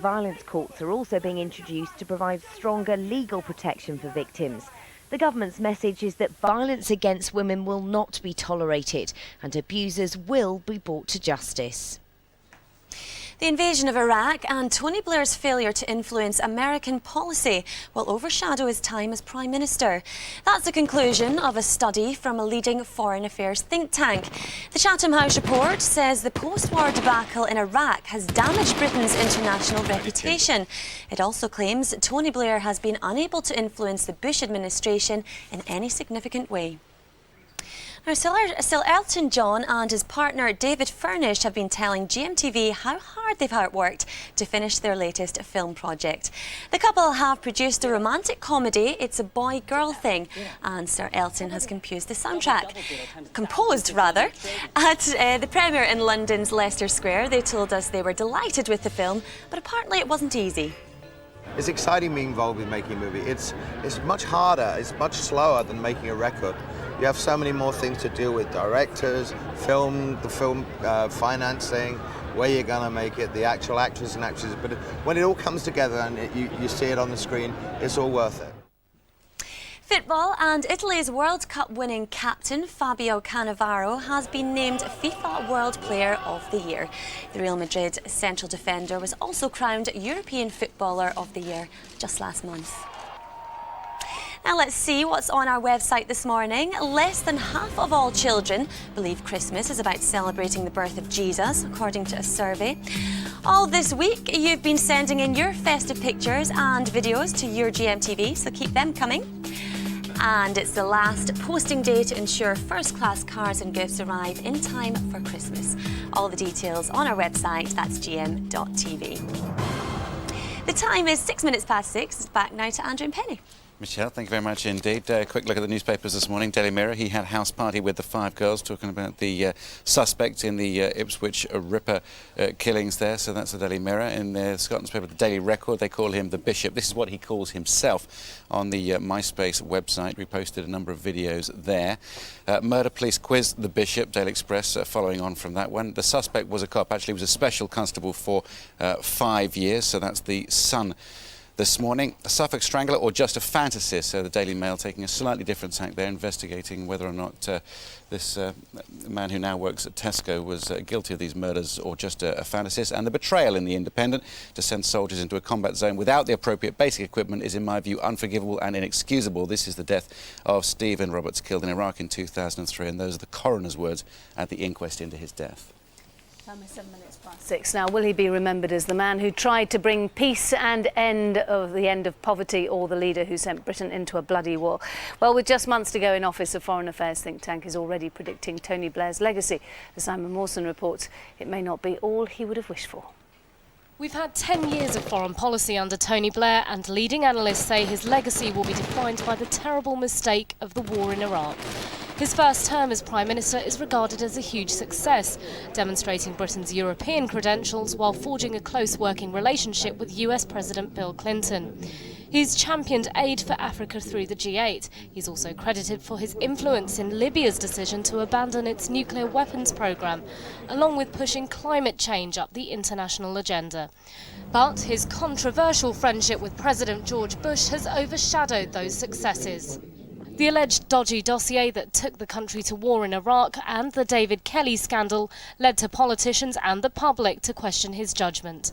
Violence courts are also being introduced to provide stronger legal protection for victims. The government's message is that violence against women will not be tolerated and abusers will be brought to justice. The invasion of Iraq and Tony Blair's failure to influence American policy will overshadow his time as Prime Minister. That's the conclusion of a study from a leading foreign affairs think tank. The Chatham House report says the post-war debacle in Iraq has damaged Britain's international reputation. It also claims Tony Blair has been unable to influence the Bush administration in any significant way. Now, Sir Elton John and his partner David Furnish have been telling Gmtv how hard they've worked to finish their latest film project. The couple have produced a romantic comedy, It's a Boy-Girl Thing, and Sir Elton has composed the soundtrack. At the premiere in London's Leicester Square, they told us they were delighted with the film, but apparently it wasn't easy. It's exciting being involved in making a movie. It's much harder, it's much slower than making a record. You have so many more things to deal with: directors, the film financing, where you're going to make it, the actual actors and actresses. But when it all comes together and you see it on the screen, it's all worth it. Football, and Italy's World Cup winning captain Fabio Cannavaro has been named FIFA World Player of the Year. The Real Madrid central defender was also crowned European Footballer of the Year just last month. Now let's see what's on our website this morning. Less than half of all children believe Christmas is about celebrating the birth of Jesus, according to a survey. All this week, you've been sending in your festive pictures and videos to your Gmtv, so keep them coming. And it's the last posting day to ensure first-class cars and gifts arrive in time for Christmas. All the details on our website, that's gm.tv. The time is 6 minutes past 6. It's back now to Andrew and Penny. Michelle, thank you very much indeed. Quick look at the newspapers this morning. Daily Mirror, he had house party with the 5 girls, talking about the suspect in the Ipswich Ripper killings there. So that's the Daily Mirror. In Scotland's paper, the Daily Record, they call him the Bishop. This is what he calls himself on the MySpace website. We posted a number of videos there. Murder police quiz the Bishop, Daily Express, following on from that one. The suspect was a cop, actually was a special constable for 5 years. So that's the Sun. This morning, a Suffolk strangler or just a fantasist? So the Daily Mail taking a slightly different tack there, investigating whether or not this man who now works at Tesco was guilty of these murders or just a fantasist. And the betrayal in the Independent to send soldiers into a combat zone without the appropriate basic equipment is, in my view, unforgivable and inexcusable. This is the death of Stephen Roberts, killed in Iraq in 2003, and those are the coroner's words at the inquest into his death. 7 minutes past 6. Now, will he be remembered as the man who tried to bring peace and the end of poverty, or the leader who sent Britain into a bloody war? Well, with just months to go in office, the Foreign Affairs think tank is already predicting Tony Blair's legacy. As Simon Mawson reports, it may not be all he would have wished for. We've had 10 years of foreign policy under Tony Blair, and leading analysts say his legacy will be defined by the terrible mistake of the war in Iraq. His first term as Prime Minister is regarded as a huge success, demonstrating Britain's European credentials while forging a close working relationship with US President Bill Clinton. He's championed aid for Africa through the G8. He's also credited for his influence in Libya's decision to abandon its nuclear weapons programme, along with pushing climate change up the international agenda. But his controversial friendship with President George Bush has overshadowed those successes. The alleged dodgy dossier that took the country to war in Iraq and the David Kelly scandal led to politicians and the public to question his judgment.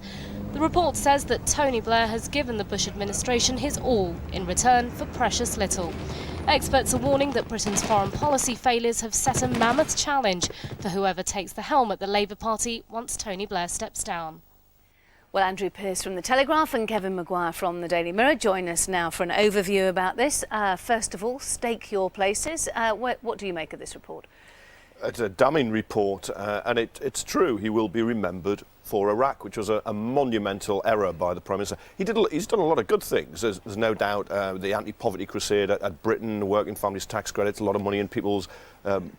The report says that Tony Blair has given the Bush administration his all in return for precious little. Experts are warning that Britain's foreign policy failures have set a mammoth challenge for whoever takes the helm at the Labour Party once Tony Blair steps down. Well, Andrew Pearce from The Telegraph and Kevin Maguire from The Daily Mirror join us now for an overview about this. First of all, stake your places. What do you make of this report? It's a damning report, and it's true. He will be remembered for Iraq, which was a monumental error by the Prime Minister. He's done a lot of good things. There's no doubt the anti-poverty crusade at Britain, the working families tax credits, a lot of money in people's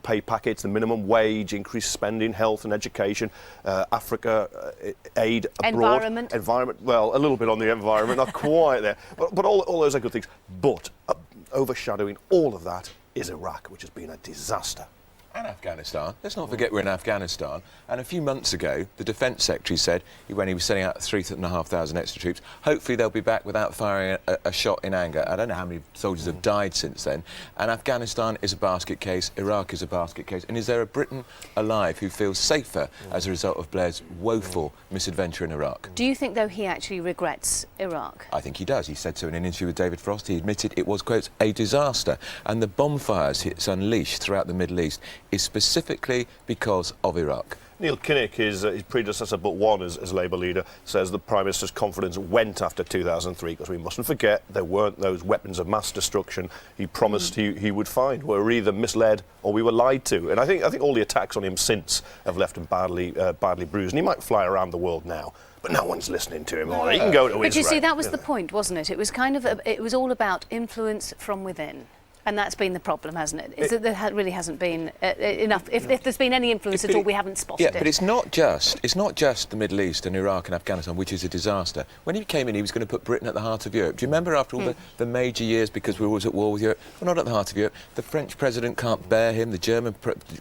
pay packets, the minimum wage, increased spending, health and education, Africa aid abroad. Environment. Well, a little bit on the environment, not quite there. But all those are good things. But overshadowing all of that is Iraq, which has been a disaster. And Afghanistan. Let's not forget we're in Afghanistan. And a few months ago, the Defence Secretary said, when he was sending out 3,500 extra troops, hopefully they'll be back without firing a shot in anger. I don't know how many soldiers have died since then. And Afghanistan is a basket case, Iraq is a basket case. And is there a Britain alive who feels safer as a result of Blair's woeful misadventure in Iraq? Do you think, though, he actually regrets Iraq? I think he does. He said so in an interview with David Frost. He admitted it was, quote, a disaster. And the bonfires it's unleashed throughout the Middle East is specifically because of Iraq. Neil Kinnock, his predecessor but one as Labour leader, says the Prime Minister's confidence went after 2003 because we mustn't forget there weren't those weapons of mass destruction he promised he would find. We were either misled or we were lied to. And I think all the attacks on him since have left him badly bruised. And he might fly around the world now, but no one's listening to him. He can go to Israel. But you see, that was the point, wasn't it? It was kind of it was all about influence from within. And that's been the problem, hasn't it? Is that there really hasn't been enough. If there's been any influence at all, we haven't spotted it. Yeah, but it's not just the Middle East and Iraq and Afghanistan, which is a disaster. When he came in, he was going to put Britain at the heart of Europe. Do you remember after all the major years, because we were always at war with Europe? We're not at the heart of Europe. The French president can't bear him. The German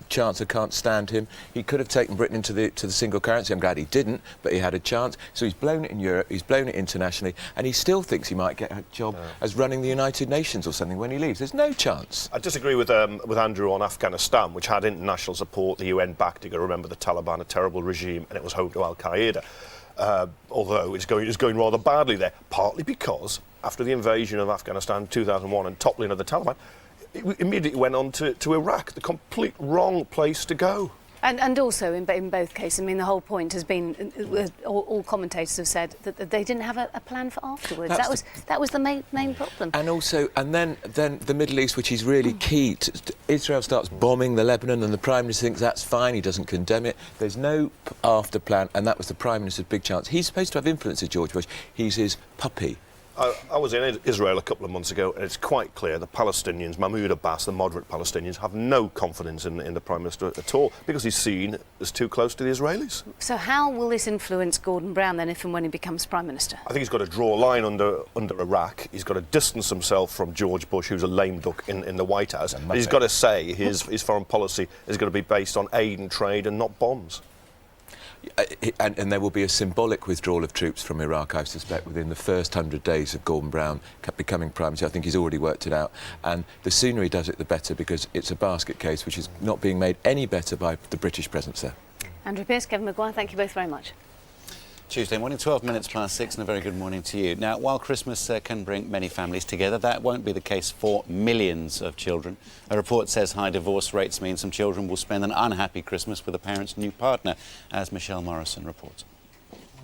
chancellor can't stand him. He could have taken Britain into the single currency. I'm glad he didn't, but he had a chance. So he's blown it in Europe. He's blown it internationally, and he still thinks he might get a job as running the United Nations or something when he leaves. There's no chance. I disagree with Andrew on Afghanistan, which had international support. The UN backed it. You remember the Taliban, a terrible regime, and it was home to Al Qaeda. Although it's going rather badly there, partly because after the invasion of Afghanistan in 2001 and toppling of the Taliban, it immediately went on to Iraq, the complete wrong place to go. And also, in both cases, I mean, the whole point has been, all commentators have said that they didn't have a plan for afterwards. That was the main problem. And also, and then the Middle East, which is really key. Israel starts bombing the Lebanon, and the Prime Minister thinks that's fine. He doesn't condemn it. There's no after plan, and that was the Prime Minister's big chance. He's supposed to have influence with George Bush. He's his puppy. I was in Israel a couple of months ago, and it's quite clear the Palestinians, Mahmoud Abbas, the moderate Palestinians, have no confidence in the Prime Minister at all because he's seen as too close to the Israelis. So how will this influence Gordon Brown then, if and when he becomes Prime Minister? I think he's got to draw a line under Iraq. He's got to distance himself from George Bush, who's a lame duck in the White House. He's got to say his foreign policy is going to be based on aid and trade and not bombs. And there will be a symbolic withdrawal of troops from Iraq, I suspect, within the first 100 days of Gordon Brown becoming Prime Minister. I think he's already worked it out. And the sooner he does it, the better, because it's a basket case which is not being made any better by the British presence there. Andrew Pearce, Kevin Maguire, thank you both very much. Tuesday morning, 12 minutes past 6, and a very good morning to you. Now, while Christmas can bring many families together, that won't be the case for millions of children. A report says high divorce rates mean some children will spend an unhappy Christmas with a parent's new partner, as Michelle Morrison reports.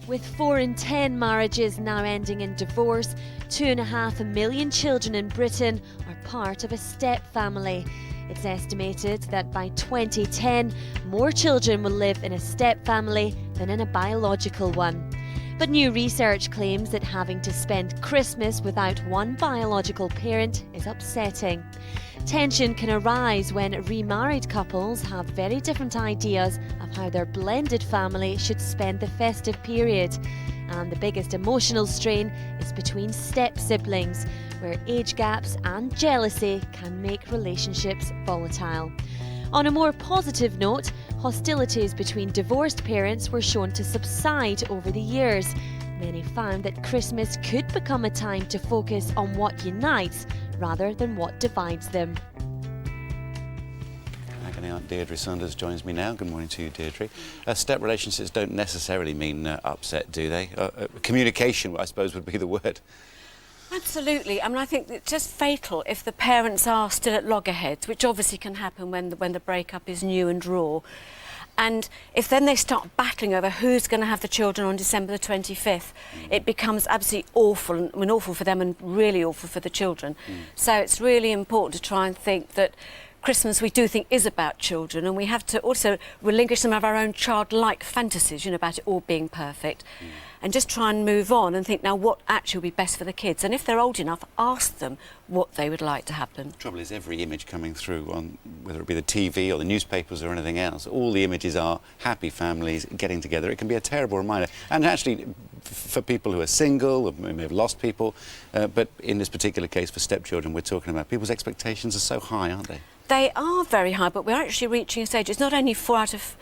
With 4 in 10 marriages now ending in divorce, 2.5 million children in Britain are part of a step family. It's estimated that by 2010, more children will live in a step family than in a biological one. But new research claims that having to spend Christmas without one biological parent is upsetting. Tension can arise when remarried couples have very different ideas of how their blended family should spend the festive period. And the biggest emotional strain is between step-siblings, where age gaps and jealousy can make relationships volatile. On a more positive note, hostilities between divorced parents were shown to subside over the years. Many found that Christmas could become a time to focus on what unites rather than what divides them. Agony Aunt Deirdre Saunders joins me now. Good morning to you, Deirdre. Step relationships don't necessarily mean upset, do they? Communication, I suppose, would be the word. Absolutely. I mean, I think it's just fatal if the parents are still at loggerheads, which obviously can happen when the breakup is new and raw. And if then they start battling over who's going to have the children on December the 25th, it becomes absolutely awful, and awful for them and really awful for the children. So it's really important to try and think that Christmas, we do think, is about children, and we have to also relinquish some of our own childlike fantasies, you know, about it all being perfect, and just try and move on and think, now, what actually will be best for the kids? And if they're old enough, ask them what they would like to happen. The trouble is, every image coming through on, whether it be the TV or the newspapers or anything else, all the images are happy families getting together. It can be a terrible reminder. And actually, for people who are single, or may have lost people, but in this particular case, for stepchildren, we're talking about people's expectations are so high, aren't they? they are very high, but we're actually reaching a stage. It's not only 4 out of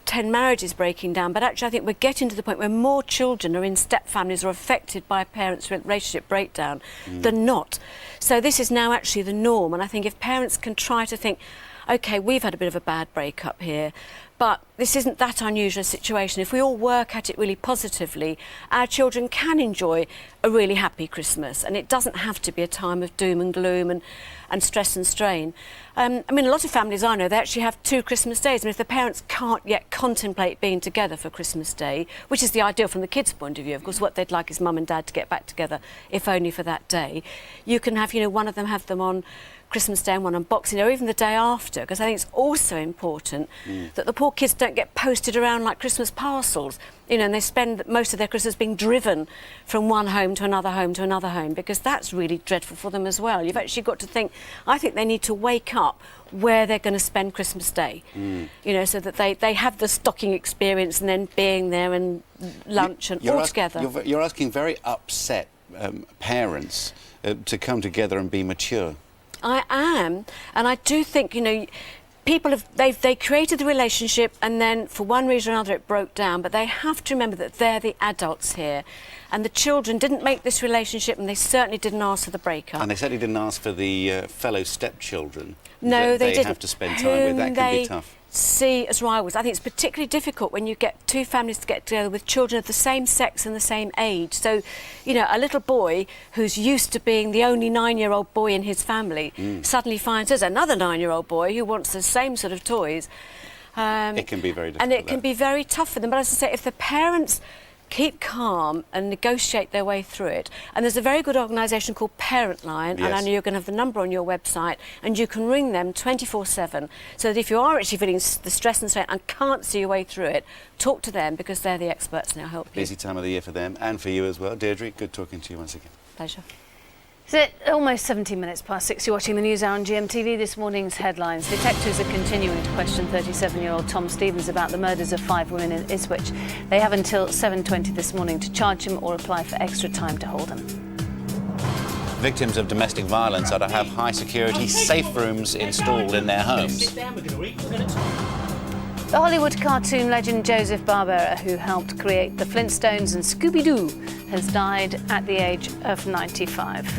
10 marriages breaking down, but actually I think we're getting to the point where more children are in step families or affected by a parents' relationship breakdown than not. So this is now actually the norm, and I think if parents can try to think, OK, we've had a bit of a bad breakup here, but this isn't that unusual a situation. If we all work at it really positively, our children can enjoy a really happy Christmas, and it doesn't have to be a time of doom and gloom and stress and strain. I mean, a lot of families I know, they actually have 2 Christmas days. I mean, if the parents can't yet contemplate being together for Christmas Day, which is the ideal from the kids' point of view, of course, what they'd like is mum and dad to get back together, if only for that day. You can have, you know, one of them have them on Christmas Day and one on Boxing Day, or even the day after, because I think it's also important that the poor kids don't get posted around like Christmas parcels, you know, and they spend most of their Christmas being driven from one home to another home to another home, because that's really dreadful for them as well. You've actually got to think, I think they need to wake up where they're going to spend Christmas Day, you know, so that they have the stocking experience and then being there and lunch and all together. You're asking very upset parents to come together and be mature. I am, and I do think, you know, people have they created the relationship, and then for one reason or another it broke down, but they have to remember that they're the adults here, and the children didn't make this relationship, and they certainly didn't ask for the breakup. And they certainly didn't ask for the fellow stepchildren. No, they didn't. Have to spend time with. That can be tough. See as rivals. I think it's particularly difficult when you get 2 families to get together with children of the same sex and the same age. So, you know, a little boy who's used to being the only 9-year-old boy in his family suddenly finds there's another 9-year-old boy who wants the same sort of toys. It can be very difficult. And it can be very tough for them. But as I say, if the parents keep calm and negotiate their way through it. And there's a very good organisation called Parent Line, and I know you're going to have the number on your website, and you can ring them 24/7, so that if you are actually feeling the stress and strain and can't see your way through it, talk to them, because they're the experts and they'll help you. Busy time of the year for them and for you as well. Deirdre, good talking to you once again. Pleasure. So almost 17 minutes past 6, you're watching the news hour on GMTV. This morning's headlines. Detectives are continuing to question 37-year-old Tom Stevens about the murders of 5 women in Ipswich. They have until 7:20 this morning to charge him or apply for extra time to hold him. Victims of domestic violence are to have high security safe rooms installed in their homes. The Hollywood cartoon legend Joseph Barbera, who helped create the Flintstones and Scooby-Doo, has died at the age of 95.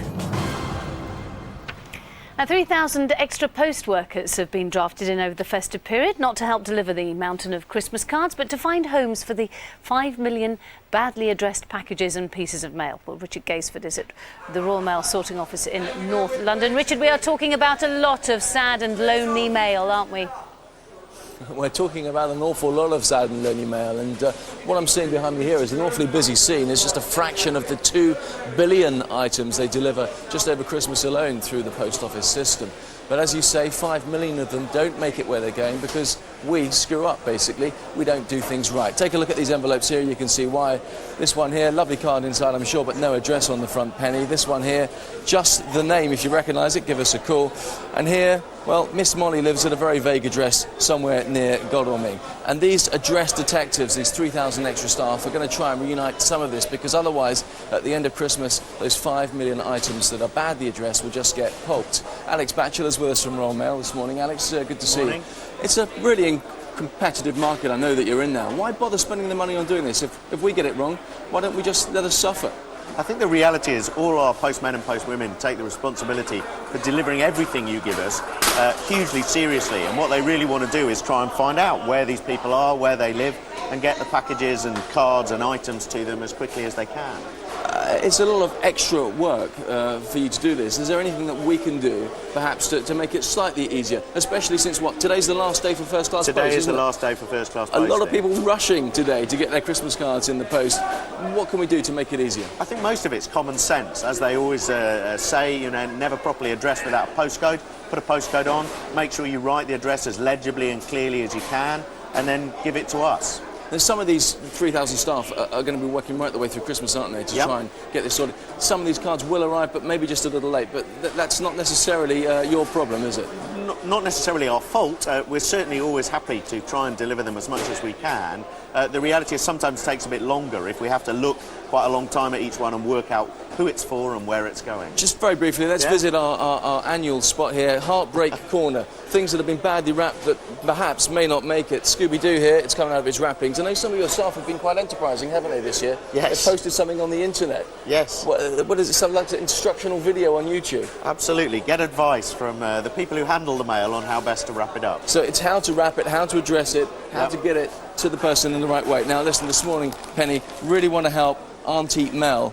Now, 3,000 extra post workers have been drafted in over the festive period, not to help deliver the mountain of Christmas cards, but to find homes for the 5 million badly addressed packages and pieces of mail. Well, Richard Gaisford is at the Royal Mail sorting office in North London. Richard, we are talking about a lot of sad and lonely mail, aren't we? We're talking about an awful lot of sad and lonely mail, and what I'm seeing behind me here is an awfully busy scene. It's just a fraction of the 2 billion items they deliver just over Christmas alone through the post office system. But as you say, 5 million of them don't make it where they're going because we screw up, basically. We don't do things right. Take a look at these envelopes here. You can see why. This one here, lovely card inside, I'm sure, but no address on the front penny. This one here, just the name. If you recognise it, give us a call. And here, well, Miss Molly lives at a very vague address somewhere near Godalming. And these address detectives, these 3,000 extra staff, are going to try and reunite some of this, because otherwise, at the end of Christmas, those 5 million items that are badly addressed will just get pulped. Alex Batchelor's with us from Royal Mail this morning. Alex, good to see you. It's a really competitive market, I know, that you're in now. Why bother spending the money on doing this? If we get it wrong, why don't we just let us suffer? I think the reality is all our postmen and postwomen take the responsibility for delivering everything you give us hugely seriously, and what they really want to do is try and find out where these people are, where they live, and get the packages and cards and items to them as quickly as they can. It's a lot of extra work for you to do this. Is there anything that we can do, perhaps, to make it slightly easier? Especially since, what, today's the last day for first class post? Today is the last day for first class post. A lot of people rushing today to get their Christmas cards in the post. What can we do to make it easier? I think most of it's common sense. As they always say, you know, never properly address without a postcode. Put a postcode on, make sure you write the address as legibly and clearly as you can, and then give it to us. There's some of these 3,000 staff are going to be working right the way through Christmas, aren't they, to try and get this sorted. Some of these cards will arrive, but maybe just a little late. But that's not necessarily your problem, is it? Not necessarily our fault. We're certainly always happy to try and deliver them as much as we can. The reality is sometimes it takes a bit longer if we have to look quite a long time at each one and work out who it's for and where it's going. Just very briefly, let's visit our annual spot here, Heartbreak Corner. Things that have been badly wrapped that perhaps may not make it. Scooby-Doo here, it's coming out of its wrappings. I know some of your staff have been quite enterprising, haven't they, this year? Yes. They've posted something on the internet. Yes. What is it, something like an instructional video on YouTube? Absolutely. Get advice from the people who handle the mail on how best to wrap it up. So it's how to wrap it, how to address it, how to get it to the person in the right way. Now listen, this morning, Penny, really want to help Auntie Mel.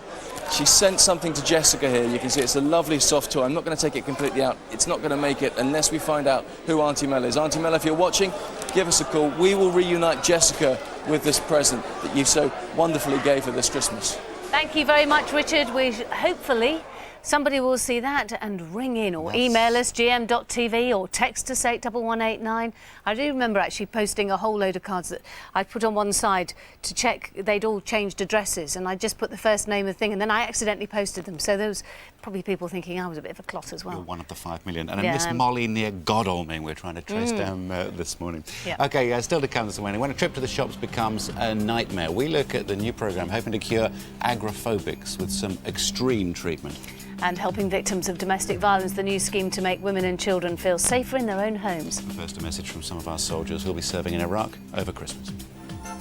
She sent something to Jessica here. You can see it's a lovely soft toy. I'm not going to take it completely out. It's not going to make it unless we find out who Auntie Mel is. Auntie Mel, if you're watching, give us a call. We will reunite Jessica with this present that you so wonderfully gave her this Christmas. Thank you very much, Richard. Hopefully somebody will see that and ring in or email us, gm.tv, or text us 81189. I do remember actually posting a whole load of cards that I put on one side to check they'd all changed addresses, and I just put the first name of the thing, and then I accidentally posted them. So there was probably people thinking I was a bit of a clot as well. You're one of the 5 million. And Miss Molly near Godalming we're trying to trace down this morning. Yeah. OK, still to come this morning. When a trip to the shops becomes a nightmare, we look at the new programme hoping to cure agoraphobics with some extreme treatment. And helping victims of domestic violence, the new scheme to make women and children feel safer in their own homes. First, a message from some of our soldiers who'll be serving in Iraq over Christmas.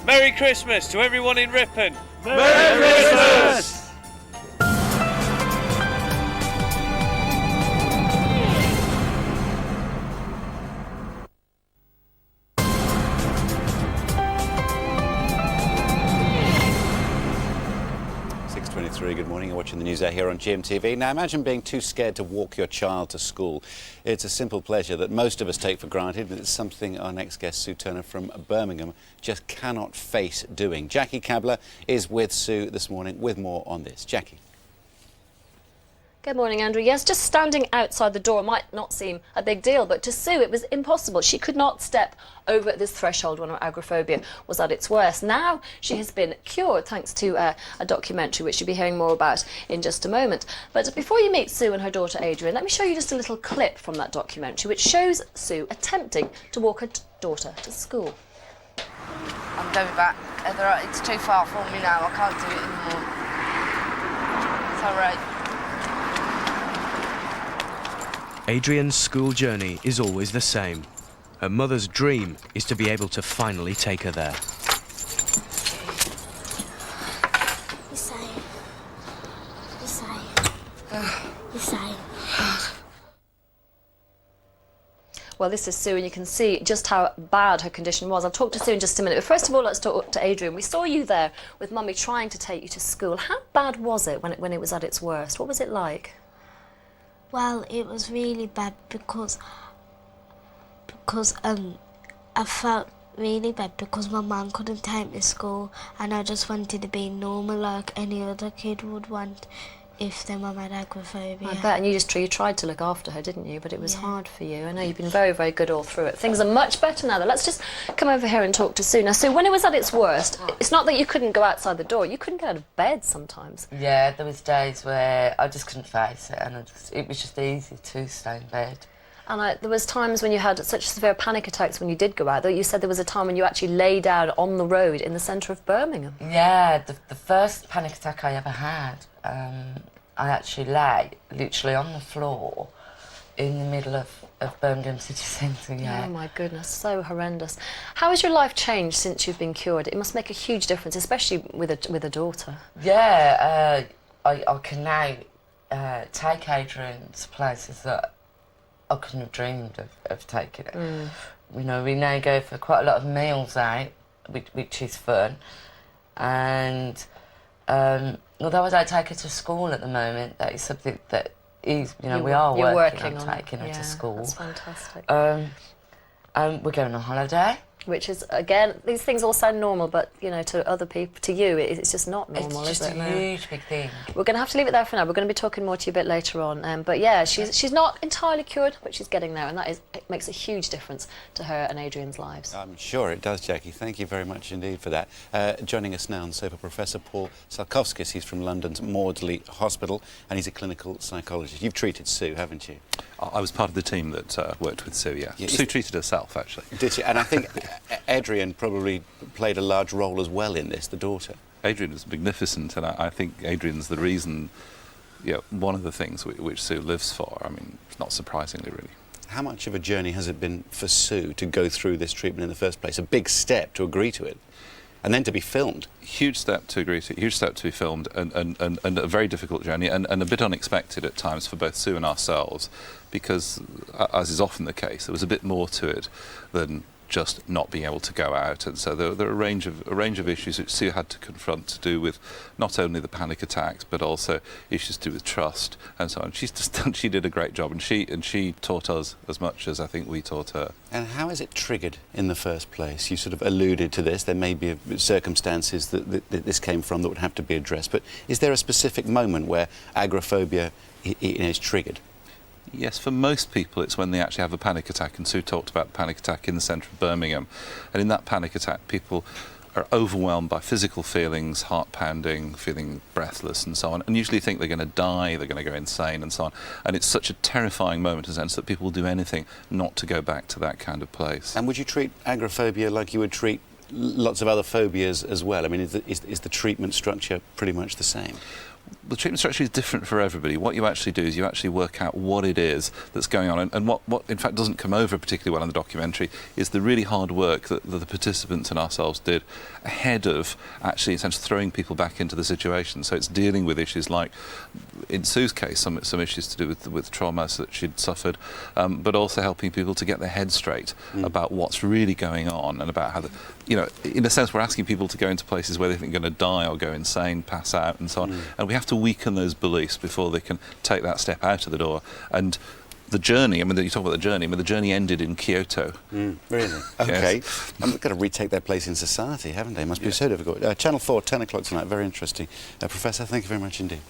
Merry Christmas to everyone in Ripon. Merry Christmas! Good morning. You're watching the news out here on Gmtv. Now, imagine being too scared to walk your child to school. It's a simple pleasure that most of us take for granted, but it's something our next guest, Sue Turner from Birmingham, just cannot face doing. Jackie Cabler is with Sue this morning with more on this. Jackie. Good morning, Andrew. Yes, just standing outside the door might not seem a big deal, but to Sue it was impossible. She could not step over this threshold when her agoraphobia was at its worst. Now she has been cured thanks to a documentary which you'll be hearing more about in just a moment. But before you meet Sue and her daughter Adrian, let me show you just a little clip from that documentary which shows Sue attempting to walk her daughter to school. I'm going back. It's too far for me now. I can't do it anymore. It's all right. Adrian's school journey is always the same. Her mother's dream is to be able to finally take her there. You're safe. You're safe. You're safe. Well, this is Sue, and you can see just how bad her condition was. I'll talk to Sue in just a minute. But first of all, let's talk to Adrian. We saw you there with Mummy trying to take you to school. How bad was it when it was at its worst? What was it like? Well, it was really bad because I felt really bad because my mum couldn't take me to school, and I just wanted to be normal like any other kid would want if their mum had agoraphobia. I bet, and you tried to look after her, didn't you? But it was hard for you. I know you've been very, very good all through it. Things are much better now, though. Let's just come over here and talk to Sue. Now, Sue, when it was at its worst, it's not that you couldn't go outside the door. You couldn't get out of bed sometimes. Yeah, there was days where I just couldn't face it, and it was just easy to stay in bed. And there was times when you had such severe panic attacks when you did go out, though. You said there was a time when you actually lay down on the road in the centre of Birmingham. Yeah, the first panic attack I ever had, I actually lay literally on the floor in the middle of Birmingham city centre, yeah. Oh my goodness, so horrendous. How has your life changed since you've been cured? It must make a huge difference, especially with a daughter. Yeah, I can now take Adrian to places that I couldn't have dreamed of taking it. You know, we now go for quite a lot of meals out, which is fun, and although I don't take her to school at the moment, that is something that is, we are working on taking her to school. That's fantastic. We're going on holiday. Which is, again, these things all sound normal, but, to other people, to you, it's just not normal, is it? It's just a huge, big thing. We're going to have to leave it there for now. We're going to be talking more to you a bit later on. But, yeah, she's not entirely cured, but she's getting there, and it makes a huge difference to her and Adrian's lives. I'm sure it does, Jackie. Thank you very much indeed for that. Joining us now on the sofa, Professor Paul Salkowskis. He's from London's Maudsley Hospital, and he's a clinical psychologist. You've treated Sue, haven't you? I was part of the team that worked with Sue, yeah. Sue treated herself, actually. Did she? And I think Adrian probably played a large role as well in this, the daughter. Adrian is magnificent, and I think Adrian's the reason, one of the things which Sue lives for. I mean, not surprisingly, really. How much of a journey has it been for Sue to go through this treatment in the first place? A big step to agree to it, and then to be filmed. Huge step to agree to, huge step to be filmed, and a very difficult journey, and a bit unexpected at times for both Sue and ourselves, because, as is often the case, there was a bit more to it than just not being able to go out, and so there are a range of issues which Sue had to confront, to do with not only the panic attacks but also issues to do with trust and so on. She did a great job, and she taught us as much as I think we taught her. And how is it triggered in the first place? You sort of alluded to this. There may be circumstances that this came from that would have to be addressed, but is there a specific moment where agoraphobia is triggered? Yes, for most people it's when they actually have a panic attack, and Sue talked about the panic attack in the centre of Birmingham. And in that panic attack, people are overwhelmed by physical feelings, heart pounding, feeling breathless and so on, and usually think they're going to die, they're going to go insane and so on. And it's such a terrifying moment in the sense that people will do anything not to go back to that kind of place. And would you treat agoraphobia like you would treat lots of other phobias as well? I mean, is the treatment structure pretty much the same? The treatment structure is different for everybody. What you actually do is you actually work out what it is that's going on, and what in fact doesn't come over particularly well in the documentary is the really hard work that the participants and ourselves did ahead of actually essentially throwing people back into the situation. So it's dealing with issues like, in Sue's case, some issues to do with trauma that she'd suffered, but also helping people to get their head straight about what's really going on, and about how in a sense we're asking people to go into places where they think they're going to die or go insane, pass out and so on, and we have to weaken those beliefs before they can take that step out of the door. And the journey, I mean, you talk about the journey, the journey ended in Kyoto. Really? OK. Yes. And they've got to retake their place in society, haven't they? Must be so difficult. Channel 4, 10 o'clock tonight, very interesting. Professor, thank you very much indeed.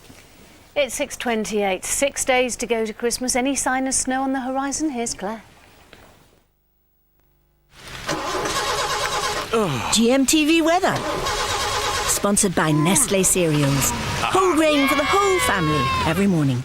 It's 6:28, 6 days to go to Christmas. Any sign of snow on the horizon? Here's Claire. GMTV weather. Sponsored by Nestlé Cereals. Whole grain for the whole family every morning.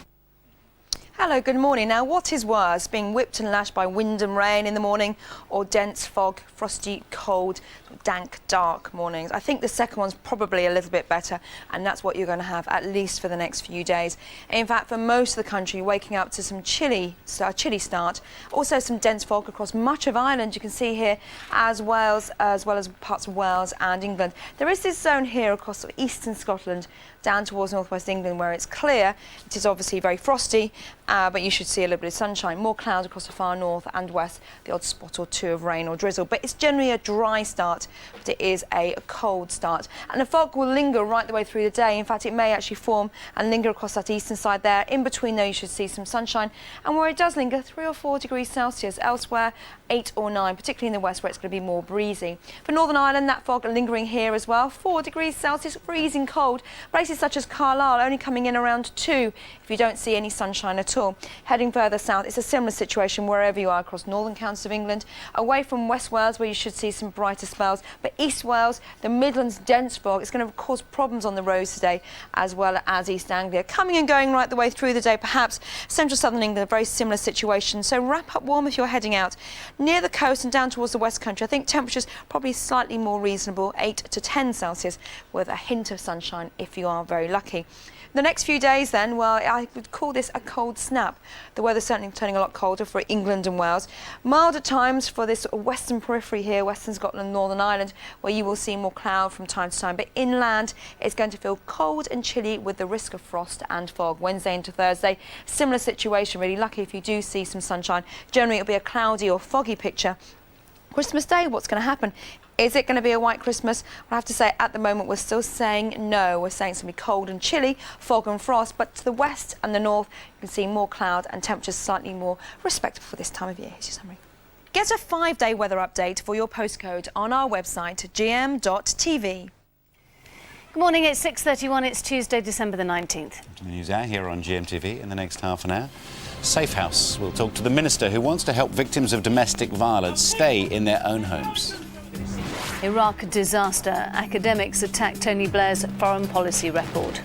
Hello, good morning. Now, what is worse, being whipped and lashed by wind and rain in the morning, or dense fog, frosty, cold, dank, dark mornings? I think the second one's probably a little bit better, and that's what you're going to have at least for the next few days. In fact, for most of the country, waking up to some chilly start. Also some dense fog across much of Ireland, you can see here, as well as parts of Wales and England. There is this zone here across eastern Scotland, down towards northwest England, where it's clear. It is obviously very frosty, but you should see a little bit of sunshine. More clouds across the far north and west, the odd spot or two of rain or drizzle. But it's generally a dry start, but it is a cold start. And the fog will linger right the way through the day. In fact, it may actually form and linger across that eastern side there. In between, though, you should see some sunshine. And where it does linger, 3 or 4 degrees Celsius. Elsewhere, 8 or 9, particularly in the west, where it's going to be more breezy. For Northern Ireland, that fog lingering here as well. 4 degrees Celsius, freezing cold. Places such as Carlisle only coming in around 2 if you don't see any sunshine at all. Heading further south, it's a similar situation wherever you are across northern counties of England. Away from West Wales, where you should see some brighter spells, but East Wales, the Midlands, dense fog. It's going to cause problems on the roads today, as well as East Anglia. Coming and going right the way through the day, perhaps central southern England, a very similar situation. So wrap up warm if you're heading out. Near the coast and down towards the West Country, I think temperatures probably slightly more reasonable, 8 to 10 Celsius, with a hint of sunshine if you are very lucky. The next few days then, well, I would call this a cold snap. The weather's certainly turning a lot colder for England and Wales. Mild at times for this western periphery here, western Scotland and Northern Ireland, where you will see more cloud from time to time. But inland, it's going to feel cold and chilly with the risk of frost and fog. Wednesday into Thursday, similar situation, really lucky if you do see some sunshine. Generally, it'll be a cloudy or foggy picture. Christmas Day, what's going to happen? Is it going to be a white Christmas? I have to say, at the moment, we're still saying no. We're saying it's going to be cold and chilly, fog and frost, but to the west and the north, you can see more cloud and temperatures slightly more respectable for this time of year. Here's your summary. Get a 5-day weather update for your postcode on our website, gm.tv. Good morning, it's 6:31, it's Tuesday, December the 19th. The news hour here on GMTV in the next half an hour. Safe House will talk to the minister who wants to help victims of domestic violence stay in their own homes. Iraq disaster. Academics attack Tony Blair's foreign policy record.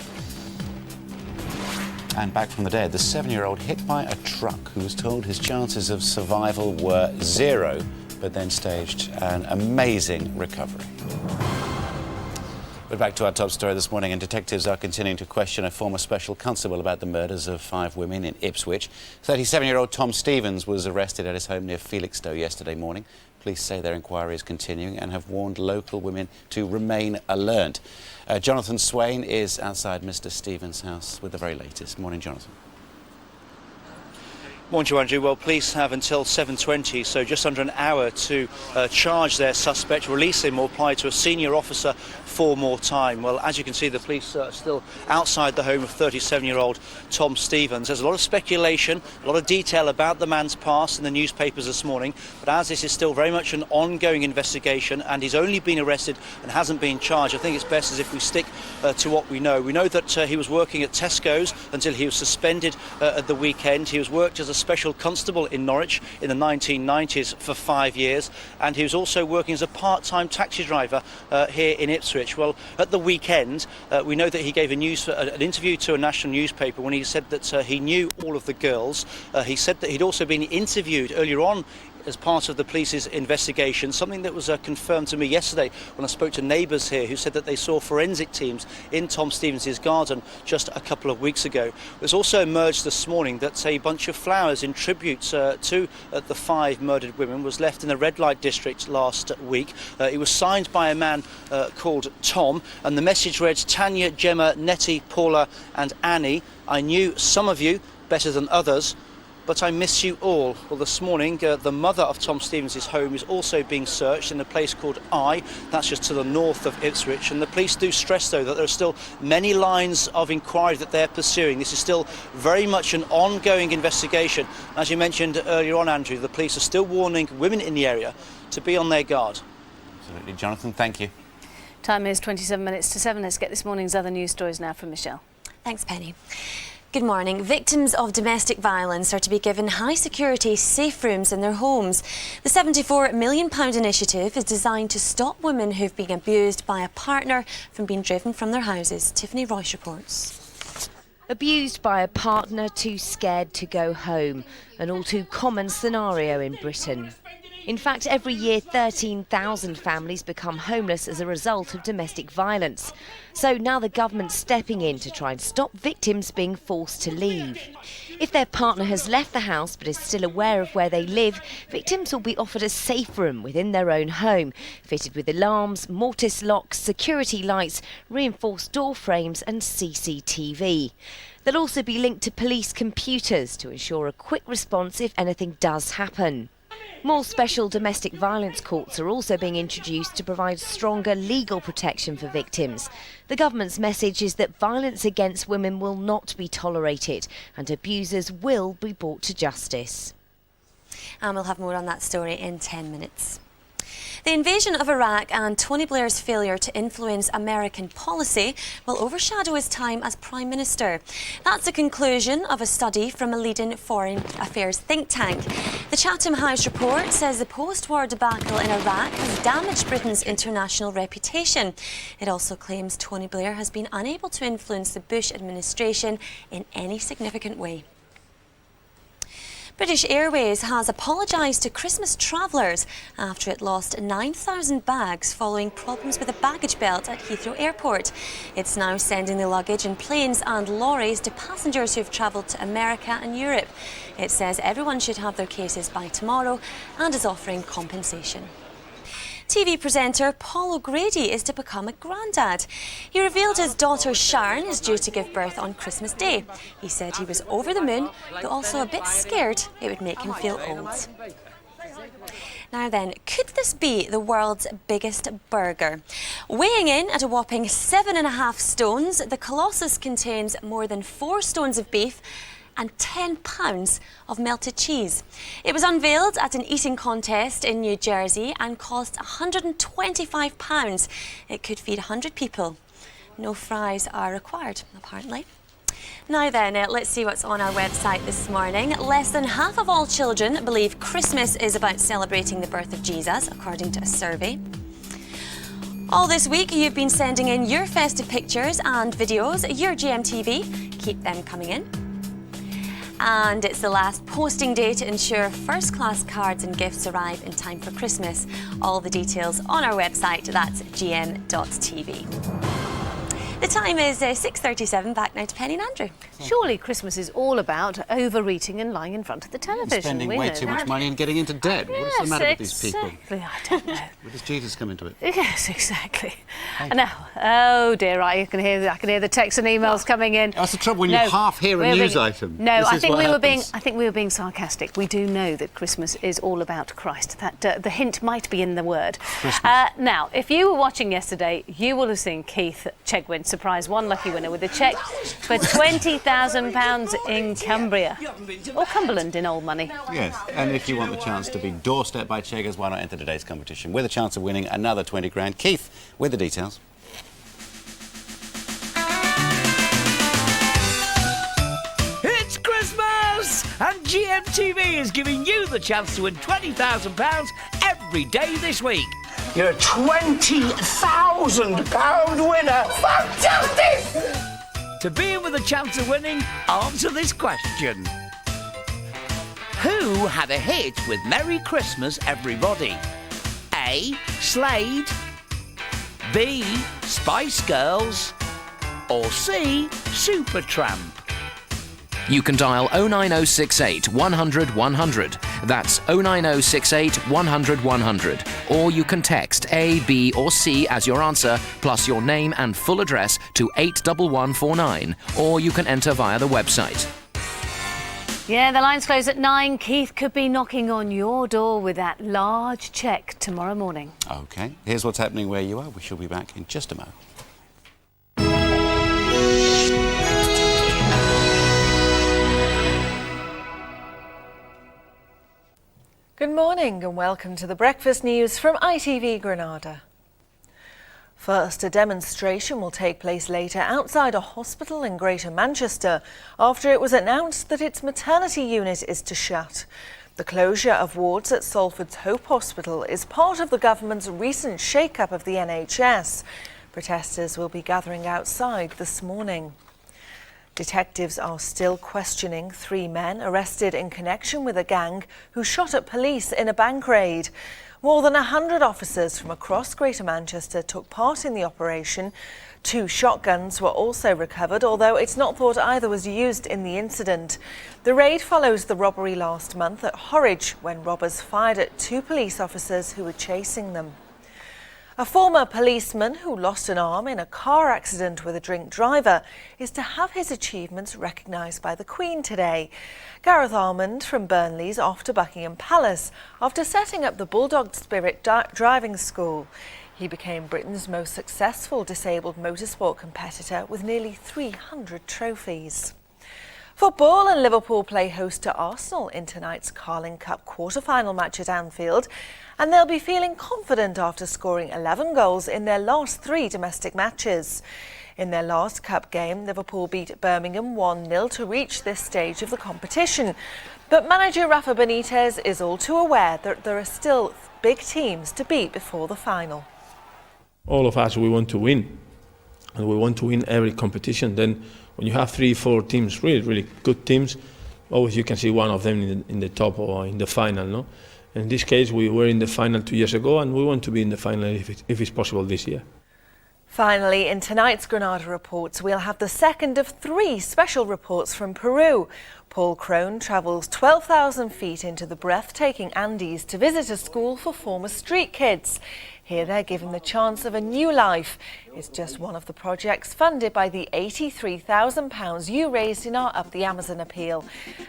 And back from the dead, the 7-year-old hit by a truck who was told his chances of survival were 0, but then staged an amazing recovery. But back to our top story this morning, and detectives are continuing to question a former special constable about the murders of 5 women in Ipswich. 37-year-old Tom Stevens was arrested at his home near Felixstowe yesterday morning. Police say their inquiry is continuing and have warned local women to remain alert. Jonathan Swain is outside Mr. Stevens' house with the very latest. Morning, Jonathan. Morning to you, Andrew. Well, police have until 7:20, so just under an hour, to charge their suspect, release him or apply to a senior officer for more time. Well, as you can see, the police are still outside the home of 37-year-old Tom Stevens. There's a lot of speculation, a lot of detail about the man's past in the newspapers this morning, but as this is still very much an ongoing investigation and he's only been arrested and hasn't been charged, I think it's best as if we stick to what we know. We know that he was working at Tesco's until he was suspended at the weekend. He was worked as a special constable in Norwich in the 1990s for 5 years, and he was also working as a part-time taxi driver here in Ipswich. Well, at the weekend, we know that he gave an interview to a national newspaper when he said that he knew all of the girls. He said that he'd also been interviewed earlier on as part of the police's investigation, something that was confirmed to me yesterday when I spoke to neighbours here who said that they saw forensic teams in Tom Stevens' garden just a couple of weeks ago. It's also emerged this morning that a bunch of flowers in tribute to the 5 murdered women was left in the red light district last week. It was signed by a man called Tom, and the message read, "Tanya, Gemma, Nettie, Paula and Annie, I knew some of you better than others, but I miss you all." Well, this morning, the mother of Tom Stevens' home is also being searched in a place called that's just to the north of Ipswich. And the police do stress, though, that there are still many lines of inquiry that they're pursuing. This is still very much an ongoing investigation. As you mentioned earlier on, Andrew, the police are still warning women in the area to be on their guard. Absolutely. Jonathan, thank you. Time is 27 minutes to 7. Let's get this morning's other news stories now from Michelle. Thanks, Penny. Good morning. Victims of domestic violence are to be given high-security safe rooms in their homes. The £74 million initiative is designed to stop women who've been abused by a partner from being driven from their houses. Tiffany Royce reports. Abused by a partner, too scared to go home. An all too common scenario in Britain. In fact, every year 13,000 families become homeless as a result of domestic violence. So now the government's stepping in to try and stop victims being forced to leave. If their partner has left the house but is still aware of where they live, victims will be offered a safe room within their own home, fitted with alarms, mortise locks, security lights, reinforced door frames and CCTV. They'll also be linked to police computers to ensure a quick response if anything does happen. More special domestic violence courts are also being introduced to provide stronger legal protection for victims. The government's message is that violence against women will not be tolerated and abusers will be brought to justice. And we'll have more on that story in 10 minutes. The invasion of Iraq and Tony Blair's failure to influence American policy will overshadow his time as Prime Minister. That's the conclusion of a study from a leading foreign affairs think tank. The Chatham House report says the post-war debacle in Iraq has damaged Britain's international reputation. It also claims Tony Blair has been unable to influence the Bush administration in any significant way. British Airways has apologised to Christmas travellers after it lost 9,000 bags following problems with a baggage belt at Heathrow Airport. It's now sending the luggage in planes and lorries to passengers who've travelled to America and Europe. It says everyone should have their cases by tomorrow and is offering compensation. TV presenter Paul O'Grady is to become a granddad. He revealed his daughter Sharon is due to give birth on Christmas Day. He said he was over the moon, though also a bit scared it would make him feel old. Now then, could this be the world's biggest burger? Weighing in at a whopping 7.5 stones, the Colossus contains more than 4 stones of beef and 10 pounds of melted cheese. It was unveiled at an eating contest in New Jersey and cost £125. It could feed 100 people. No fries are required, apparently. Now then, let's see what's on our website this morning. Less than half of all children believe Christmas is about celebrating the birth of Jesus, according to a survey. All this week, you've been sending in your festive pictures and videos, your Gmtv. Keep them coming in. And it's the last posting day to ensure first-class cards and gifts arrive in time for Christmas. All the details on our website, that's gm.tv. The time is 6:37. Back now to Penny and Andrew. Surely Christmas is all about overeating and lying in front of the television. Spending We way know too that. much money and getting into debt. What is the matter with these people? Exactly. I don't know. Where does Jesus come into it? Yes, exactly. Now, oh dear, I can hear the texts and emails coming in. That's the trouble when you half hear a news item. No, This I is think what we happens. were being sarcastic. We do know that Christmas is all about Christ. That the hint might be in the word. Now, if you were watching yesterday, you will have seen Keith Chegwin surprise one lucky winner with a cheque for £20,000 in Cumbria, or Cumberland in old money. Yes, and if you want the chance to be doorstepped by Cheggers, why not enter today's competition with a chance of winning another 20 grand? Keith, with the details. It's Christmas! And Gmtv is giving you the chance to win £20,000 every day this week. You're a £20,000 winner. Fantastic! To be in with a chance of winning, answer this question. Who had a hit with Merry Christmas, Everybody? A. Slade, B. Spice Girls, or C. Supertramp? You can dial 09068 100 100. That's 09068 100 100. Or you can text A, B or C as your answer, plus your name and full address to 81149. Or you can enter via the website. Yeah, the lines close at 9. Keith could be knocking on your door with that large cheque tomorrow morning. OK, here's what's happening where you are. We shall be back in just a moment. Good morning and welcome to the Breakfast News from ITV Granada. First, a demonstration will take place later outside a hospital in Greater Manchester after it was announced that its maternity unit is to shut. The closure of wards at Salford's Hope Hospital is part of the government's recent shake-up of the NHS. Protesters will be gathering outside this morning. Detectives are still questioning 3 men arrested in connection with a gang who shot at police in a bank raid. More than 100 officers from across Greater Manchester took part in the operation. 2 shotguns were also recovered, although it's not thought either was used in the incident. The raid follows the robbery last month at Horwich, when robbers fired at 2 police officers who were chasing them. A former policeman who lost an arm in a car accident with a drink driver is to have his achievements recognised by the Queen today. Gareth Almond from Burnley's off to Buckingham Palace after setting up the Bulldog Spirit driving school. He became Britain's most successful disabled motorsport competitor with nearly 300 trophies. Football, and Liverpool play host to Arsenal in tonight's Carling Cup quarter-final match at Anfield, and they'll be feeling confident after scoring 11 goals in their last 3 domestic matches. In their last cup game, Liverpool beat Birmingham 1-0 to reach this stage of the competition. But manager Rafa Benitez is all too aware that there are still big teams to beat before the final. All of us, we want to win, and we want to win every competition. Then when you have 3-4 teams, really good teams, always you can see one of them in the top or in the final, no? In this case, we were in the final 2 years ago, and we want to be in the final if it's possible this year. Finally, in tonight's Granada Reports, we'll have the second of 3 special reports from Peru. Paul Crone travels 12,000 feet into the breathtaking Andes to visit a school for former street kids. Here they're given the chance of a new life. It's just one of the projects funded by the £83,000 you raised in our Up the Amazon appeal.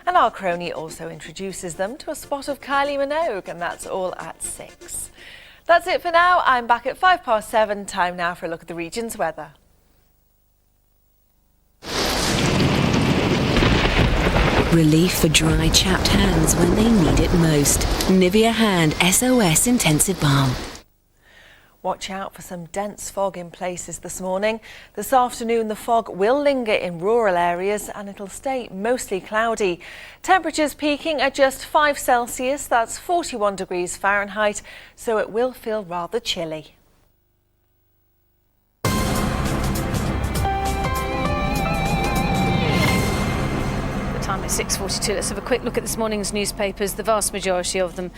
And our crony also introduces them to a spot of Kylie Minogue, and that's all at 6. That's it for now. I'm back at 7:05. Time now for a look at the region's weather. Relief for dry, chapped hands when they need it most. Nivea Hand SOS Intensive Balm. Watch out for some dense fog in places this morning. This afternoon, the fog will linger in rural areas and it'll stay mostly cloudy. Temperatures peaking at just 5 Celsius, that's 41 degrees Fahrenheit, so it will feel rather chilly. The time It's 6:42. Let's have a quick look at this morning's newspapers. The vast majority of them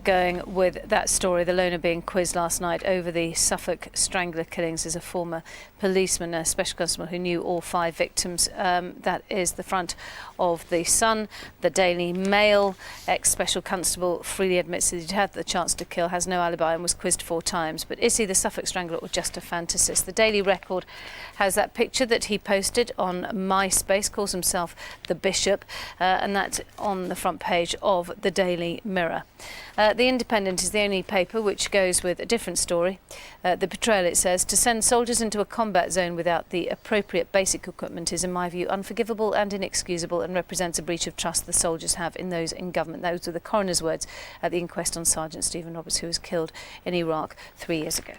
going with that story. The loner being quizzed last night over the Suffolk Strangler killings is a former policeman, a special constable who knew all 5 victims. That is the front of the Sun. The Daily Mail, ex-special constable freely admits that he'd had the chance to kill, has no alibi and was quizzed 4 times. But is he the Suffolk Strangler or just a fantasist? The Daily Record has that picture that he posted on MySpace, calls himself the Bishop, and that's on the front page of the Daily Mirror. The Independent is the only paper which goes with a different story. The portrayal, it says, to send soldiers into a combat zone without the appropriate basic equipment is, in my view, unforgivable and inexcusable and represents a breach of trust the soldiers have in those in government. Those were the coroner's words at the inquest on Sergeant Stephen Roberts, who was killed in Iraq 3 years ago.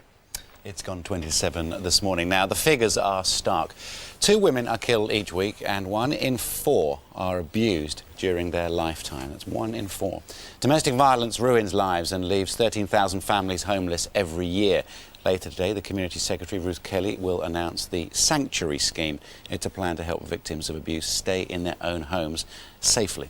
It's gone 27 this morning. Now, the figures are stark. 2 women are killed each week and 1 in 4 are abused during their lifetime. That's 1 in 4. Domestic violence ruins lives and leaves 13,000 families homeless every year. Later today, the Community Secretary, Ruth Kelly, will announce the Sanctuary Scheme. It's a plan to help victims of abuse stay in their own homes safely.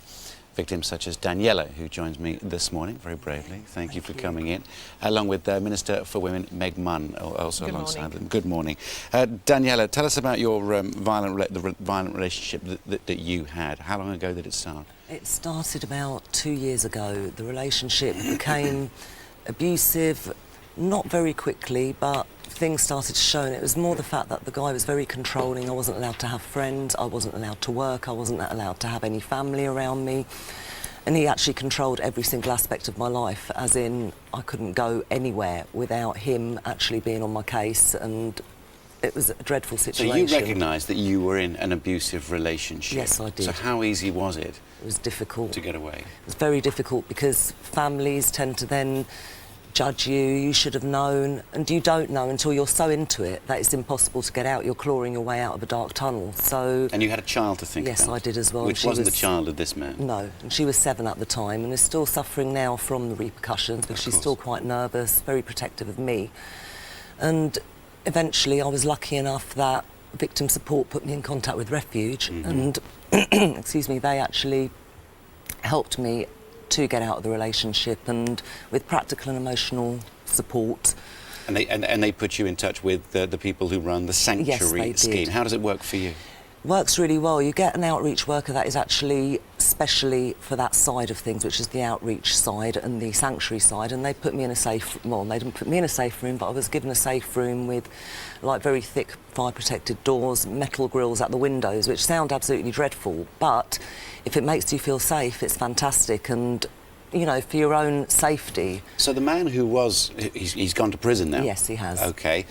Victims such as Daniela, who joins me this morning very bravely. Thank you for coming in, along with Minister for Women Meg Munn, also alongside them. Good morning. Daniela, tell us about your violent relationship that you had. How long ago did it start? It started about 2 years ago. The relationship became abusive, not very quickly, but things started to show, and it was more the fact that the guy was very controlling. I wasn't allowed to have friends, I wasn't allowed to work, I wasn't allowed to have any family around me, and he actually controlled every single aspect of my life, as in I couldn't go anywhere without him actually being on my case, and it was a dreadful situation. So you recognised that you were in an abusive relationship? Yes, I did. So how easy was it? It was difficult. To get away? It was very difficult because families tend to then judge you should have known, and you don't know until you're so into it that it's impossible to get out. You're clawing your way out of a dark tunnel. So. And you had a child to think about? Yes, I did as well. Which wasn't the child of this man? No, and she was 7 at the time and is still suffering now from the repercussions because she's still quite nervous, very protective of me. And eventually I was lucky enough that Victim Support put me in contact with Refuge, and excuse me, they actually helped me to get out of the relationship, and with practical and emotional support. And they put you in touch with the people who run the Sanctuary Scheme. How does it work for you? Works really well. You get an outreach worker that is actually specially for that side of things, which is the outreach side and the sanctuary side, and they put me in a safe, well, they didn't put me in a safe room, but I was given a safe room with like very thick fire protected doors, metal grills at the windows, which sound absolutely dreadful, but if it makes you feel safe, it's fantastic, and you know, for your own safety. So the man who was, he's gone to prison now? Yes, he has. Okay.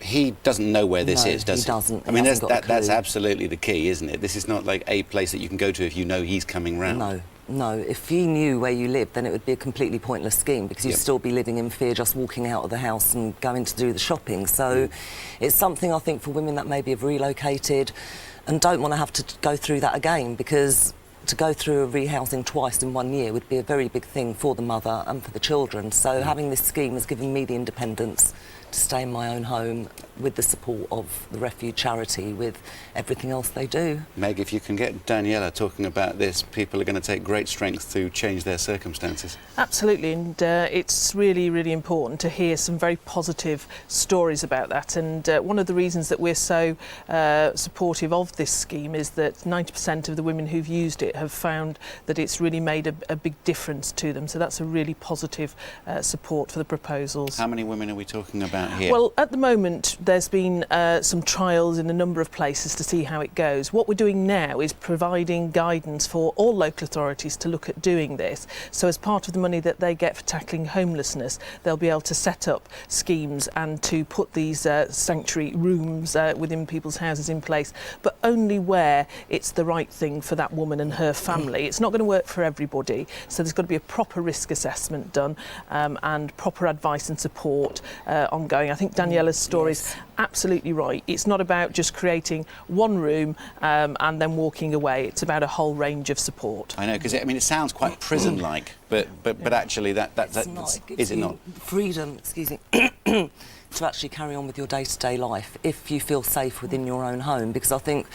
He doesn't know where this is, does he? He doesn't. I mean, that's absolutely the key, isn't it? This is not like a place that you can go to if you know he's coming round. No, no. If he knew where you lived, then it would be a completely pointless scheme, because you'd still be living in fear just walking out of the house and going to do the shopping. So it's something, I think, for women that maybe have relocated and don't want to have to go through that again, because to go through a rehousing twice in 1 year would be a very big thing for the mother and for the children. So having this scheme has given me the independence to stay in my own home with the support of the Refuge charity, with everything else they do. Meg, if you can get Daniela talking about this, people are going to take great strength to change their circumstances. Absolutely, and it's really, really important to hear some very positive stories about that. And one of the reasons that we're so supportive of this scheme is that 90% of the women who've used it have found that it's really made a big difference to them. So that's a really positive support for the proposals. How many women are we talking about here? Well, at the moment, there's been some trials in a number of places to see how it goes. What we're doing now is providing guidance for all local authorities to look at doing this. So as part of the money that they get for tackling homelessness, they'll be able to set up schemes and to put these sanctuary rooms within people's houses in place, but only where it's the right thing for that woman and her family. It's not going to work for everybody, so there's got to be a proper risk assessment done and proper advice and support ongoing. I think Daniela's story is absolutely right. It's not about just creating one room and then walking away. It's about a whole range of support. I know, because I mean, it sounds quite prison-like, but actually is it not? Freedom, excuse me, to actually carry on with your day-to-day life if you feel safe within your own home, because I think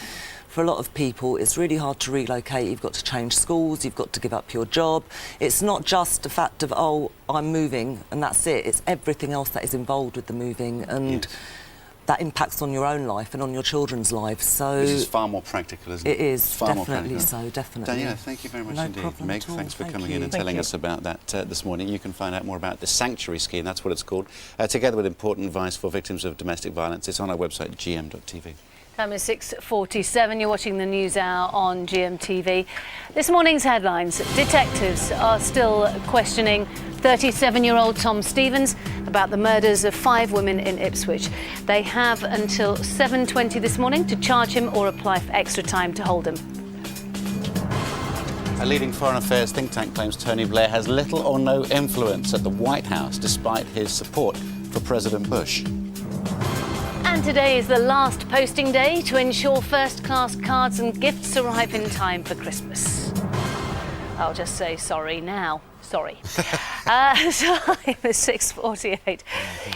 For a lot of people, it's really hard to relocate. You've got to change schools, you've got to give up your job. It's not just the fact of, oh, I'm moving and that's it. It's everything else that is involved with the moving, and that impacts on your own life and on your children's lives. So this is far more practical, isn't it? It is, far more definitely practical. so, definitely. Daniela, thank you very much indeed. Meg, thanks for coming in and Thank telling you. us about that this morning. You can find out more about the Sanctuary Scheme, that's what it's called, together with important advice for victims of domestic violence. It's on our website, gm.tv. Time is 6:47. You're watching the News Hour on GMTV. This morning's headlines. Detectives are still questioning 37-year-old Tom Stevens about the murders of 5 women in Ipswich. They have until 7:20 this morning to charge him or apply for extra time to hold him. A leading foreign affairs think tank claims Tony Blair has little or no influence at the White House, despite his support for President Bush. And today is the last posting day to ensure first-class cards and gifts arrive in time for Christmas. I'll just say sorry now. Sorry. Time is 6:48.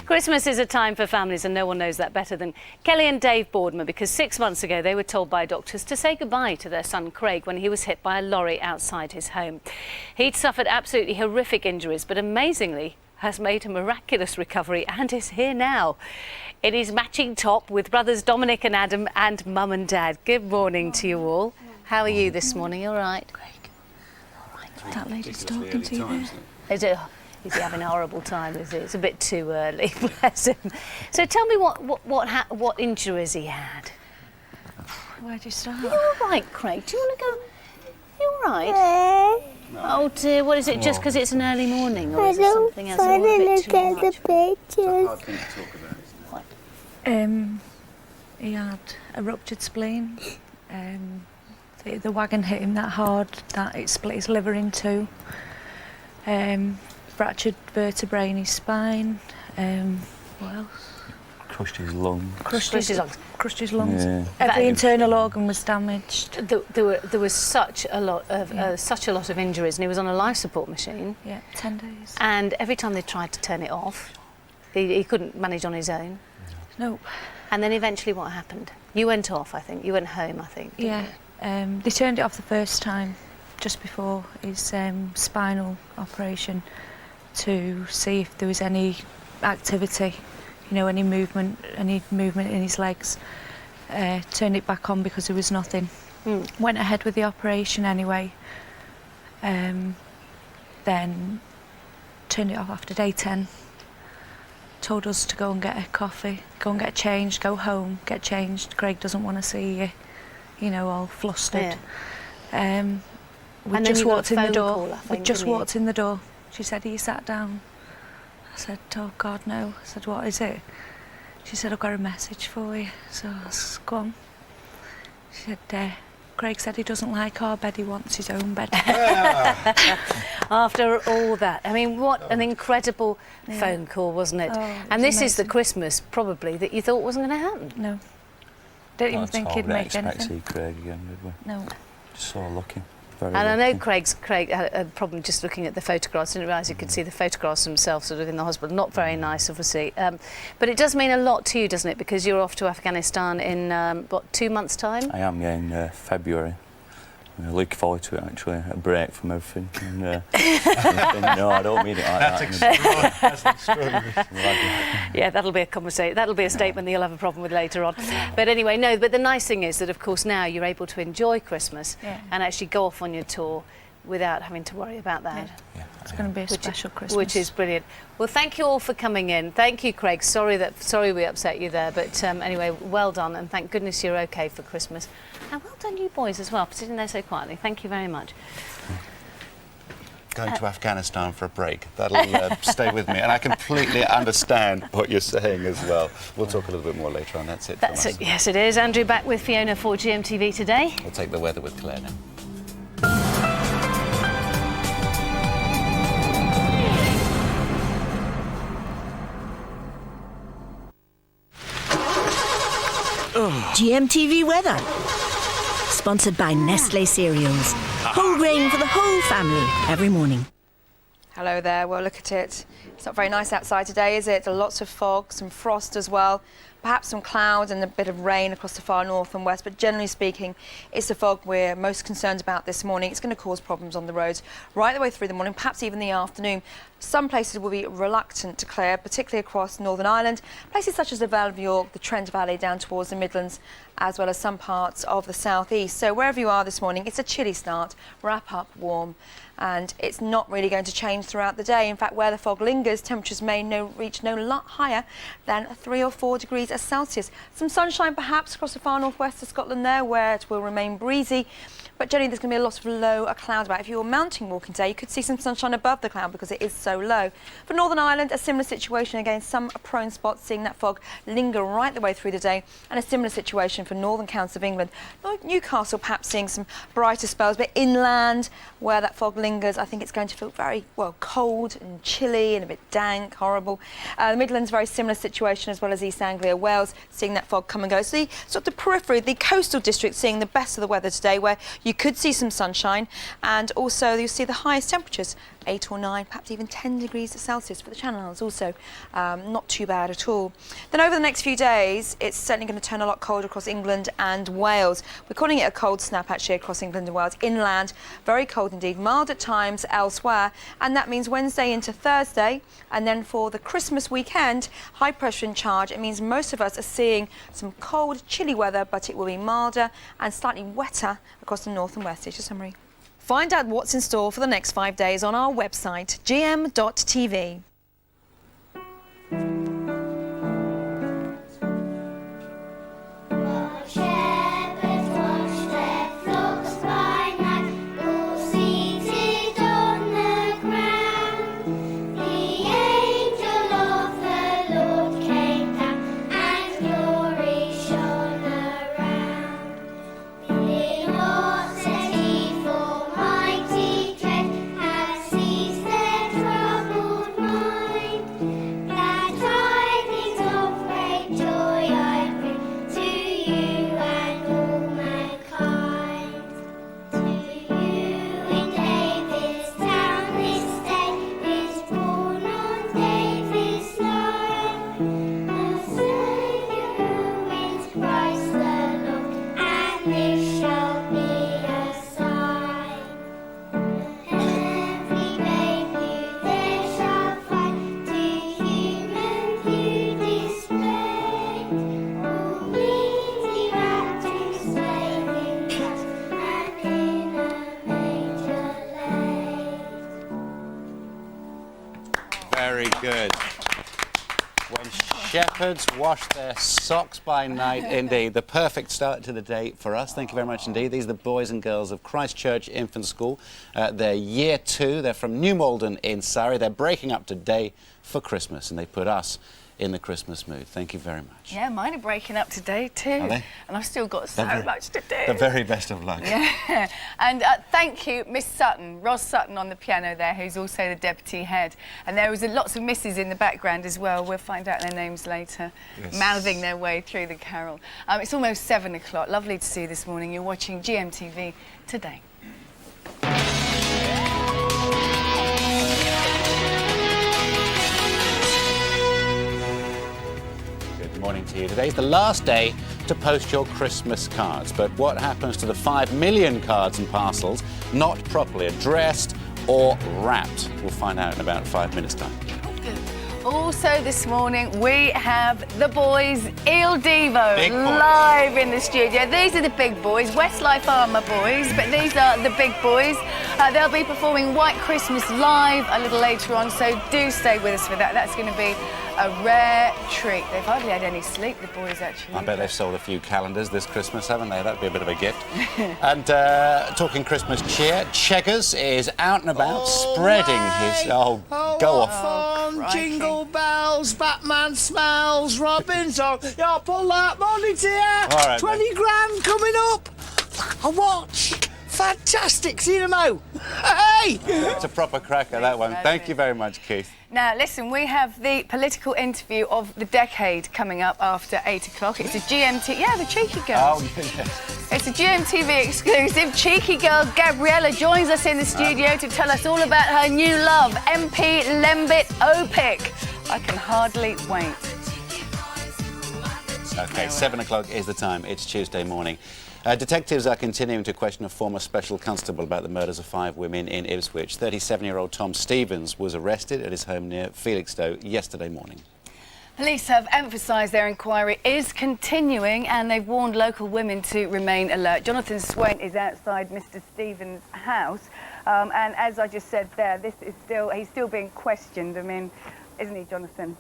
Christmas is a time for families, and no one knows that better than Kelly and Dave Boardman, because 6 months ago they were told by doctors to say goodbye to their son Craig when he was hit by a lorry outside his home. He'd suffered absolutely horrific injuries, but amazingly has made a miraculous recovery and is here now in his matching top with brothers Dominic and Adam and mum and dad. Good morning to you all. How are you this morning? All right? That lady's talking to you. Is he having a horrible time, is he? It's a bit too early, bless him. So tell me what injuries he had. Where do you start? Are you all right, Craig? Do you want to go? You all right? No. Oh dear, what is it? Just because it's an early morning, or is it something else? A bit too much? He had a ruptured spleen. The wagon hit him that hard that it split his liver in two. Fractured vertebrae in his spine. What else? Crushed his lungs. Crushed his lungs. Yeah. Every internal organ was damaged. There was such a lot of injuries, and he was on a life support machine. Yeah, 10 days. And every time they tried to turn it off, he couldn't manage on his own. No. And then eventually, what happened? You went off, I think. You went home, I think. Yeah. They turned it off the first time, just before his spinal operation, to see if there was any activity. You know, any movement in his legs. Turned it back on because there was nothing. Went ahead with the operation anyway. Then turned it off after day 10. Told us to go and get a coffee, go and get changed, go home, get changed. Craig doesn't want to see you, you know, all flustered. Yeah. We just walked in the door. We just walked in the door. She said, "Are you sat down?" I said, "Oh God, no." I said, "What is it?" She said, "I've got a message for you." So I said, "Go on." She said, "Craig said he doesn't like our bed, he wants his own bed." After all that, I mean, what an incredible phone call, wasn't it? And this is the Christmas, probably, that you thought wasn't going to happen. No. Didn't even think he'd make anything. We didn't expect to see Craig again, did we? No. Just so lucky. And I know Craig had a problem just looking at the photographs. Didn't realise you could see the photographs themselves sort of in the hospital. Not very nice, obviously. But it does mean a lot to you, doesn't it? Because you're off to Afghanistan in, 2 months' time? I am, yeah, in February. I'm looking forward to it, actually. A break from everything. And, no, I don't mean it like that. That's extraordinary. Yeah, that'll be a conversation. That'll be a statement that you'll have a problem with later on. But anyway, no, but the nice thing is that, of course, now you're able to enjoy Christmas and actually go off on your tour without having to worry about that. Yeah. It's going to be a special Christmas. Which is brilliant. Well, thank you all for coming in. Thank you, Craig. Sorry we upset you there, but anyway, well done, and thank goodness you're okay for Christmas. And well done you boys as well, for sitting there so quietly. Thank you very much. Going to Afghanistan for a break. That'll stay with me. And I completely understand what you're saying as well. We'll talk a little bit more later on. That's it from us. It. Yes, it is. Andrew back with Fiona for GMTV today. We'll take the weather with Claire now. GMTV weather. Sponsored by Nestlé cereals. Whole grain for the whole family every morning. Hello there. Well, look at it. It's not very nice outside today, is it? Lots of fog, some frost as well. Perhaps some clouds and a bit of rain across the far north and west, but generally speaking, it's the fog we're most concerned about this morning. It's going to cause problems on the roads right the way through the morning, perhaps even the afternoon. Some places will be reluctant to clear, particularly across Northern Ireland. Places such as the Vale of York, the Trent Valley down towards the Midlands, as well as some parts of the southeast. So wherever you are this morning, it's a chilly start. Wrap up warm. And it's not really going to change throughout the day. In fact, where the fog lingers, temperatures may reach no lot higher than 3 or 4 degrees Celsius. Some sunshine perhaps across the far northwest of Scotland there, where it will remain breezy. But generally there's going to be a lot of low cloud about. If you were mountain walking today, you could see some sunshine above the cloud because it is so low. For Northern Ireland, a similar situation again, some prone spots seeing that fog linger right the way through the day, and a similar situation for northern counties of England. Newcastle perhaps seeing some brighter spells, but inland where that fog lingers, I think it's going to feel very, well, cold and chilly and a bit dank, horrible. The Midlands, very similar situation, as well as East Anglia, Wales, seeing that fog come and go. So the sort of the periphery, the coastal districts seeing the best of the weather today, where you could see some sunshine, and also you'll see the highest temperatures, 8 or 9, perhaps even 10 degrees Celsius for the Channel Islands, also not too bad at all. Then over the next few days, it's certainly going to turn a lot colder across England and Wales. We're calling it a cold snap actually across England and Wales. Inland, very cold indeed, mild at times elsewhere, and that means Wednesday into Thursday, and then for the Christmas weekend, high pressure in charge. It means most of us are seeing some cold, chilly weather, but it will be milder and slightly wetter across the north and west. Here's your summary. Find out what's in store for the next 5 days on our website, gm.tv. Very good. When shepherds wash their socks by night, indeed. The perfect start to the day for us. Thank you very much indeed. These are the boys and girls of Christchurch Infant School. They're year 2. They're from New Malden in Surrey. They're breaking up today for Christmas, and they put us in the Christmas mood. Thank you very much. Yeah, mine are breaking up today too. Are they? And I've still got so much to do. The very best of luck. Yeah. And thank you, Miss Sutton, Ros Sutton on the piano there, who's also the deputy head. And there was lots of misses in the background as well. We'll find out their names later, mouthing their way through the carol. It's almost 7 o'clock. Lovely to see you this morning. You're watching GMTV Today. Good morning to you. Today's the last day to post your Christmas cards, but what happens to the 5 million cards and parcels not properly addressed or wrapped? We'll find out in about 5 minutes' time. Also this morning we have the boys Il Divo live in the studio. These are the big boys, Westlife Armour boys, but these are the big boys. They'll be performing White Christmas live a little later on, so do stay with us for that. That's going to be a rare treat. They've hardly had any sleep, the boys, actually. I bet they've sold a few calendars this Christmas, haven't they? That'd be a bit of a gift. And talking Christmas cheer, Cheggers is out and about, spreading his... Oh, go off. Jingle bells, Batman smells, Robin song. Yeah, pull that money to you. All right, 20 grand coming up. A watch. Fantastic. See you tomorrow. Hey! It's a proper cracker, that one. Thank you very much, Keith. Now, listen, we have the political interview of the decade coming up after 8 o'clock. It's a GMT... Yeah, the cheeky girl. Oh, yes. It's a GMTV exclusive. Cheeky girl Gabriella joins us in the studio to tell us all about her new love, MP Lembit Opik. I can hardly wait. OK, 7 o'clock is the time. It's Tuesday morning. Detectives are continuing to question a former special constable about the murders of 5 women in Ipswich. 37-year-old Tom Stevens was arrested at his home near Felixstowe yesterday morning. Police have emphasised their inquiry is continuing and they've warned local women to remain alert. Jonathan Swain is outside Mr Stevens' house and as I just said there, he's still being questioned. I mean, isn't he, Jonathan?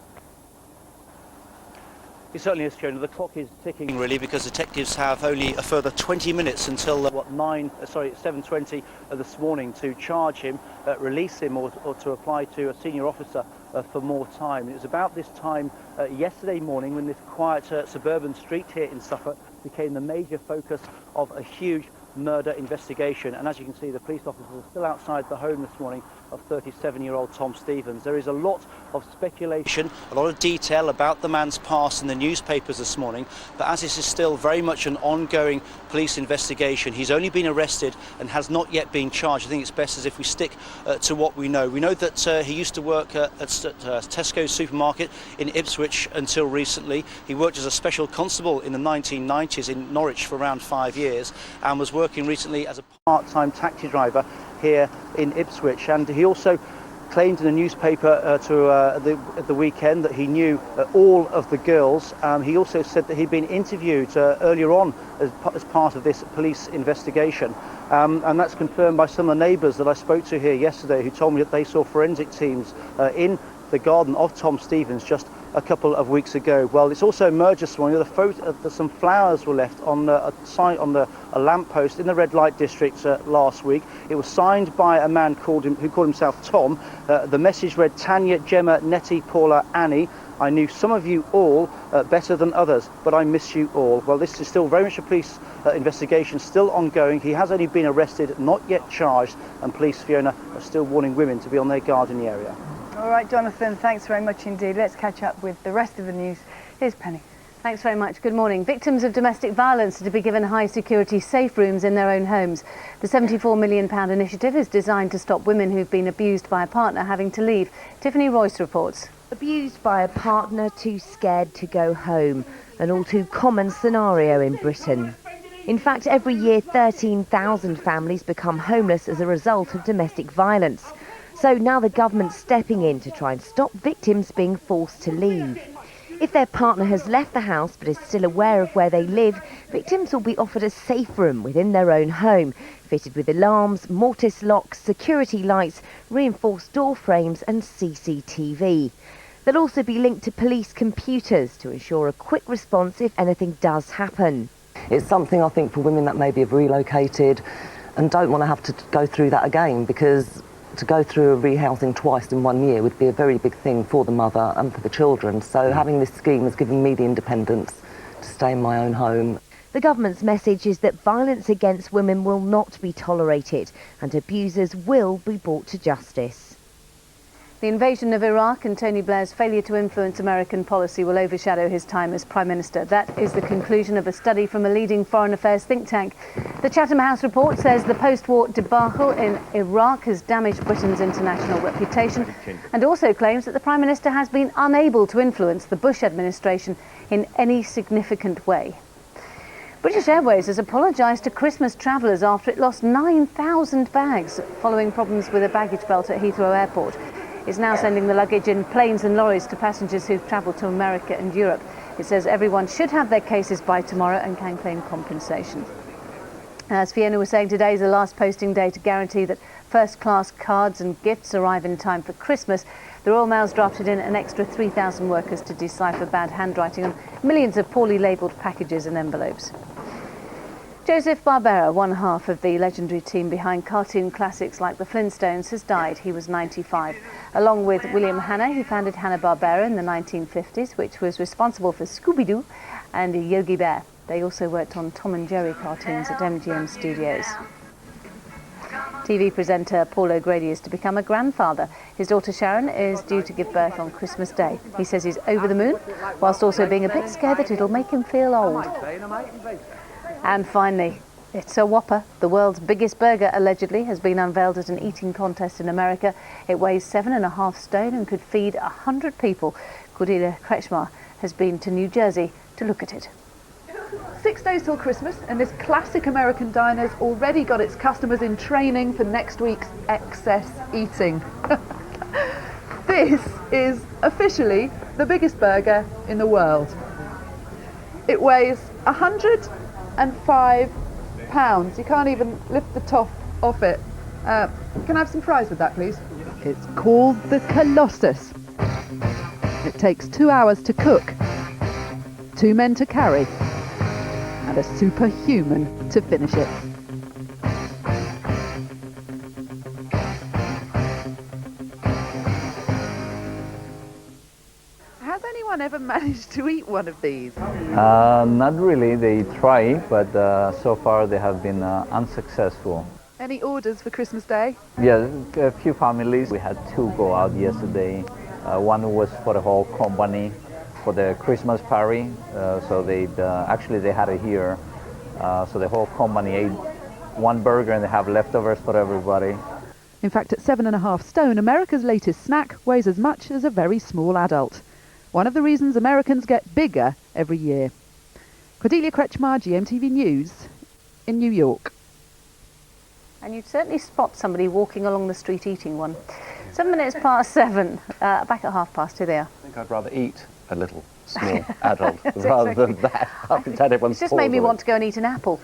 It certainly is, Fiona. The clock is ticking really because detectives have only a further 20 minutes until 7:20 this morning to charge him, release him or to apply to a senior officer for more time. It was about this time yesterday morning when this quiet suburban street here in Suffolk became the major focus of a huge murder investigation. And as you can see, the police officers are still outside the home this morning of 37-year-old Tom Stevens. There is a lot of speculation, a lot of detail about the man's past in the newspapers this morning, but as this is still very much an ongoing police investigation, he's only been arrested and has not yet been charged. I think it's best as if we stick to what we know. We know that he used to work at Tesco's supermarket in Ipswich until recently. He worked as a special constable in the 1990s in Norwich for around 5 years and was working recently as a part-time taxi driver here in Ipswich, and he also claimed in the newspaper at the weekend that he knew all of the girls. He also said that he'd been interviewed earlier on as part of this police investigation, and that's confirmed by some of the neighbours that I spoke to here yesterday, who told me that they saw forensic teams in the garden of Tom Stevens just a couple of weeks ago. Well, it's also emerged this morning that some flowers were left on a lamppost in the red light district last week. It was signed by a man who called himself Tom. The message read, "Tanya, Gemma, Nettie, Paula, Annie. I knew some of you all better than others, but I miss you all." Well, this is still very much a police investigation, still ongoing. He has only been arrested, not yet charged, and police, Fiona, are still warning women to be on their guard in the area. All right, Jonathan, thanks very much indeed. Let's catch up with the rest of the news. Here's Penny. Thanks very much. Good morning. Victims of domestic violence are to be given high-security safe rooms in their own homes. The £74 million initiative is designed to stop women who've been abused by a partner having to leave. Tiffany Royce reports. Abused by a partner too scared to go home, an all too common scenario in Britain. In fact, every year 13,000 families become homeless as a result of domestic violence. So now the government's stepping in to try and stop victims being forced to leave. If their partner has left the house but is still aware of where they live, victims will be offered a safe room within their own home, fitted with alarms, mortise locks, security lights, reinforced door frames and CCTV. They'll also be linked to police computers to ensure a quick response if anything does happen. It's something I think for women that maybe have relocated and don't want to have to go through that again, because to go through a rehousing twice in 1 year would be a very big thing for the mother and for the children. So having this scheme has given me the independence to stay in my own home. The government's message is that violence against women will not be tolerated and abusers will be brought to justice. The invasion of Iraq and Tony Blair's failure to influence American policy will overshadow his time as Prime Minister. That is the conclusion of a study from a leading foreign affairs think tank. The Chatham House report says the post-war debacle in Iraq has damaged Britain's international reputation and also claims that the Prime Minister has been unable to influence the Bush administration in any significant way. British Airways has apologised to Christmas travellers after it lost 9,000 bags following problems with a baggage belt at Heathrow Airport. It's now sending the luggage in planes and lorries to passengers who've travelled to America and Europe. It says everyone should have their cases by tomorrow and can claim compensation. As Fiona was saying, today is the last posting day to guarantee that first-class cards and gifts arrive in time for Christmas. The Royal Mail's drafted in an extra 3,000 workers to decipher bad handwriting on millions of poorly labelled packages and envelopes. Joseph Barbera, one half of the legendary team behind cartoon classics like the Flintstones, has died. He was 95. Along with William Hanna, he founded Hanna-Barbera in the 1950s, which was responsible for Scooby-Doo and Yogi Bear. They also worked on Tom and Jerry cartoons at MGM Studios. TV presenter Paul O'Grady is to become a grandfather. His daughter Sharon is due to give birth on Christmas Day. He says he's over the moon, whilst also being a bit scared that it'll make him feel old. And finally, it's a whopper. The world's biggest burger, allegedly, has been unveiled at an eating contest in America. It weighs 7.5 stone and could feed 100 people. Cordelia Kretschmar has been to New Jersey to look at it. 6 days till Christmas, and this classic American diner's already got its customers in training for next week's excess eating. This is officially the biggest burger in the world. It weighs 105 pounds. You can't even lift the top off it. Can I have some fries with that, please? It's called the Colossus. It takes 2 hours to cook, 2 men to carry, and a superhuman to finish it. Has anyone ever managed to eat one of these? Not really. They try, but so far they have been unsuccessful. Any orders for Christmas Day? Yeah, a few families. We had 2 go out yesterday. One was for the whole company for the Christmas party. So they had it here. So the whole company ate 1 burger and they have leftovers for everybody. In fact, at 7.5 stone, America's latest snack weighs as much as a very small adult. One of the reasons Americans get bigger every year. Cordelia Kretschmar, Gmtv News in New York. And you'd certainly spot somebody walking along the street eating one. 7 minutes past 7, back at 2:30 there. I think I'd rather eat a little small adult rather than that. It's just made me want to go and eat an apple.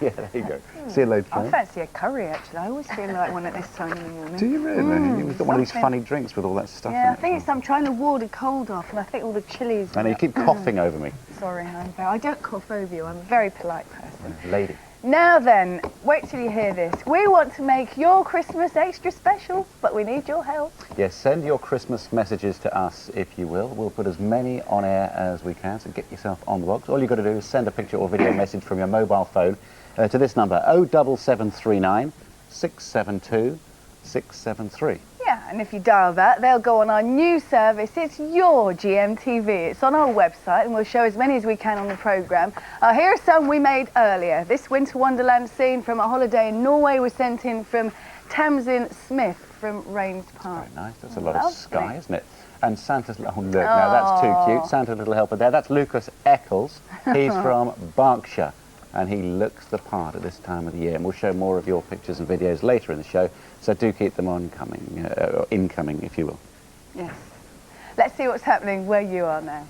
Yeah, there you go. See you later. I fancy a curry, actually. I always feel like one at this time in the morning. Do you really? You've got one of these funny drinks with all that stuff Yeah, I in it. think it's I'm trying to ward a cold off, and I think all the chilies... I know, you keep coughing over me. Sorry, I don't cough over you. I'm a very polite person. Lady. Now then, wait till you hear this. We want to make your Christmas extra special, but we need your help. Yes, send your Christmas messages to us, if you will. We'll put as many on air as we can, so get yourself on the box. All you've got to do is send a picture or video message from your mobile phone to this number, 07739 672 673. Yeah, and if you dial that, they'll go on our new service. It's your Gmtv. It's on our website, and we'll show as many as we can on the programme. Here are some we made earlier. This winter wonderland scene from a holiday in Norway was sent in from Tamsin Smith from Rains Park. Very nice. That's a lot of sky, isn't it? And Santa's... Oh, look, now that's too cute. Santa's little helper there. That's Lucas Eccles. He's from Berkshire, and he looks the part at this time of the year. And we'll show more of your pictures and videos later in the show, so do keep them incoming, if you will. Yes. Let's see what's happening where you are now.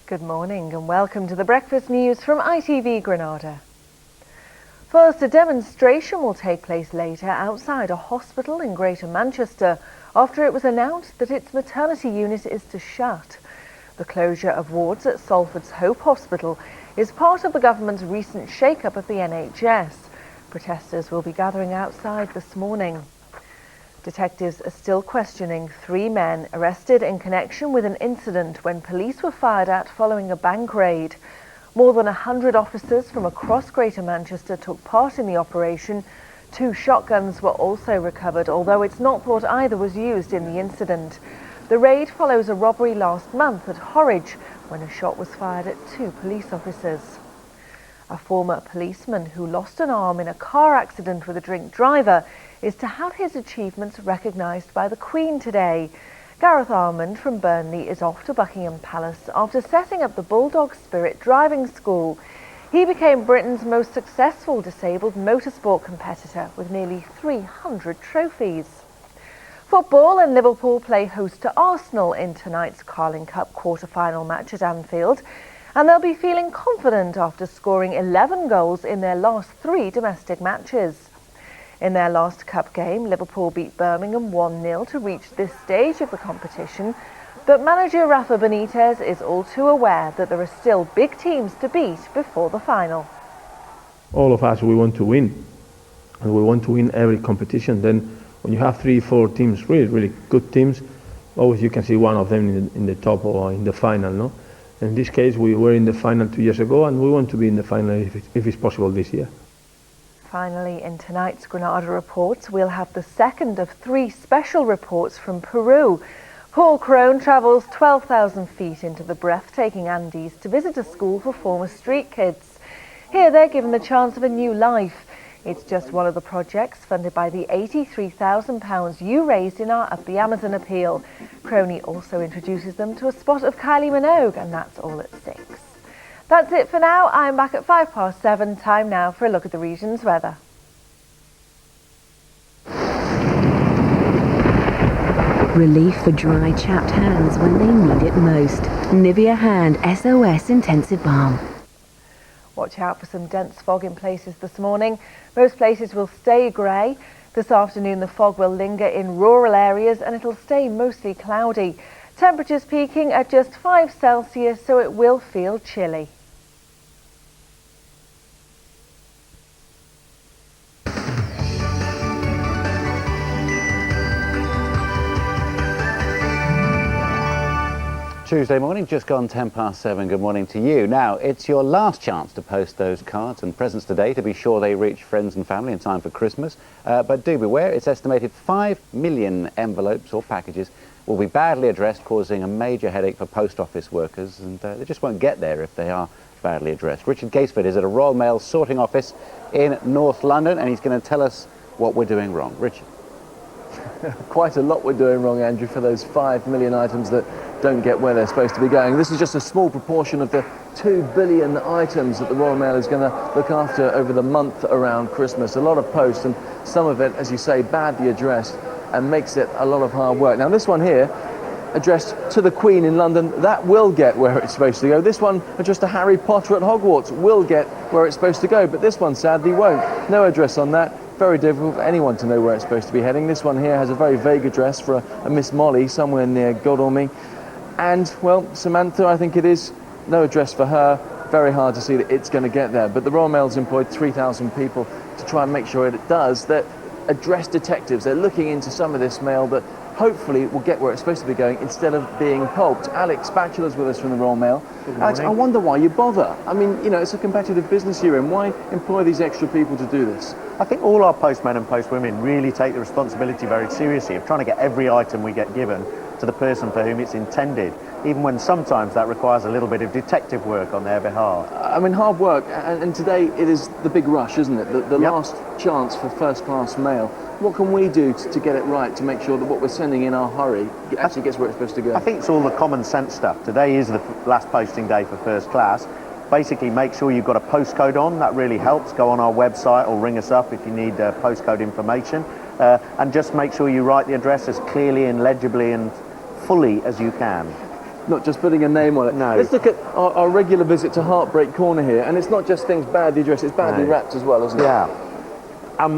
Good morning and welcome to the Breakfast News from ITV Granada. First, a demonstration will take place later outside a hospital in Greater Manchester after it was announced that its maternity unit is to shut. The closure of wards at Salford's Hope Hospital is part of the government's recent shake-up of the NHS. Protesters will be gathering outside this morning. Detectives are still questioning 3 men arrested in connection with an incident when police were fired at following a bank raid. More than 100 officers from across Greater Manchester took part in the operation. 2 shotguns were also recovered, although it's not thought either was used in the incident. The raid follows a robbery last month at Horwich when a shot was fired at 2 police officers. A former policeman who lost an arm in a car accident with a drink driver is to have his achievements recognised by the Queen today. Gareth Armand from Burnley is off to Buckingham Palace after setting up the Bulldog Spirit driving school. He became Britain's most successful disabled motorsport competitor with nearly 300 trophies. Football, and Liverpool play host to Arsenal in tonight's Carling Cup quarter-final match at Anfield, and they'll be feeling confident after scoring 11 goals in their last 3 domestic matches. In their last cup game, Liverpool beat Birmingham 1-0 to reach this stage of the competition, but manager Rafa Benitez is all too aware that there are still big teams to beat before the final. All of us, we want to win, and we want to win every competition. Then when you have 3-4 teams, really good teams, always you can see one of them in the top or in the final, no? In this case, we were in the final 2 years ago, and we want to be in the final if it's possible this year. Finally, in tonight's Granada Reports, we'll have the second of 3 special reports from Peru. Paul Crone travels 12,000 feet into the breathtaking Andes to visit a school for former street kids. Here they're given the chance of a new life. It's just one of the projects funded by the £83,000 you raised in our Up the Amazon appeal. Crony also introduces them to a spot of Kylie Minogue, and that's all at 6. That's it for now. I'm back at 7:05. Time now for a look at the region's weather. Relief for dry, chapped hands when they need it most. Nivea Hand SOS Intensive Balm. Watch out for some dense fog in places this morning. Most places will stay grey. This afternoon the fog will linger in rural areas and it'll stay mostly cloudy. Temperatures peaking at just 5 Celsius, so it will feel chilly. Tuesday morning, just gone 7:10. Good morning to you. Now, it's your last chance to post those cards and presents today to be sure they reach friends and family in time for Christmas. But do beware, it's estimated 5 million envelopes or packages will be badly addressed, causing a major headache for post office workers, and they just won't get there if they are badly addressed. Richard Gatesford is at a Royal Mail sorting office in North London, and he's going to tell us what we're doing wrong. Richard. Quite a lot we're doing wrong, Andrew, for those 5 million items that don't get where they're supposed to be going. This is just a small proportion of the 2 billion items that the Royal Mail is going to look after over the month around Christmas. A lot of post, and some of it, as you say, badly addressed, and makes it a lot of hard work. Now, this one here, addressed to the Queen in London, that will get where it's supposed to go. This one addressed to Harry Potter at Hogwarts will get where it's supposed to go, but this one sadly won't. No address on that. Very difficult for anyone to know where it's supposed to be heading. This one here has a very vague address for a Miss Molly somewhere near Godalming. And, well, Samantha, I think it is. No address for her. Very hard to see that it's going to get there. But the Royal Mail's employed 3,000 people to try and make sure it does. They're address detectives. They're looking into some of this mail that hopefully will get where it's supposed to be going instead of being pulped. Alex Batchelor's with us from the Royal Mail. Alex, I wonder why you bother. I mean, you know, it's a competitive business you're in. Why employ these extra people to do this? I think all our postmen and postwomen really take the responsibility very seriously of trying to get every item we get given to the person for whom it's intended, even when sometimes that requires a little bit of detective work on their behalf. I mean, hard work, and today it is the big rush, isn't it? The last chance for first-class mail. What can we do to get it right, to make sure that what we're sending in our hurry actually gets where it's supposed to go? I think it's all the common sense stuff. Today is the last posting day for first class. Basically, make sure you've got a postcode on. That really helps. Go on our website or ring us up if you need postcode information. And just make sure you write the address as clearly and legibly and fully as you can. Not just putting a name on it. No. Let's look at our regular visit to Heartbreak Corner here, and it's not just things badly addressed, it's badly wrapped as well, isn't it? Yeah.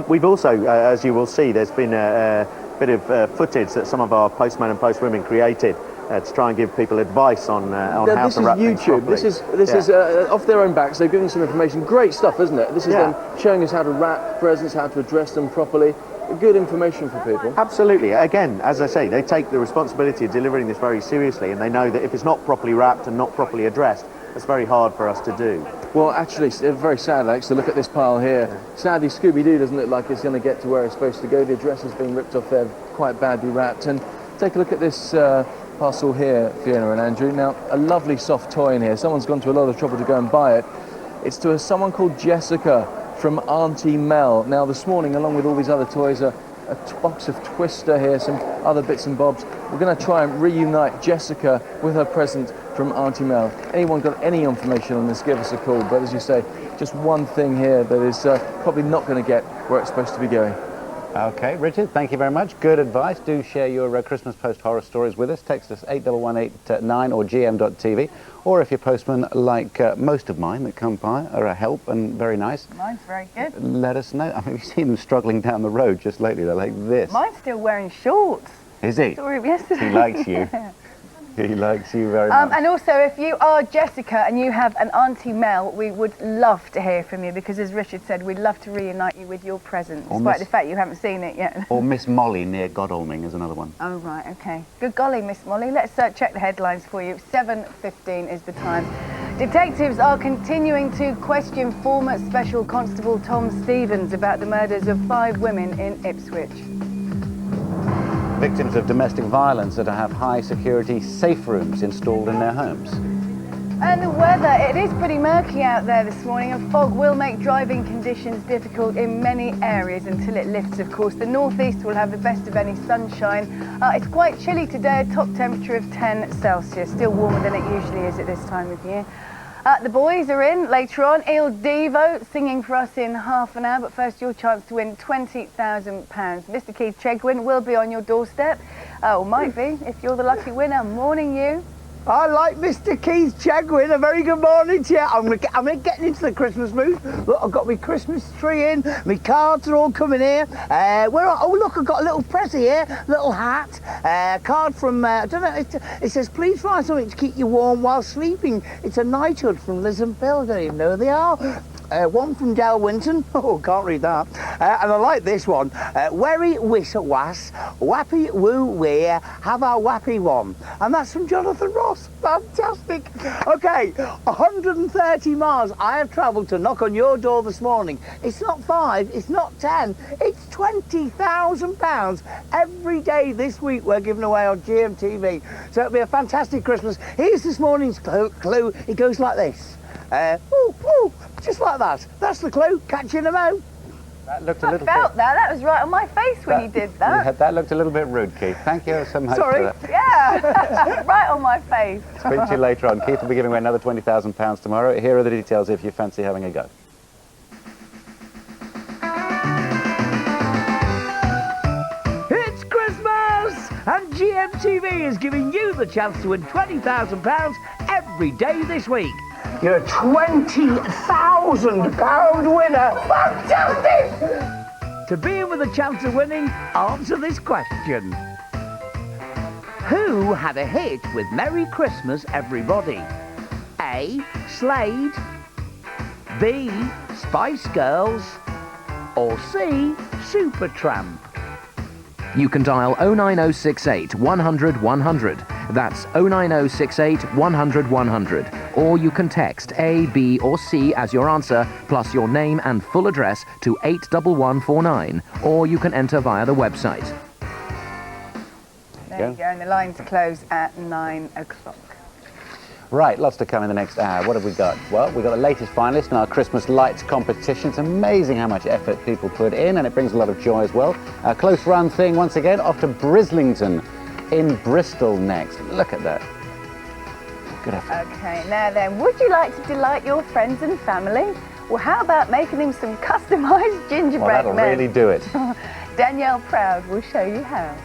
We've also, as you will see, there's been a bit of footage that some of our postmen and postwomen created to try and give people advice on how to wrap things properly. This is off their own backs. They've given some information. Great stuff, isn't it? This is them showing us how to wrap presents, how to address them properly. Good information for people. Absolutely. Again, as I say, they take the responsibility of delivering this very seriously, and they know that if it's not properly wrapped and not properly addressed, it's very hard for us to do. Well, actually, it's very sad, Alex, to look at this pile here. Sadly, Scooby-Doo doesn't look like it's going to get to where it's supposed to go. The address has been ripped off there, quite badly wrapped. And take a look at this parcel here, Fiona and Andrew. Now, a lovely soft toy in here. Someone's gone to a lot of trouble to go and buy it. It's to someone called Jessica from Auntie Mel. Now, this morning, along with all these other toys, a box of Twister here, some other bits and bobs. We're going to try and reunite Jessica with her present from Auntie Mel. Anyone got any information on this, give us a call. But as you say, just one thing here that is probably not going to get where it's supposed to be going. Okay, Richard, thank you very much. Good advice. Do share your Christmas post horror stories with us. Text us 811889 or gm.tv. Or if you're postman like most of mine that come by are a help and very nice. Mine's very good. Let us know. I mean, we've seen them struggling down the road just lately. They're like this. Mine's still wearing shorts. Is he? Saw him yesterday. He likes you. He likes you very much. And also, if you are Jessica and you have an Auntie Mel, we would love to hear from you, because as Richard said, we'd love to reunite you with your present, despite the fact you haven't seen it yet. Or Miss Molly near Godalming is another one. Oh, right, OK. Good golly, Miss Molly. Let's check the headlines for you. 7:15 is the time. Detectives are continuing to question former Special Constable Tom Stevens about the murders of 5 women in Ipswich. Victims of domestic violence are to have high security safe rooms installed in their homes. And the weather, it is pretty murky out there this morning, and fog will make driving conditions difficult in many areas until it lifts, of course. The northeast will have the best of any sunshine. It's quite chilly today, a top temperature of 10 Celsius, still warmer than it usually is at this time of year. The boys are in later on. Il Divo singing for us in half an hour, but first your chance to win £20,000. Mr. Keith Chegwin will be on your doorstep, or might be if you're the lucky winner. Morning, you. I like Mr. Keith Chegwin. A very good morning to you. I'm getting into the Christmas mood. Look, I've got my Christmas tree in. My cards are all coming here. Oh, look, I've got a little present here. Little hat. Card from, I don't know, it says, please find something to keep you warm while sleeping. It's a knighthood from Liz and Bill. I don't even know who they are. One from Del Winton. Oh, can't read that. And I like this one. Werry wiss was, wappy woo weir, have our wappy one. And that's from Jonathan Ross. Fantastic. Okay, 130 miles I have travelled to knock on your door this morning. It's not 5, it's not 10, it's £20,000 every day this week we're giving away on GMTV. So it'll be a fantastic Christmas. Here's this morning's clue. It goes like this. Just like that. That's the clue. Catch you in a mo. That looked a little felt that. That was right on my face when you did that. Yeah, that looked a little bit rude, Keith. Thank you so much Sorry. for that. Yeah, right on my face. Speak to you later on. Keith will be giving away another £20,000 tomorrow. Here are the details if you fancy having a go. It's Christmas! And GMTV is giving you the chance to win £20,000 every day this week. You're a £20,000 winner. Fantastic! To be in with a chance of winning, answer this question. Who had a hit with Merry Christmas, Everybody? A. Slade, B. Spice Girls, or C. Supertramp? You can dial 09068 100 100. That's 09068 100 100. Or you can text A, B or C as your answer, plus your name and full address to 81149. Or you can enter via the website. There you go, and the lines close at 9 o'clock. Right, lots to come in the next hour. What have we got? Well, we've got the latest finalist in our Christmas lights competition. It's amazing how much effort people put in, and it brings a lot of joy as well. A close run thing once again, off to Brislington in Bristol next. Look at that. Good effort. Okay, now then, would you like to delight your friends and family? Well, how about making them some customised gingerbread Well, that'll men? really do it. Danielle Proud will show you how.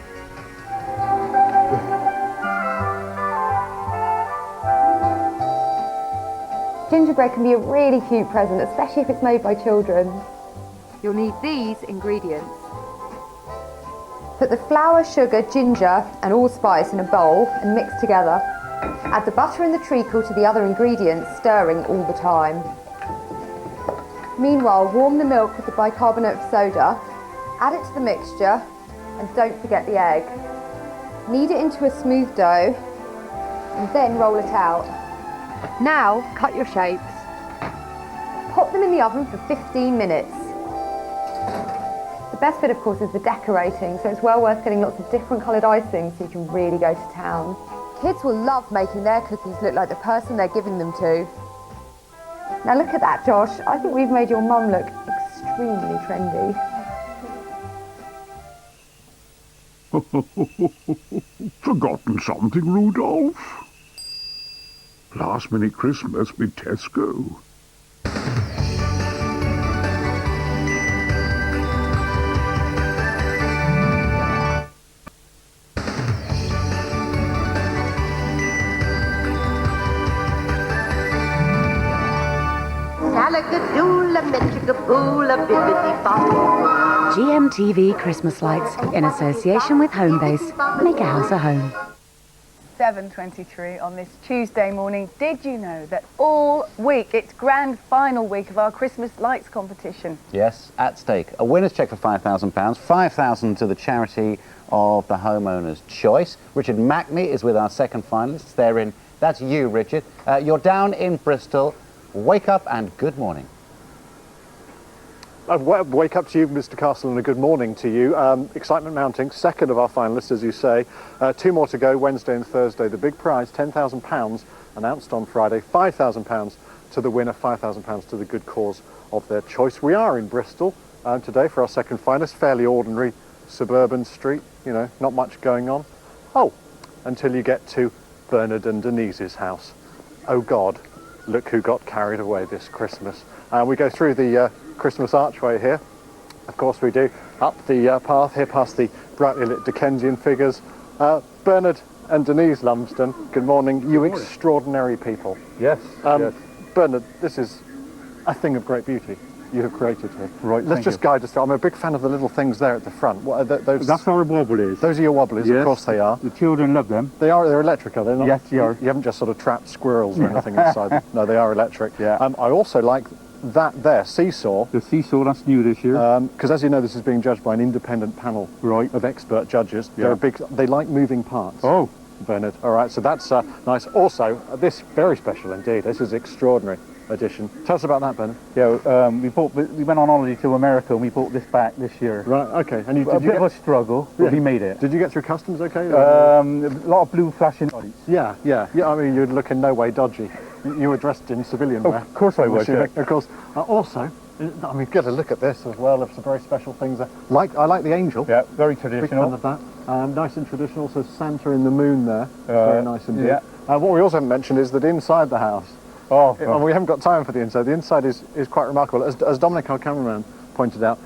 Gingerbread can be a really cute present, especially if it's made by children. You'll need these ingredients. Put the flour, sugar, ginger and allspice in a bowl and mix together. Add the butter and the treacle to the other ingredients, stirring all the time. Meanwhile, warm the milk with the bicarbonate of soda, add it to the mixture and don't forget the egg. Knead it into a smooth dough and then roll it out. Now, cut your shapes. Pop them in the oven for 15 minutes. The best bit, of course, is the decorating, so it's well worth getting lots of different coloured icing so you can really go to town. Kids will love making their cookies look like the person they're giving them to. Now look at that, Josh. I think we've made your mum look extremely trendy. Forgotten something, Rudolph? Last minute Christmas with Tesco. GMTV Christmas lights in association with Homebase. Make a house a home. 7:23 on this Tuesday morning. Did you know that all week it's grand final week of our Christmas lights competition? Yes, at stake. A winner's cheque for £5,000, £5,000 to the charity of the homeowner's choice. Richard Mackney is with our second finalists. They're in. That's you, Richard. You're down in Bristol. Wake up and good morning. Wake up to you, Mr. Castle, and a good morning to you. Excitement mounting, second of our finalists, as you say. 2 more to go, Wednesday and Thursday. The big prize, £10,000, announced on Friday. £5,000 to the winner, £5,000 to the good cause of their choice. We are in Bristol today for our second finalist. Fairly ordinary suburban street, you know, not much going on. Oh, until you get to Bernard and Denise's house. Oh God, look who got carried away this Christmas. We go through the Christmas archway here. Of course we do. Up the path here past the brightly lit Dickensian figures. Bernard and Denise Lumsden, good morning. You extraordinary people. Yes, yes. Bernard, this is a thing of great beauty you have created here. Right, Let's just guide us through. I'm a big fan of the little things there at the front. What are those? That's our wobblies. Those are your wobblies, yes. Of course they are. The children love them. They're electric, are they not? Yes, they are. You haven't just sort of trapped squirrels or anything inside them. No, they are electric. Yeah. I also like that there, seesaw. The seesaw, that's new this year. Because as you know, this is being judged by an independent panel of expert judges. Yeah. They like moving parts. Oh. Bernard. All right, so that's nice. Also, this very special indeed. This is extraordinary edition. Tell us about that, Bernard. Yeah, we went on holiday to America and we bought this back this year. Right, okay. And a bit of a struggle, but we made it. Did you get through customs okay? A lot of blue flashing lights. Yeah. I mean, you'd look in no way dodgy. You were dressed in civilian wear. Of course I was, yeah. Of course. Also, I mean, get a look at this as well. There's some very special things there. I like the angel. Yeah, very traditional. Big fan of that. Nice and traditional. So Santa in the moon there. Very nice indeed. Yeah. What we also haven't mentioned is that inside the house. And we haven't got time for the inside. The inside is quite remarkable. As Dominic, our cameraman, pointed out,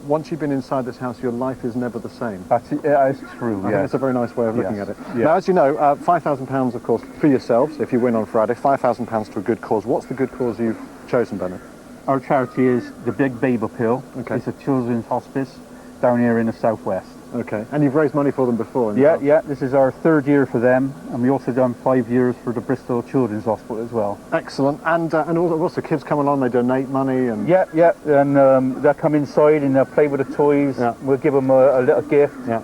once you've been inside this house, your life is never the same. That's true, I think it's a very nice way of looking at it. Yeah. Now, as you know, £5,000, of course, for yourselves, if you win on Friday, £5,000 to a good cause. What's the good cause you've chosen, Bernard? Our charity is the Big Babe Appeal. Okay. It's a children's hospice down here in the southwest. Okay, and you've raised money for them before? Yeah, this is our 3rd year for them, and we also done 5 years for the Bristol Children's Hospital as well. Excellent, and also kids come along, they donate money and... Yeah, and they'll come inside and they'll play with the toys. Yeah. We'll give them a little gift. Yeah,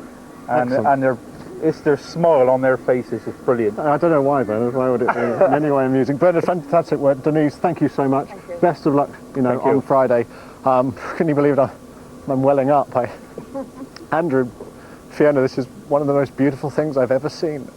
and it's their smile on their faces is brilliant. I don't know why, Bernard. Why would it be in any way amusing? Bernard, fantastic work. Denise, thank you so much. Best of luck, on Friday. Can you believe it? I'm welling up. Andrew, Fiona, this is one of the most beautiful things I've ever seen.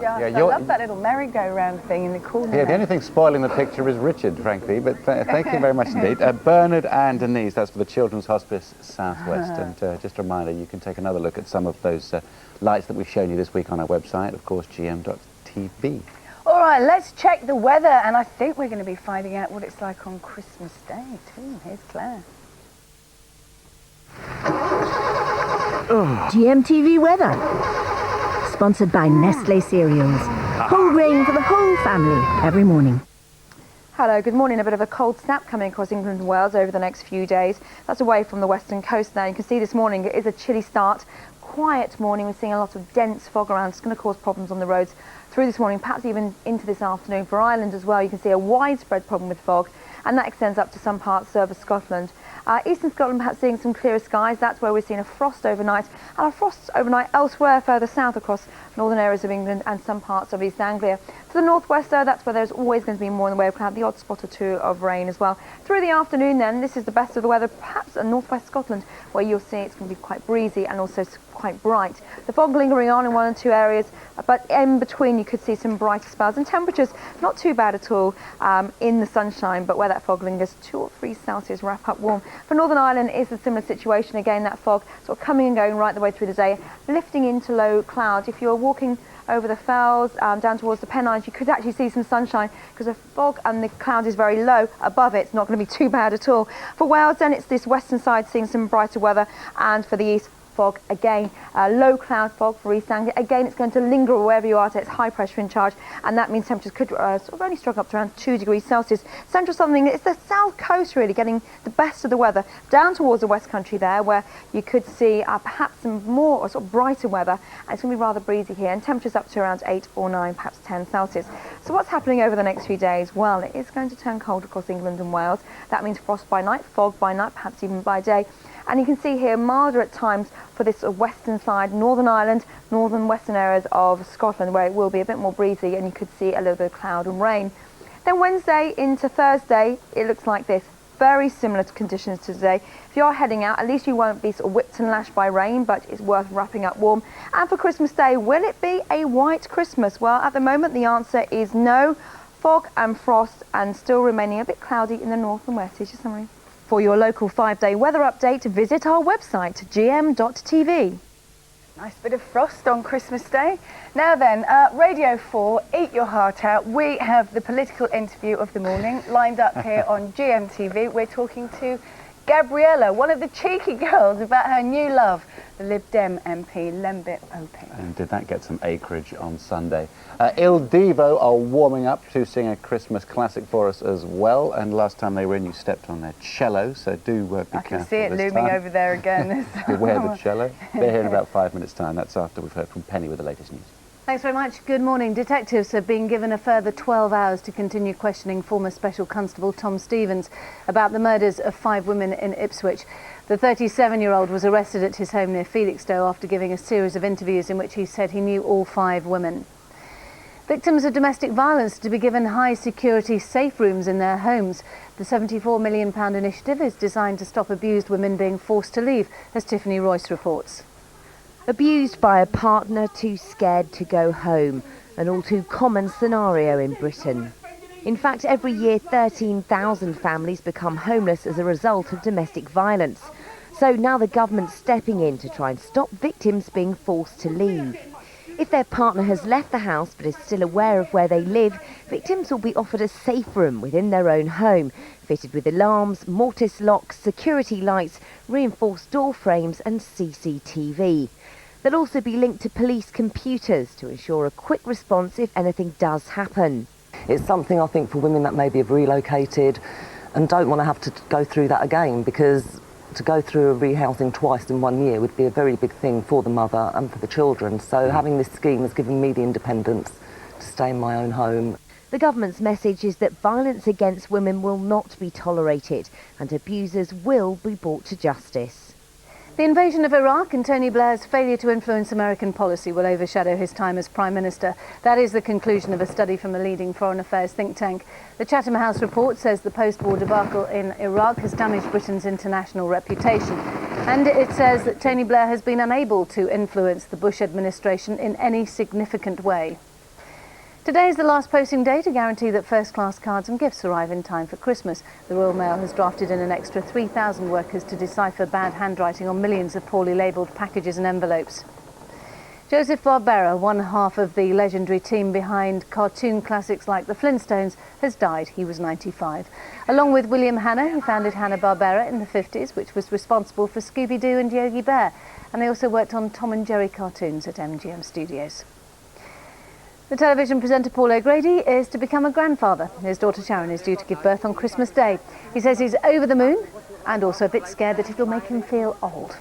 I love that little merry-go-round thing in the corner. Yeah, the only thing spoiling the picture is Richard, frankly, but thank you very much indeed. Bernard and Denise, that's for the Children's Hospice Southwest, and just a reminder, you can take another look at some of those lights that we've shown you this week on our website, of course, gm.tv. All right, let's check the weather, and I think we're going to be finding out what it's like on Christmas Day, too. Here's Claire. GMTV weather. Sponsored by Nestle Cereals. Whole grain for the whole family every morning. Hello, good morning. A bit of a cold snap coming across England and Wales over the next few days. That's away from the western coast now. You can see this morning it is a chilly start. Quiet morning. We're seeing a lot of dense fog around. It's going to cause problems on the roads through this morning, perhaps even into this afternoon. For Ireland as well, you can see a widespread problem with fog, and that extends up to some parts of Scotland. Eastern Scotland perhaps seeing some clearer skies. That's where we're seeing a frost overnight, and a frost overnight elsewhere further south across northern areas of England and some parts of East Anglia. To the northwest though, that's where there's always going to be more in the way of cloud, the odd spot or two of rain as well. Through the afternoon then, this is the best of the weather, perhaps in northwest Scotland, where you'll see it's going to be quite breezy and also quite bright. The fog lingering on in 1 or 2 areas, but in between you could see some brighter spells, and temperatures not too bad at all in the sunshine, but where that fog lingers, 2 or 3 Celsius, wrap up warm. For Northern Ireland is a similar situation. Again, that fog sort of coming and going right the way through the day, lifting into low cloud. If you're walking over the fells down towards the Pennines, you could actually see some sunshine because the fog and the cloud is very low above it. It's not going to be too bad at all. For Wales then, it's this western side seeing some brighter weather, and for the east, fog again, low cloud fog for East Anglia. Again, it's going to linger wherever you are, so it's high pressure in charge, and that means temperatures could sort of only struggle up to around 2 degrees Celsius. Central Southern England, it's the south coast really getting the best of the weather, down towards the West Country there, where you could see perhaps some more sort of brighter weather, and it's going to be rather breezy here, and temperatures up to around 8 or 9, perhaps 10 Celsius. So what's happening over the next few days? Well, it is going to turn cold across England and Wales. That means frost by night, fog by night, perhaps even by day. And you can see here milder at times for this western side, Northern Ireland, northern western areas of Scotland, where it will be a bit more breezy and you could see a little bit of cloud and rain. Then Wednesday into Thursday, it looks like this. very similar to conditions to today. If you are heading out, at least you won't be sort of whipped and lashed by rain, but it's worth wrapping up warm. And for Christmas Day, will it be a white Christmas? Well, at the moment, the answer is no. Fog and frost and still remaining a bit cloudy in the north and west. Here's your summary. For your local 5-day weather update, visit our website, gm.tv. Nice bit of frost on Christmas Day. Now then, Radio 4, eat your heart out. We have the political interview of the morning lined up here on Gmtv. We're talking to Gabriella, one of the cheeky girls, about her new love, the Lib Dem MP, Lembit Opie. And did that get some acreage on Sunday? Il Divo are warming up to sing a Christmas classic for us as well. And last time they were in, you stepped on their cello, so do be careful. I can see it looming over there again. Beware the cello. They're here in about 5 minutes' time. That's after we've heard from Penny with the latest news. Thanks very much. Good morning. Detectives have been given a further 12 hours to continue questioning former Special Constable Tom Stevens about the murders of 5 women in Ipswich. The 37-year-old was arrested at his home near Felixstowe after giving a series of interviews in which he said he knew all 5 women. Victims of domestic violence are to be given high-security safe rooms in their homes. The £74 million initiative is designed to stop abused women being forced to leave, as Tiffany Royce reports. Abused by a partner too scared to go home, an all too common scenario in Britain. In fact, every year 13,000 families become homeless as a result of domestic violence. So now the government's stepping in to try and stop victims being forced to leave. If their partner has left the house but is still aware of where they live, victims will be offered a safe room within their own home, fitted with alarms, mortise locks, security lights, reinforced door frames and CCTV. They'll also be linked to police computers to ensure a quick response if anything does happen. It's something I think for women that maybe have relocated and don't want to have to go through that again, because to go through a rehousing twice in 1 year would be a very big thing for the mother and for the children. So having this scheme has given me the independence to stay in my own home. The government's message is that violence against women will not be tolerated and abusers will be brought to justice. The invasion of Iraq and Tony Blair's failure to influence American policy will overshadow his time as Prime Minister. That is the conclusion of a study from a leading foreign affairs think tank. The Chatham House report says the post-war debacle in Iraq has damaged Britain's international reputation. And it says that Tony Blair has been unable to influence the Bush administration in any significant way. Today is the last posting day to guarantee that first-class cards and gifts arrive in time for Christmas. The Royal Mail has drafted in an extra 3,000 workers to decipher bad handwriting on millions of poorly labelled packages and envelopes. Joseph Barbera, one half of the legendary team behind cartoon classics like The Flintstones, has died. He was 95. Along with William Hanna, who founded Hanna-Barbera in the 50s, which was responsible for Scooby-Doo and Yogi Bear. And they also worked on Tom and Jerry cartoons at MGM Studios. The television presenter Paul O'Grady is to become a grandfather. His daughter Sharon is due to give birth on Christmas Day. He says he's over the moon and also a bit scared that it'll make him feel old.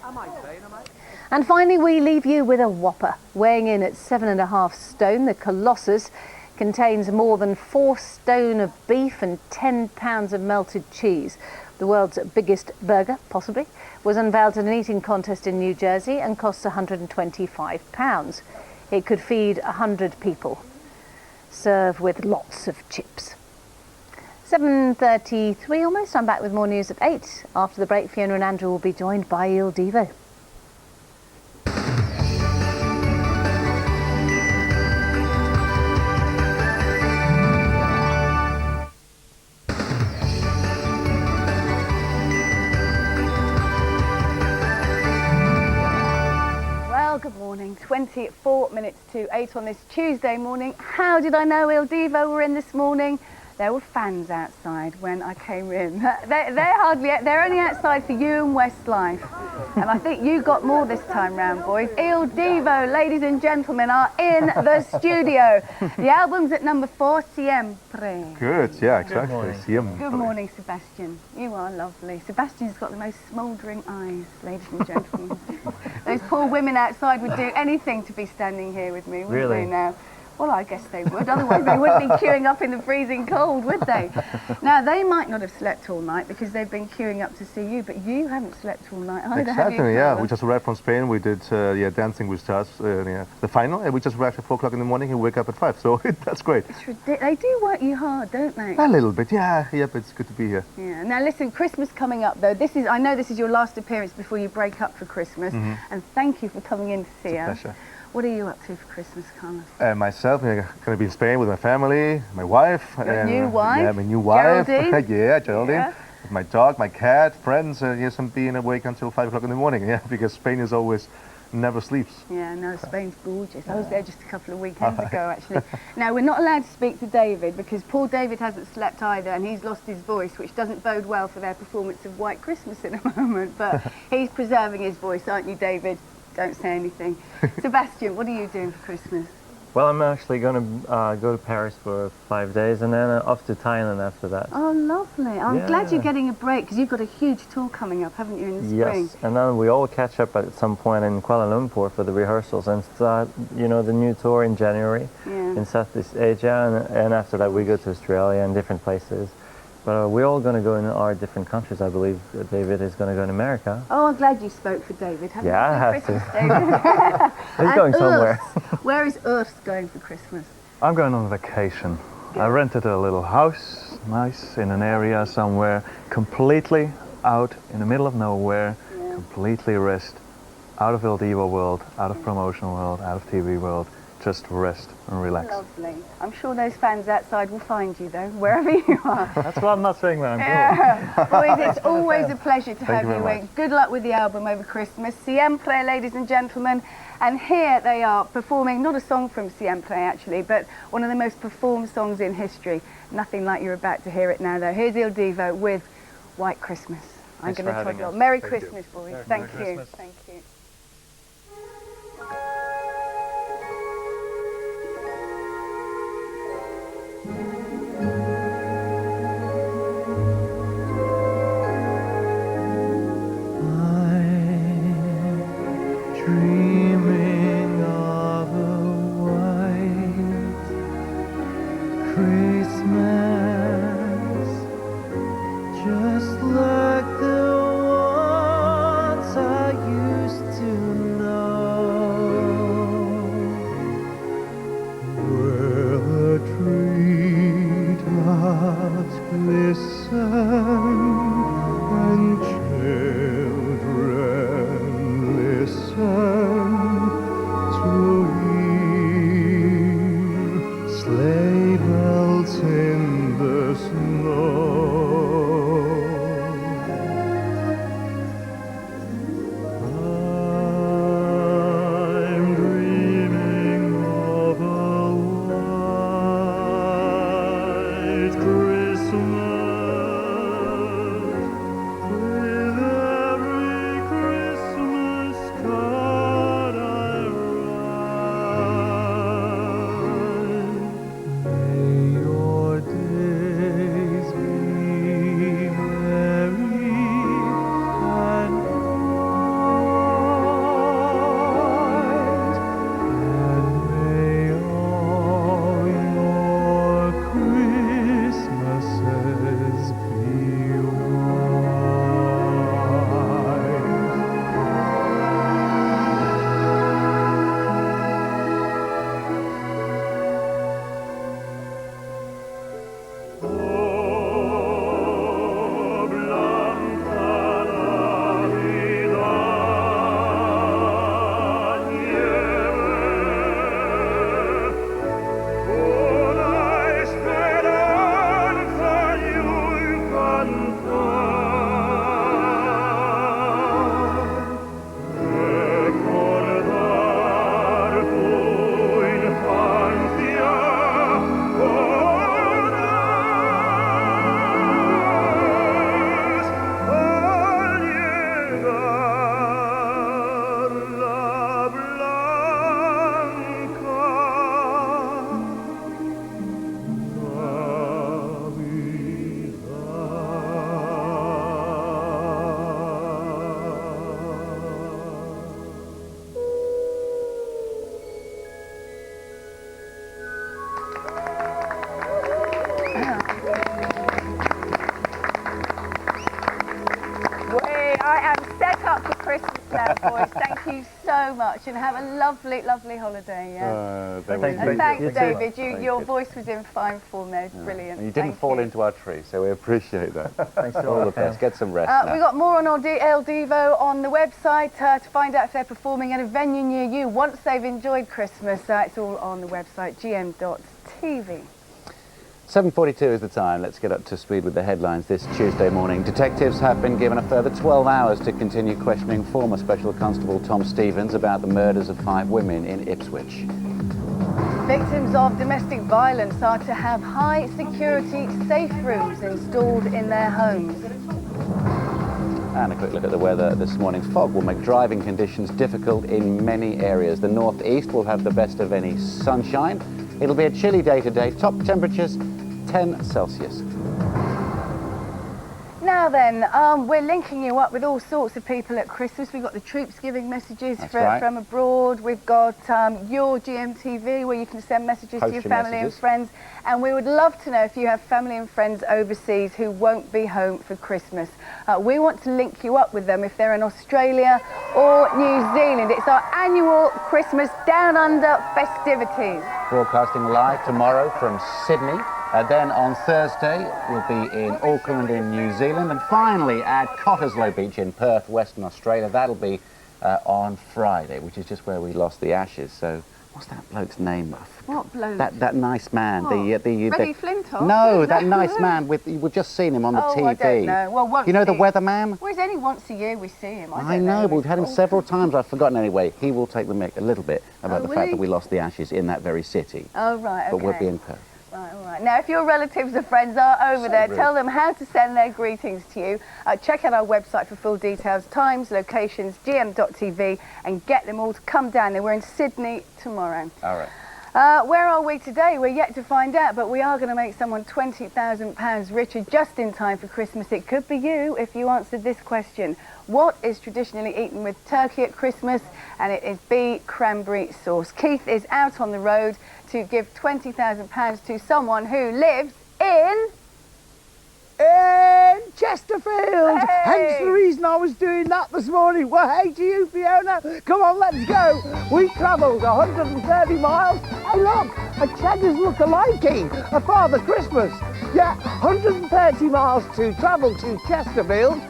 And finally, we leave you with a whopper. Weighing in at 7.5 stone, the Colossus contains more than 4 stone of beef and 10 pounds of melted cheese. The world's biggest burger, possibly, was unveiled at an eating contest in New Jersey and costs £125. It could feed 100 people. Serve with lots of chips. 7:33 almost. I'm back with more news at 8. After the break, Fiona and Andrew will be joined by Il Divo. Good morning, 24 minutes to 8 on this Tuesday morning. How did I know Il Divo were in this morning? There were fans outside when I came in. They're only outside for you and Westlife. And I think you got more this time round, boys. Il Divo, ladies and gentlemen, are in the studio. The album's at number 4, Siempre. Good, yeah, exactly. Siempre. Good morning, Sebastian. You are lovely. Sebastian's got the most smouldering eyes, ladies and gentlemen. Those poor women outside would do anything to be standing here with me, wouldn't they now? Well, I guess they would. Otherwise, they wouldn't be queuing up in the freezing cold, would they? Now, they might not have slept all night because they've been queuing up to see you, but you haven't slept all night either, have you? Exactly, yeah. We just arrived from Spain. We did Dancing with Stars, the final, and we just arrived at 4 o'clock in the morning and wake up at 5, so that's great. It's ridiculous. They do work you hard, don't they? A little bit, yeah, but it's good to be here. Yeah. Now, listen, Christmas coming up, though. I know this is your last appearance before you break up for Christmas, and thank you for coming in to see us. Pleasure. What are you up to for Christmas, Carlos? Myself, I'm going to be in Spain with my family, my wife. Your new wife? Yeah, my new wife. Geraldine? Yeah, Geraldine. Yeah. With my dog, my cat, friends. Yes, I'm being awake until 5 o'clock in the morning, yeah, because Spain is always never sleeps. Yeah, no, Spain's gorgeous. I was there just a couple of weekends ago, actually. Now, we're not allowed to speak to David because poor David hasn't slept either and he's lost his voice, which doesn't bode well for their performance of White Christmas in a moment. But he's preserving his voice, aren't you, David? Don't say anything. Sebastian, what are you doing for Christmas? Well, I'm actually going to go to Paris for 5 days and then off to Thailand after that. Oh, lovely. I'm glad you're getting a break because you've got a huge tour coming up, haven't you, in the spring? Yes, and then we all catch up at some point in Kuala Lumpur for the rehearsals and start, you know, the new tour in January in Southeast Asia, and after that we go to Australia and different places. But we're all going to go in our different countries. I believe David is going to go in America. Oh, I'm glad you spoke for David. Yeah, I have Christmas, to. David. He's going somewhere. Where is Urs going for Christmas? I'm going on vacation. I rented a little house, nice, in an area somewhere, completely out in the middle of nowhere, completely rest, out of Il Divo world, out of promotional world, out of TV world, just rest and relax. Lovely. I'm sure those fans outside will find you, though, wherever you are. That's why I'm not saying where I'm going. Boys, it's always a pleasure to have you very in. Good luck with the album over Christmas. Siempre, ladies and gentlemen. And here they are performing, not a song from Siempre, actually, but one of the most performed songs in history. Nothing like you're about to hear it now, though. Here's Il Divo with White Christmas. I'm going to talk about Merry Christmas, boys. Thank you. Thank you. Dreaming of a white Christmas, just like the ones I used to know, where the treetops glisten and children listen to hear sleigh bells in the snow. I'm dreaming of a white Christmas. May your days be Christmas now, boys. Thank you so much, and have a lovely, lovely holiday. Yeah. Thanks, David. Your voice was in fine form there. Brilliant. And you didn't fall into our tree, so we appreciate that. Thanks all the best. Get some rest. We've got more on El Divo on the website to find out if they're performing at a venue near you once they've enjoyed Christmas. It's all on the website gm.tv. 7:42 is the time. Let's get up to speed with the headlines this Tuesday morning. Detectives have been given a further 12 hours to continue questioning former Special Constable Tom Stevens about the murders of 5 women in Ipswich. Victims of domestic violence are to have high security safe rooms installed in their homes. And a quick look at the weather this morning. Fog will make driving conditions difficult in many areas. The northeast will have the best of any sunshine. It'll be a chilly day today. Top temperatures 10 Celsius. Now then, we're linking you up with all sorts of people at Christmas. We've got the troops giving messages from abroad. We've got your GMTV, where you can send messages to your family and friends. And we would love to know if you have family and friends overseas who won't be home for Christmas. We want to link you up with them if they're in Australia or New Zealand. It's our annual Christmas Down Under festivities. Broadcasting live tomorrow from Sydney. Then on Thursday, we'll be in Auckland in New Zealand, and finally at Cottesloe Beach in Perth, Western Australia. That'll be on Friday, which is just where we lost the Ashes. So, what's that bloke's name? What bloke? That nice man. What? Freddie Flintoff? No, that nice man. We've just seen him on the TV. I don't know. Well, once you know the weatherman? Well, it's only once a year we see him. I know, but we've had him several times. I've forgotten anyway. He will take the mick a little bit about the fact that we lost the Ashes in that very city. Oh, right, okay. But we'll be in Perth. Right, all right. Now, if your relatives or friends are over there, tell them how to send their greetings to you. Check out our website for full details, times, locations, gm.tv, and get them all to come down there. We're in Sydney tomorrow. All right. Where are we today? We're yet to find out, but we are going to make someone £20,000 richer just in time for Christmas. It could be you if you answered this question. What is traditionally eaten with turkey at Christmas? And it is B, cranberry sauce. Keith is out on the road to give £20,000 to someone who lives in Chesterfield. Hey. Hence the reason I was doing that this morning. Well, hey to you, Fiona. Come on, let's go. We travelled 130 miles. Hey, look, a Cheddars look-alike, a Father Christmas. Yeah, 130 miles to travel to Chesterfield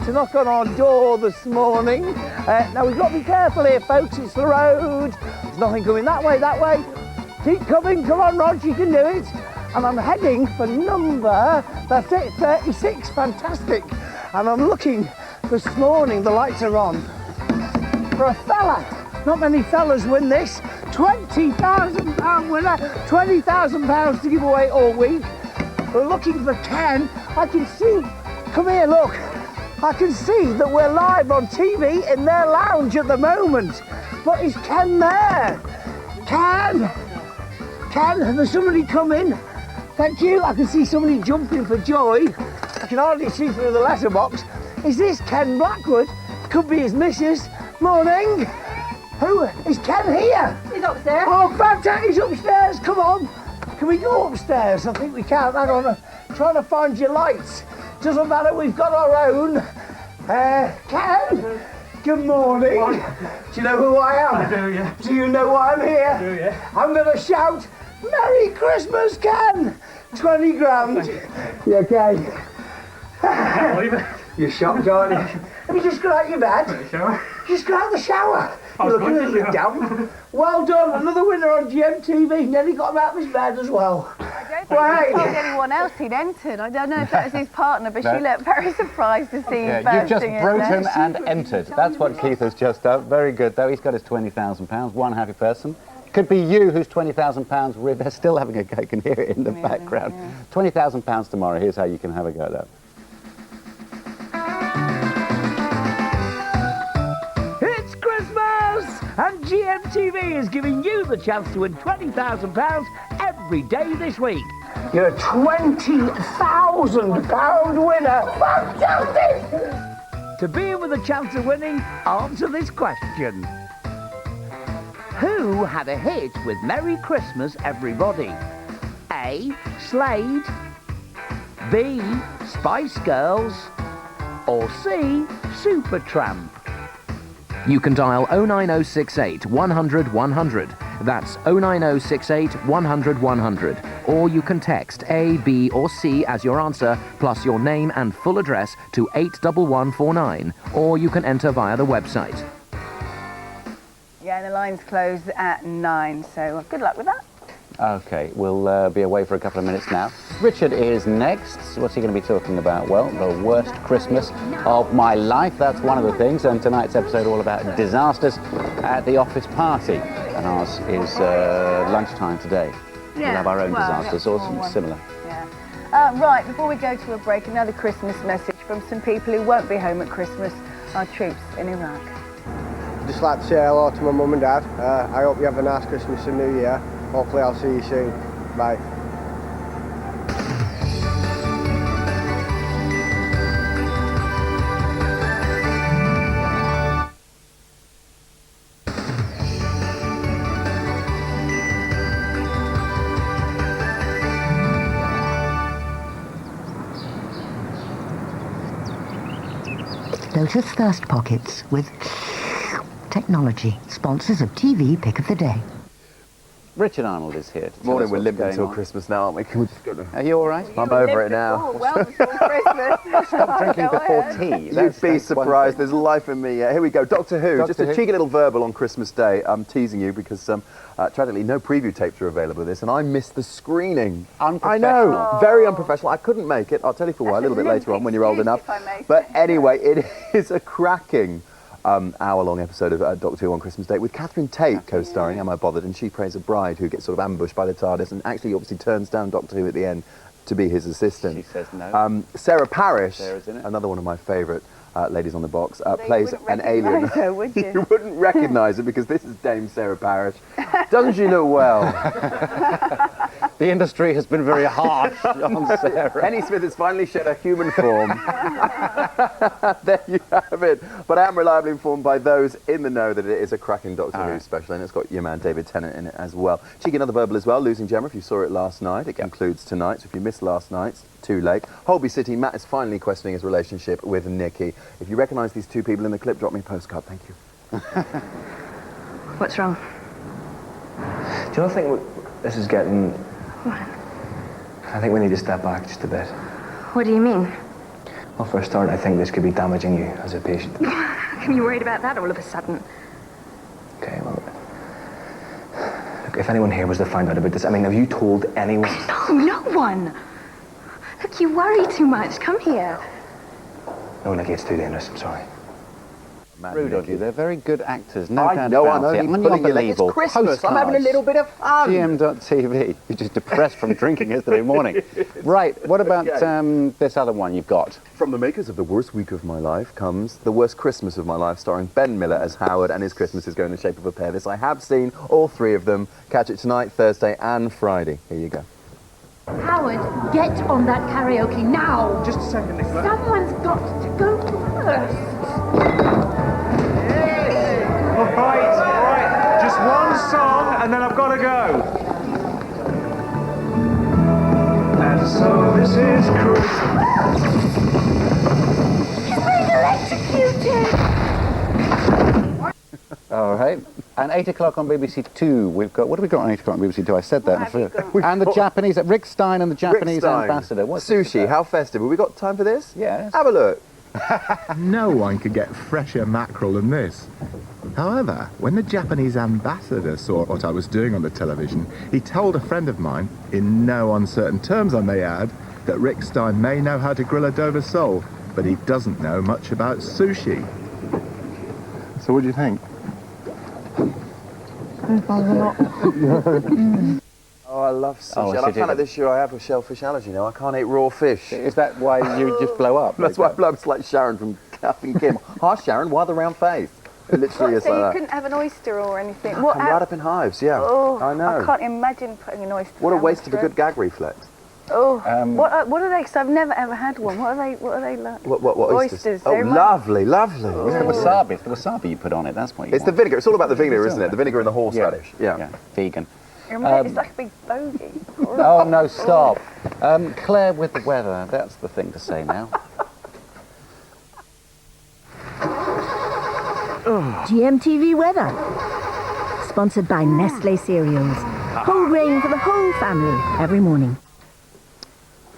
to knock on our door this morning. Now, we've got to be careful here, folks. It's the road. There's nothing coming that way, that way. Keep coming. Come on, Rog, you can do it. And I'm heading for number, that's it, 36, fantastic. And I'm looking this morning, the lights are on, for a fella. Not many fellas win this. £20,000 winner, £20,000 to give away all week. We're looking for Ken. I can see, come here, look. I can see that we're live on TV in their lounge at the moment. But is Ken there? Ken, there's somebody coming. Thank you. I can see somebody jumping for joy. I can hardly see through the letterbox. Is this Ken Blackwood? Could be his missus. Morning. Who? Is Ken here? He's upstairs. Oh, fantastic. He's upstairs. Come on. Can we go upstairs? I think we can. Hang on. I'm trying to find your lights. Doesn't matter. We've got our own. Ken. Good morning. Do you know who I am? I do, yeah. Do you know why I'm here? I do, yeah. I'm going to shout, Merry Christmas, Ken! 20 grand. You okay? You're shocked, aren't you? Have you just got out of your bed? Just got out of the shower. You're looking a little bit damp. Well done, another winner on GMTV. Nearly got him out of his bed as well. I don't think he told anyone else he'd entered. I don't know if that was his partner, but she looked very surprised to see him you've just broken there. and entered. That's what Keith has just done. Very good, though. He's got his £20,000. One happy person. Could be you who's £20,000. They're still having a go. I can hear it in the background. Yeah. £20,000 tomorrow. Here's how you can have a go at that. It's Christmas! And GMTV is giving you the chance to win £20,000 every day this week. You're a £20,000 winner. Fantastic! To be in with a chance of winning, answer this question. Who had a hit with Merry Christmas, Everybody? A. Slade, B. Spice Girls, or C. Supertramp? You can dial 09068 100 100. That's 09068 100 100. Or you can text A, B or C as your answer, plus your name and full address to 81149. Or you can enter via the website. Yeah, the line's closed at 9, so good luck with that. Okay, we'll be away for a couple of minutes now. Richard is next. What's he going to be talking about? Well, the worst Christmas of my life. That's one of the things. And tonight's episode all about disasters at the office party. And ours is lunchtime today. We'll have our own disasters or something similar. Yeah. Right, before we go to a break, another Christmas message from some people who won't be home at Christmas, our troops in Iraq. I'd just like to say hello to my mum and dad. I hope you have a nice Christmas and New Year. Hopefully I'll see you soon. Bye. Lotus Thirst Pockets with technology, sponsors of TV Pick of the Day. Richard Arnold is here. Morning, we're limping until Christmas now, aren't we? Can we just go to... Are you all right? I'm over it now. Well before Christmas. Stop drinking before tea. You'd be surprised. There's life in me. Here we go. Doctor Who. Just a cheeky little verbal on Christmas Day. I'm teasing you because tragically no preview tapes are available of this, and I missed the screening. Unprofessional. I know. Very unprofessional. I couldn't make it. I'll tell you for why a little bit later on when you're old enough. But anyway, it is a cracking hour-long episode of Doctor Who on Christmas Day with Catherine Tate co-starring Am I Bothered, and she plays a bride who gets sort of ambushed by the TARDIS and actually obviously turns down Doctor Who at the end to be his assistant. She says no. Sarah Parish, Sarah's in it. Another one of my favourite ladies on the box, plays an alien. Her, would you? You wouldn't recognise her because this is Dame Sarah Parish. Doesn't she look well? The industry has been very harsh on Sarah. Penny Smith has finally shed her human form. There you have it. But I am reliably informed by those in the know that it is a cracking Doctor Who special, and it's got your man David Tennant in it as well. Cheeky another verbal as well, Losing Gemma, if you saw it last night. It concludes tonight, so if you missed last night's, too late. Holby City, Matt is finally questioning his relationship with Nikki. If you recognise these two people in the clip, drop me a postcard, thank you. What's wrong? Do you not think this is getting... What? I think we need to step back just a bit. What do you mean? Well, for a start, I think this could be damaging you as a patient. How come you worried about that all of a sudden? Okay, well... Look, if anyone here was to find out about this, I mean, have you told anyone? No one! Look, you worry too much. Come here. No, Nikki, it's too dangerous. I'm sorry. Rude of you. They're very good actors. No I doubt know, about I'm it. only pulling your leg. It's Christmas. I'm having a little bit of fun. Gm.tv. You're just depressed from drinking yesterday morning. Right, what about this other one you've got? From the makers of The Worst Week of My Life comes The Worst Christmas of My Life, starring Ben Miller as Howard, and his Christmas is going in the shape of a pear. This I have seen, all three of them. Catch it tonight, Thursday and Friday. Here you go. Howard, get on that karaoke now! Just a second, Nicola. Someone's got to go first! All right, just one song and then I've got to go. And so this is Christmas. He's being electrocuted! All right. And 8 o'clock on BBC Two, we've got... What have we got on 8 o'clock on BBC Two? I said that. And the Japanese... Rick Stein and the Japanese ambassador. What's Sushi, how festive. Have we got time for this? Yes. Have a look. No one could get fresher mackerel than this. However, when the Japanese ambassador saw what I was doing on the television, he told a friend of mine, in no uncertain terms I may add, that Rick Stein may know how to grill a Dover sole, but he doesn't know much about sushi. So what do you think? Oh, I love sushi. Oh, and I found out this year I have a shellfish allergy now. I can't eat raw fish. Is that why you just blow up? That's why I blow up. It's like Sharon from Kath and Kim. Hi, Sharon. Why the round face? It literally is So you like that. couldn't have an oyster or anything? Come right up in hives, yeah. Oh, I know. I can't imagine putting an oyster What a down waste the of a good throat. gag reflex. Oh, what are they? Because I've never ever had one. What are they like? What oysters? Oh, They're lovely, lovely. It's the wasabi. It's the wasabi you put on it. That's what you It's the vinegar. It's all about the vinegar, isn't it? The vinegar and the horseradish. Yeah. Vegan. It's like a big bogey. Oh, no, stop. Claire with the weather. That's the thing to say now. GMTV weather. Sponsored by Nestle Cereals. Whole grain for the whole family every morning.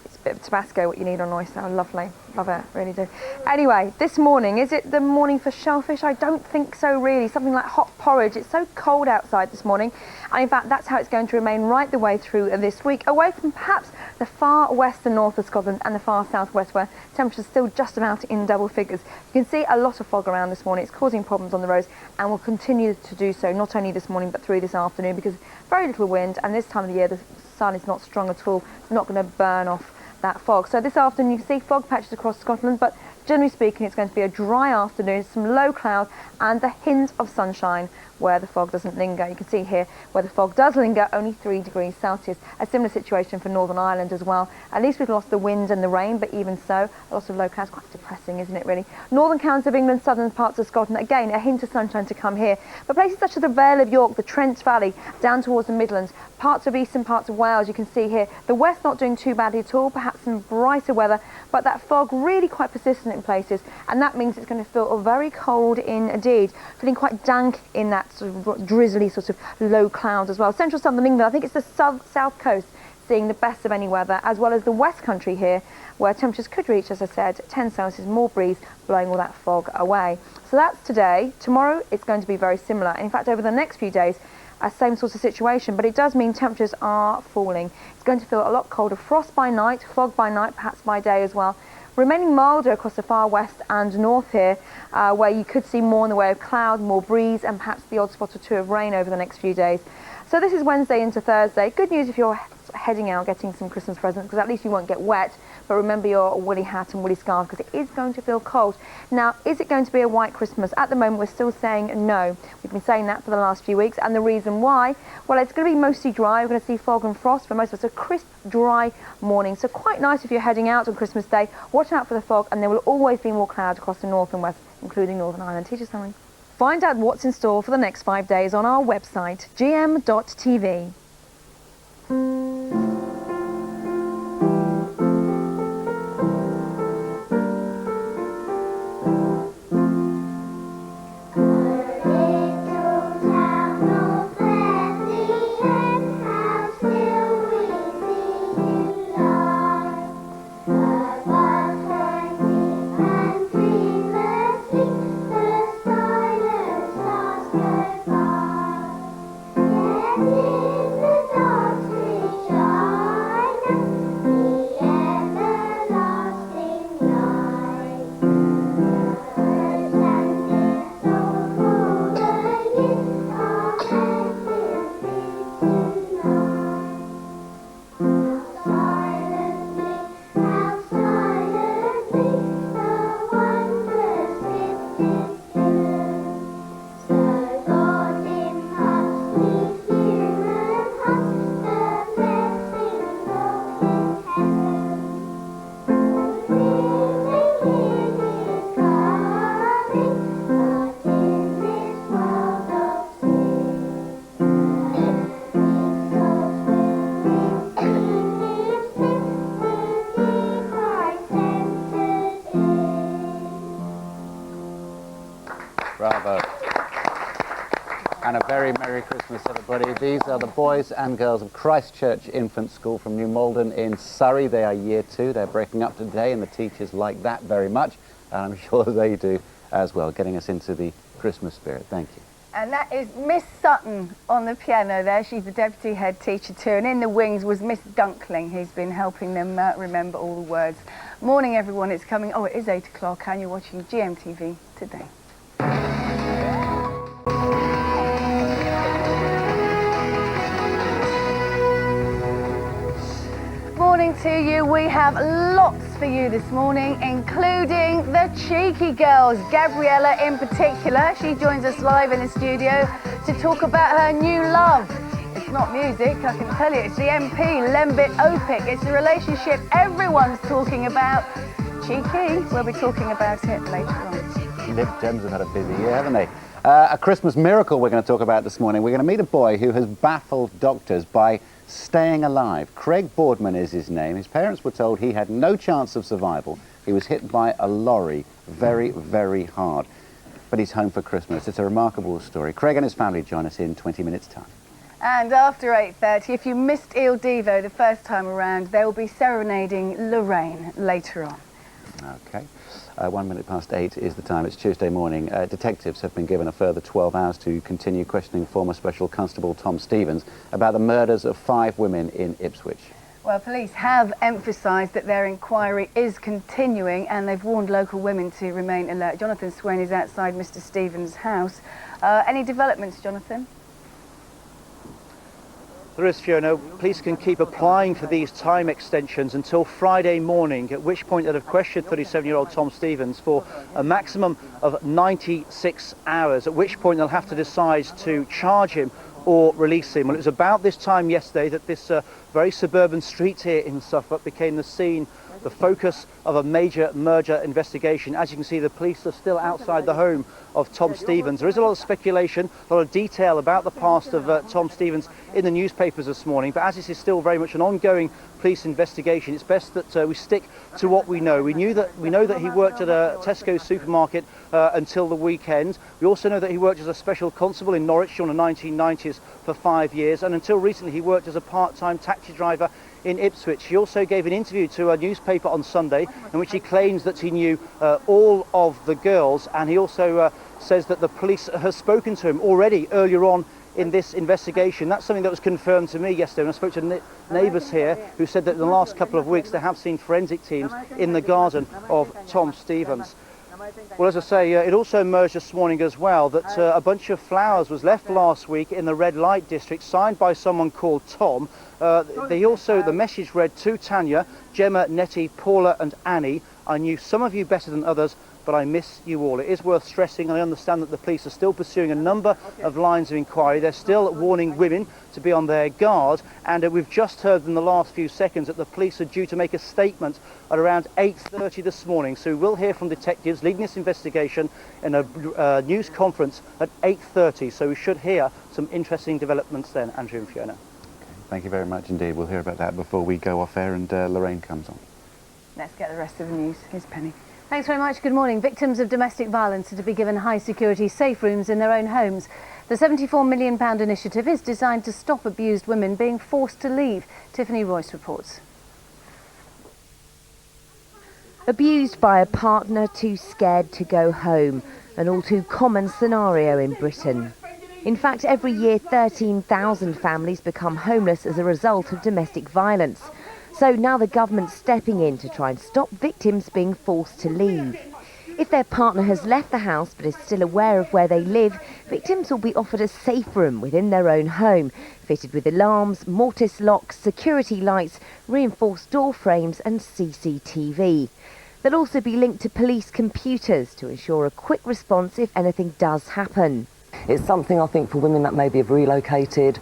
It's a bit of Tabasco, what you need on oyster. Lovely. Love it, really do. Anyway, this morning, is it the morning for shellfish? I don't think so, really. Something like hot porridge. It's so cold outside this morning. And in fact, that's how it's going to remain right the way through this week, away from perhaps the far west and north of Scotland and the far southwest, where temperatures are still just about in double figures. You can see a lot of fog around this morning. It's causing problems on the roads and will continue to do so, not only this morning, but through this afternoon, because very little wind, and this time of the year, the sun is not strong at all. It's not going to burn off that fog. So this afternoon you can see fog patches across Scotland, but generally speaking it's going to be a dry afternoon, some low cloud and a hint of sunshine where the fog doesn't linger. You can see here where the fog does linger, only 3 degrees Celsius. A similar situation for Northern Ireland as well. At least we've lost the wind and the rain, but even so, a lot of low clouds. Quite depressing, isn't it, really? Northern counties of England, southern parts of Scotland, again, a hint of sunshine to come here. But places such as the Vale of York, the Trent Valley, down towards the Midlands, parts of eastern parts of Wales, you can see here. The west not doing too badly at all, perhaps some brighter weather, but that fog really quite persistent in places, and that means it's going to feel very cold indeed, feeling quite dank in that sort of drizzly sort of low clouds as well. Central southern England, I think it's the south coast seeing the best of any weather, as well as the west country here, where temperatures could reach, as I said, 10 Celsius, more breeze blowing all that fog away. So that's today. Tomorrow it's going to be very similar. In fact, over the next few days, same sort of situation, but it does mean temperatures are falling. It's going to feel a lot colder. Frost by night, fog by night, perhaps by day as well. Remaining milder across the far west and north here, where you could see more in the way of cloud, more breeze, and perhaps the odd spot or two of rain over the next few days. So this is Wednesday into Thursday. Good news if you're heading out getting some Christmas presents, because at least you won't get wet. But remember your woolly hat and woolly scarf, because it is going to feel cold. Now, is it going to be a white Christmas? At the moment, we're still saying no. We've been saying that for the last few weeks, and the reason why? Well, it's going to be mostly dry. We're going to see fog and frost for most of us. A crisp, dry morning. So quite nice if you're heading out on Christmas Day. Watch out for the fog, and there will always be more cloud across the north and west, including Northern Ireland. Teacher Sally. Find out what's in store for the next 5 days on our website, gm.tv. Bravo. And a very Merry Christmas, everybody. These are the boys and girls of Christchurch Infant School from New Malden in Surrey. They are Year 2. They're breaking up today, and the teachers like that very much. And I'm sure they do as well, getting us into the Christmas spirit. Thank you. And that is Miss Sutton on the piano there. She's the deputy head teacher too. And in the wings was Miss Dunkling, who's been helping them remember all the words. Morning, everyone. It's coming. Oh, it is 8 o'clock, and you're watching GMTV today. Morning to you. We have lots for you this morning, including the cheeky girls, Gabriella in particular. She joins us live in the studio to talk about her new love. It's not music, I can tell you. It's the MP, Lembit Opik. It's the relationship everyone's talking about. Cheeky. We'll be talking about it later on. Lib Dems have had a busy year, haven't they? A Christmas miracle we're going to talk about this morning. We're going to meet a boy who has baffled doctors by staying alive. Craig Boardman is his name. His parents were told he had no chance of survival. He was hit by a lorry very, very hard. but he's home for Christmas. It's a remarkable story. Craig and his family join us in 20 minutes' time. And after 8:30, if you missed Il Divo the first time around, they will be serenading Lorraine later on. Okay. 1 minute past 8 is the time. It's Tuesday morning. Detectives have been given a further 12 hours to continue questioning former Special Constable Tom Stevens about the murders of 5 women in Ipswich. Well, police have emphasised that their inquiry is continuing and they've warned local women to remain alert. Jonathan Swain is outside Mr Stevens' house. Any developments, Jonathan? There is, Fiona. Police can keep applying for these time extensions until Friday morning, at which point they'll have questioned 37-year-old Tom Stevens for a maximum of 96 hours, at which point they'll have to decide to charge him or release him. Well, it was about this time yesterday that this very suburban street here in Suffolk became the scene, the focus of a major murder investigation. As you can see, the police are still outside the home of Tom Stevens. There is a lot of speculation, a lot of detail about the past of Tom Stevens in the newspapers this morning, but as this is still very much an ongoing police investigation, it's best that we stick to what we know. We know that he worked at a Tesco supermarket until the weekend. We also know that he worked as a special constable in Norwich during the 1990s for 5 years, and until recently he worked as a part-time taxi driver in Ipswich. He also gave an interview to a newspaper on Sunday in which he claims that he knew all of the girls, and he also says that the police has spoken to him already earlier on in this investigation. That's something that was confirmed to me yesterday when I spoke to neighbours here who said that in the last couple of weeks they have seen forensic teams in the garden of Tom Stevens. Well, as I say, it also emerged this morning as well that a bunch of flowers was left last week in the red light district, signed by someone called Tom. The message read, "To Tanya, Gemma, Nettie, Paula and Annie, I knew some of you better than others, but I miss you all." It is worth stressing, and I understand that the police are still pursuing a number of lines of inquiry. They're still warning women to be on their guard, and we've just heard in the last few seconds that the police are due to make a statement at around 8:30 this morning. So we will hear from detectives leading this investigation in a news conference at 8:30. So we should hear some interesting developments then, Andrew and Fiona. Thank you very much indeed. We'll hear about that before we go off air and Lorraine comes on. Let's get the rest of the news. Here's Penny. Thanks very much. Good morning. Victims of domestic violence are to be given high security safe rooms in their own homes. The £74 million initiative is designed to stop abused women being forced to leave. Tiffany Royce reports. Abused by a partner too scared to go home, an all too common scenario in Britain. In fact, every year 13,000 families become homeless as a result of domestic violence. So now the government's stepping in to try and stop victims being forced to leave. If their partner has left the house but is still aware of where they live, victims will be offered a safe room within their own home, fitted with alarms, mortise locks, security lights, reinforced door frames and CCTV. They'll also be linked to police computers to ensure a quick response if anything does happen. It's something I think for women that maybe have relocated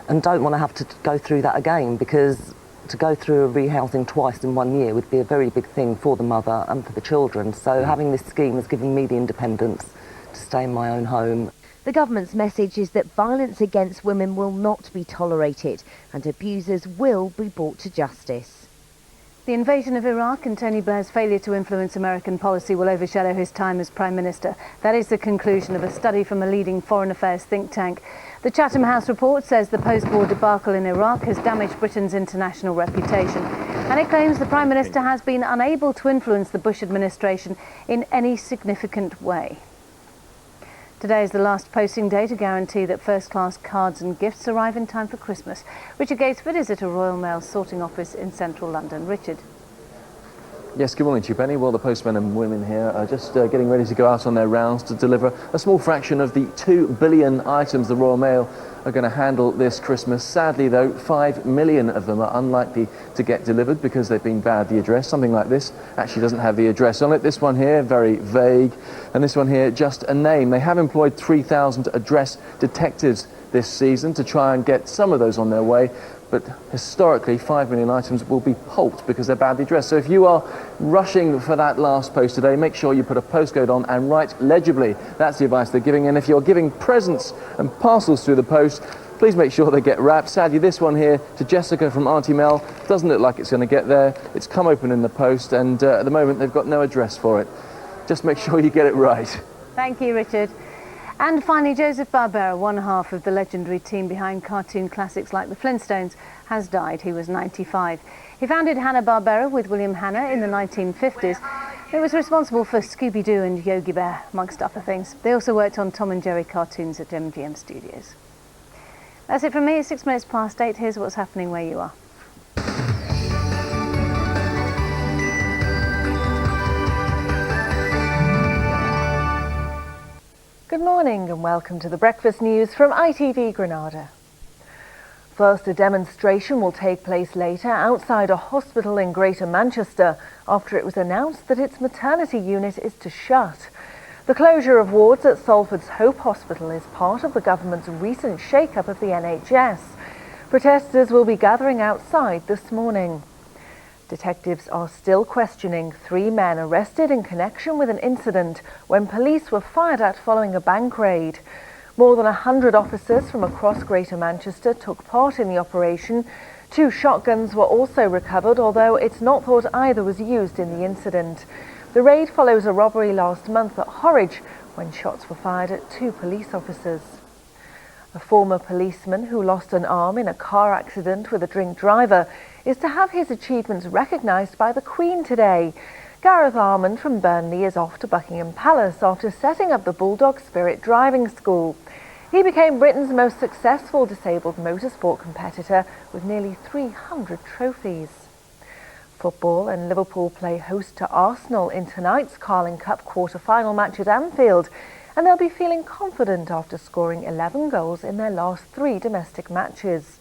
and don't want to have to go through that again, because to go through a rehousing twice in 1 year would be a very big thing for the mother and for the children. So having this scheme has given me the independence to stay in my own home. The government's message is that violence against women will not be tolerated and abusers will be brought to justice. The invasion of Iraq and Tony Blair's failure to influence American policy will overshadow his time as Prime Minister. That is the conclusion of a study from a leading foreign affairs think tank. The Chatham House report says the post-war debacle in Iraq has damaged Britain's international reputation, and it claims the Prime Minister has been unable to influence the Bush administration in any significant way. Today is the last posting day to guarantee that first-class cards and gifts arrive in time for Christmas. Richard Gatesford is at a Royal Mail sorting office in central London. Richard. Yes, good morning to you, Penny. Well, the postmen and women here are just getting ready to go out on their rounds to deliver a small fraction of the 2 billion items the Royal Mail are going to handle this Christmas. Sadly, though, 5 million of them are unlikely to get delivered because they've been badly addressed. Something like this actually doesn't have the address on it. This one here, very vague, and this one here, just a name. They have employed 3,000 address detectives this season to try and get some of those on their way. But historically, 5 million items will be pulped because they're badly addressed. So if you are rushing for that last post today, make sure you put a postcode on and write legibly. That's the advice they're giving. And if you're giving presents and parcels through the post, please make sure they get wrapped. Sadly, this one here to Jessica from Auntie Mel doesn't look like it's going to get there. It's come open in the post, and at the moment they've got no address for it. Just make sure you get it right. Thank you, Richard. And finally, Joseph Barbera, one half of the legendary team behind cartoon classics like the Flintstones, has died. He was 95. He founded Hanna-Barbera with William Hanna in the 1950s. It was responsible for Scooby-Doo and Yogi Bear, amongst other things. They also worked on Tom and Jerry cartoons at MGM Studios. That's it from me. It's 8:06. Here's what's happening where you are. Good morning and welcome to the Breakfast News from ITV Granada. First, a demonstration will take place later outside a hospital in Greater Manchester after it was announced that its maternity unit is to shut. The closure of wards at Salford's Hope Hospital is part of the government's recent shake-up of the NHS. Protesters will be gathering outside this morning. Detectives are still questioning 3 men arrested in connection with an incident when police were fired at following a bank raid. More than 100 officers from across Greater Manchester took part in the operation. 2 shotguns were also recovered, although it's not thought either was used in the incident. The raid follows a robbery last month at Horwich when shots were fired at 2 police officers. A former policeman who lost an arm in a car accident with a drink driver is to have his achievements recognised by the Queen today. Gareth Armand from Burnley is off to Buckingham Palace after setting up the Bulldog Spirit Driving School. He became Britain's most successful disabled motorsport competitor with nearly 300 trophies. Football, and Liverpool play host to Arsenal in tonight's Carling Cup quarter-final match at Anfield, and they'll be feeling confident after scoring 11 goals in their last 3 domestic matches.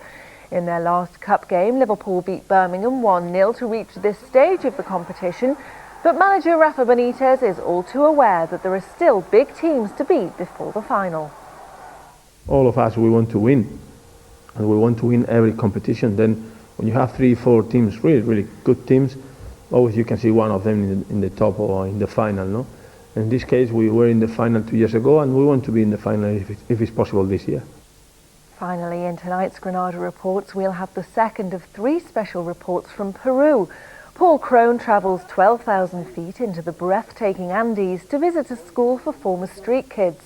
In their last cup game, Liverpool beat Birmingham 1-0 to reach this stage of the competition, but manager Rafa Benitez is all too aware that there are still big teams to beat before the final. All of us, we want to win, and we want to win every competition. Then when you have 3-4 teams, really good teams, always you can see one of them in the top or in the final, no? In this case, we were in the final 2 years ago, and we want to be in the final if it's possible this year. Finally, in tonight's Granada Reports, we'll have the second of 3 special reports from Peru. Paul Crone travels 12,000 feet into the breathtaking Andes to visit a school for former street kids.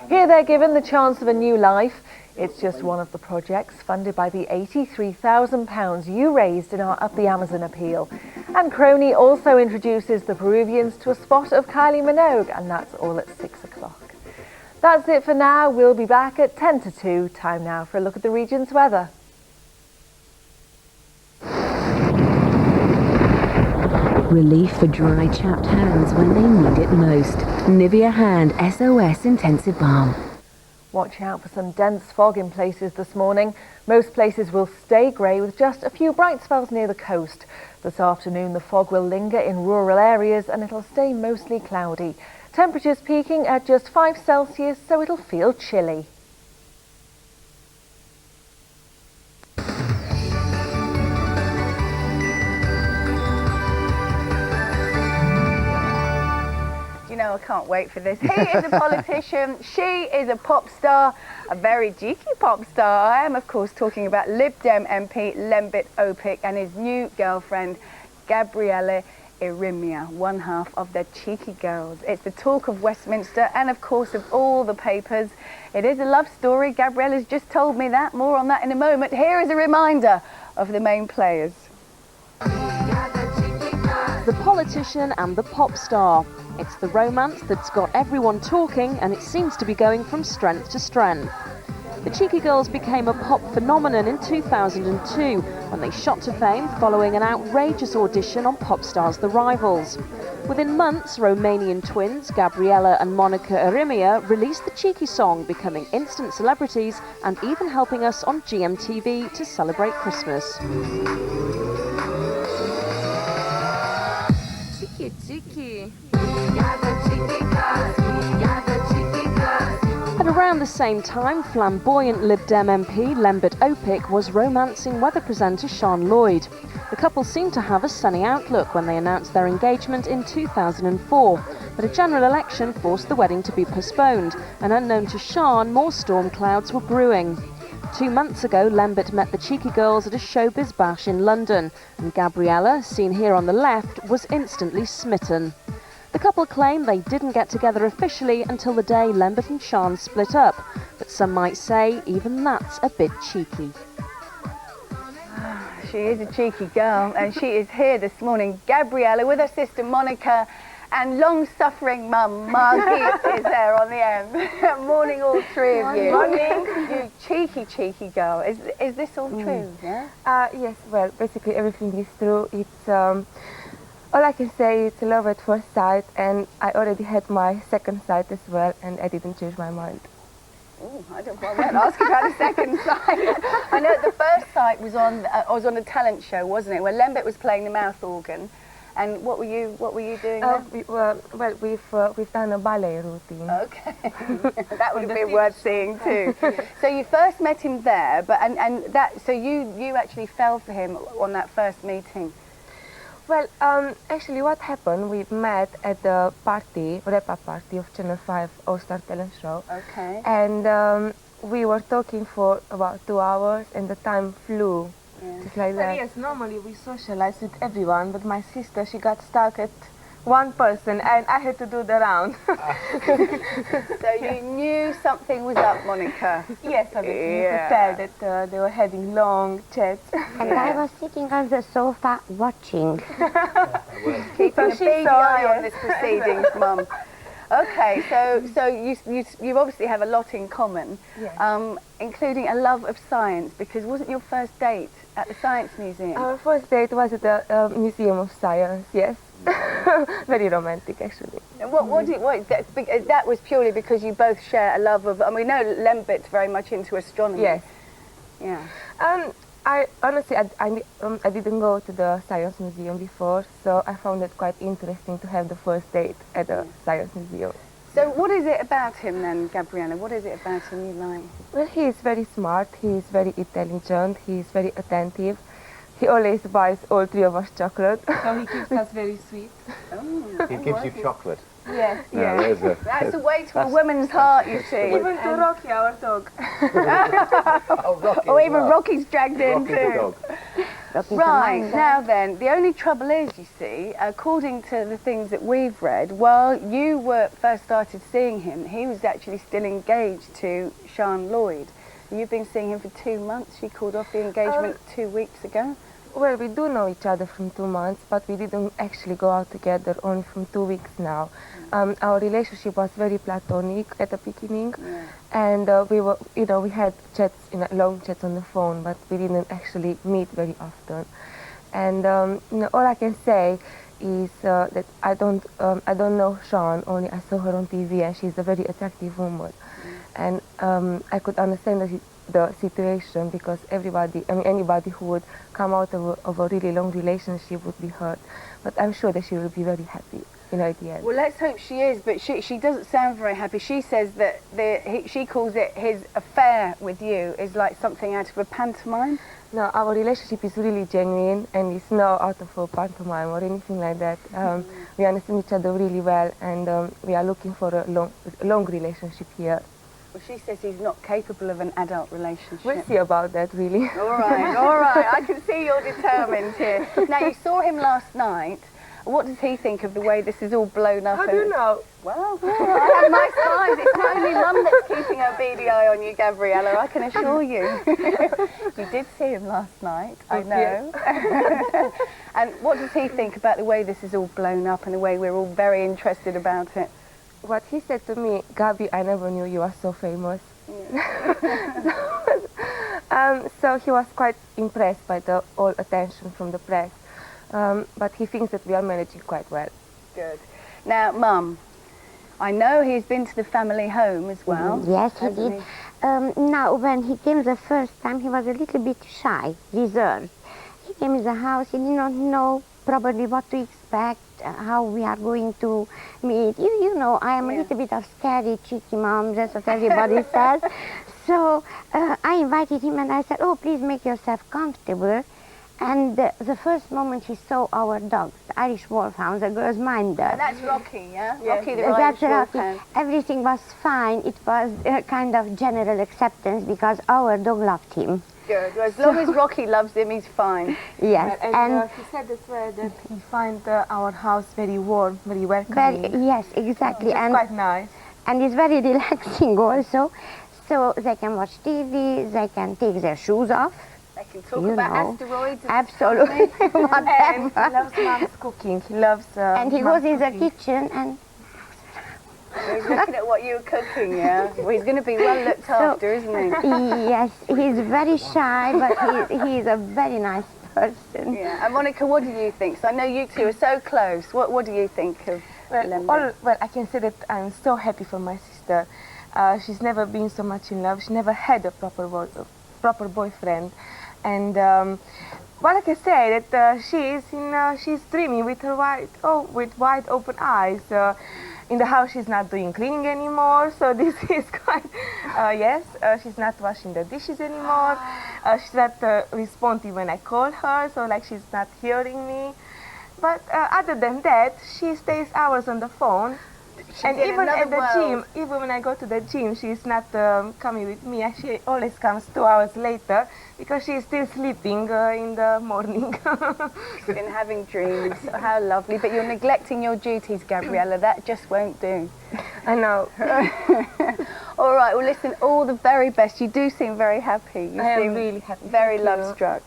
Here they're given the chance of a new life. It's just one of the projects funded by the £83,000 you raised in our Up the Amazon appeal. And Crony also introduces the Peruvians to a spot of Kylie Minogue, and that's all at 6 o'clock. That's it for now. We'll be back at 10 to 2. Time now for a look at the region's weather. Relief for dry, chapped hands when they need it most. Nivea Hand SOS Intensive Balm. Watch out for some dense fog in places this morning. Most places will stay grey with just a few bright spells near the coast. This afternoon the fog will linger in rural areas and it'll stay mostly cloudy. Temperatures peaking at just 5 Celsius, so it'll feel chilly. You know, I can't wait for this. He is a politician, she is a pop star, a very cheeky pop star. I am, of course, talking about Lib Dem MP Lembit Opik and his new girlfriend, Gabriella Irimia, one half of the Cheeky Girls. It's the talk of Westminster and, of course, of all the papers. It is a love story. Gabriella's just told me that. More on that in a moment. Here is a reminder of the main players. The politician and the pop star. It's the romance that's got everyone talking, and it seems to be going from strength to strength. The Cheeky Girls became a pop phenomenon in 2002 when they shot to fame following an outrageous audition on Popstars The Rivals. Within months, Romanian twins Gabriella and Monica Irimia released the Cheeky song, becoming instant celebrities and even helping us on Gmtv to celebrate Christmas. Cheeky, cheeky. At around the same time, flamboyant Lib Dem MP Lembit Opik was romancing weather presenter Sean Lloyd. The couple seemed to have a sunny outlook when they announced their engagement in 2004, but a general election forced the wedding to be postponed, and unknown to Sean, more storm clouds were brewing. 2 months ago, Lembit met the Cheeky Girls at a showbiz bash in London, and Gabriella, seen here on the left, was instantly smitten. The couple claim they didn't get together officially until the day Lembit and Sian split up, but some might say even that's a bit cheeky. She is a cheeky girl, and she is here this morning. Gabriella with her sister Monica and long-suffering mum Margit is there on the end. Morning, all three of you. Morning. You cheeky girl. Is this all true? Yeah. Yes. Well, basically everything is true. It's all I can say. It's love at first sight, and I already had my second sight as well, and I didn't change my mind. Ooh, I won't ask about the second sight. I know the first sight was on a talent show, wasn't it? Where Lembit was playing the mouth organ, and what were you doing? We've done a ballet routine. Okay, that would have been worth seeing too. So you first met him there, so you actually fell for him on that first meeting. Well, actually what happened, we met at the party, wrap-up party of Channel 5 All-Star Talent Show. Okay. And we were talking for about 2 hours and the time flew. Yeah. Just like that. Yes, normally we socialize with everyone, but my sister, she got stuck at one person and I had to do the round. So you knew something was up, Monica? Yes, obviously. You could tell that they were having long chats. And I was sitting on the sofa watching. Keeping a big eye on this proceedings, Mum. Okay, so you obviously have a lot in common, yes. Including a love of science, because wasn't your first date at the Science Museum? Our first date was at the Museum of Science, yes. Very romantic, actually. And that was purely because you both share a love of, and we know Lembit's very much into astronomy. Yes. Yeah. I honestly, I didn't go to the Science Museum before, so I found it quite interesting to have the first date at the Science Museum. So what is it about him then, Gabriella? What is it about him you like? Well, he is very smart, he is very intelligent, he is very attentive. He always buys all three of us chocolate. So he keeps us very sweet. Oh, he gives you chocolate? Yes. No, yes. That's the way to a woman's heart, you see. Even to Rocky, our dog. Oh, even Rocky's dragged in too. Right, now then, the only trouble is, you see, according to the things that we've read, while you first started seeing him, he was actually still engaged to Sian Lloyd. You've been seeing him for 2 months. She called off the engagement 2 weeks ago. Well, we do know each other from 2 months, but we didn't actually go out together only from 2 weeks now. Our relationship was very platonic at the beginning, and we had chats, long chats on the phone, but we didn't actually meet very often. And all I can say is that I don't know Sian, only I saw her on TV, and she's a very attractive woman. And I could understand the situation, because anybody who would come out of a really long relationship would be hurt. But I'm sure that she will be very happy, at the end. Well, let's hope she is, but she doesn't sound very happy. She says that she calls it his affair with you is like something out of a pantomime. No, our relationship is really genuine, and it's not out of a pantomime or anything like that. We understand each other really well, and we are looking for a long relationship here. Well, she says he's not capable of an adult relationship. We'll see about that, really. All right. I can see you're determined here. Now, you saw him last night. What does he think of the way this is all blown up? How do you know? Well, I have my spies. It's not only Mum that's keeping her beady eye on you, Gabriella, I can assure you. You did see him last night, I know. Yes. And what does he think about the way this is all blown up and the way we're all very interested about it? What he said to me, Gabi, I never knew you are so famous. Yeah. So he was quite impressed by the all attention from the press. But he thinks that we are managing quite well. Good. Now, Mum, I know he's been to the family home as well. Yes, he did. Now, when he came the first time, he was a little bit shy, reserved. He came in the house, he did not know probably what to expect, how we are going to meet. You know, I am a little bit of scary, cheeky mom, that's what everybody says. So I invited him and I said, oh, please make yourself comfortable. And the first moment he saw our dogs, the Irish Wolfhounds, the girls' minder. And that's Rocky, yeah? Yes. Rocky the Irish Wolfhound. Everything was fine. It was a kind of general acceptance because our dog loved him. Good. Well, as long as Rocky loves him, he's fine. Yes, and he said as well that he finds our house very warm, very welcoming. Yes, exactly. It's quite nice. And it's very relaxing also. So they can watch TV, they can take their shoes off. They can talk about asteroids. Absolutely. Whatever. And he loves mom's cooking. He loves and he goes in the kitchen and... He's looking at what you're cooking, yeah? Well, he's going to be well looked after, isn't he? Yes, he's very shy, but he's a very nice person. Yeah. And Monica, what do you think? So I know you two are so close. What do you think of well, I can say that I'm so happy for my sister. She's never been so much in love. She never had a proper boyfriend. And well, I can say that she's dreaming with her wide open eyes. In the house, she's not doing cleaning anymore, so this is quite, she's not washing the dishes anymore. She's not responding when I call her, so like she's not hearing me. But other than that, she stays hours on the phone. And even at the gym, even when I go to the gym, she's not coming with me. She always comes 2 hours later because she's still sleeping in the morning. She's been having dreams. How lovely. But you're neglecting your duties, Gabriella. That just won't do. I know. All right, well, listen, all the very best. You do seem very happy. You I seem am really happy. Very love-struck.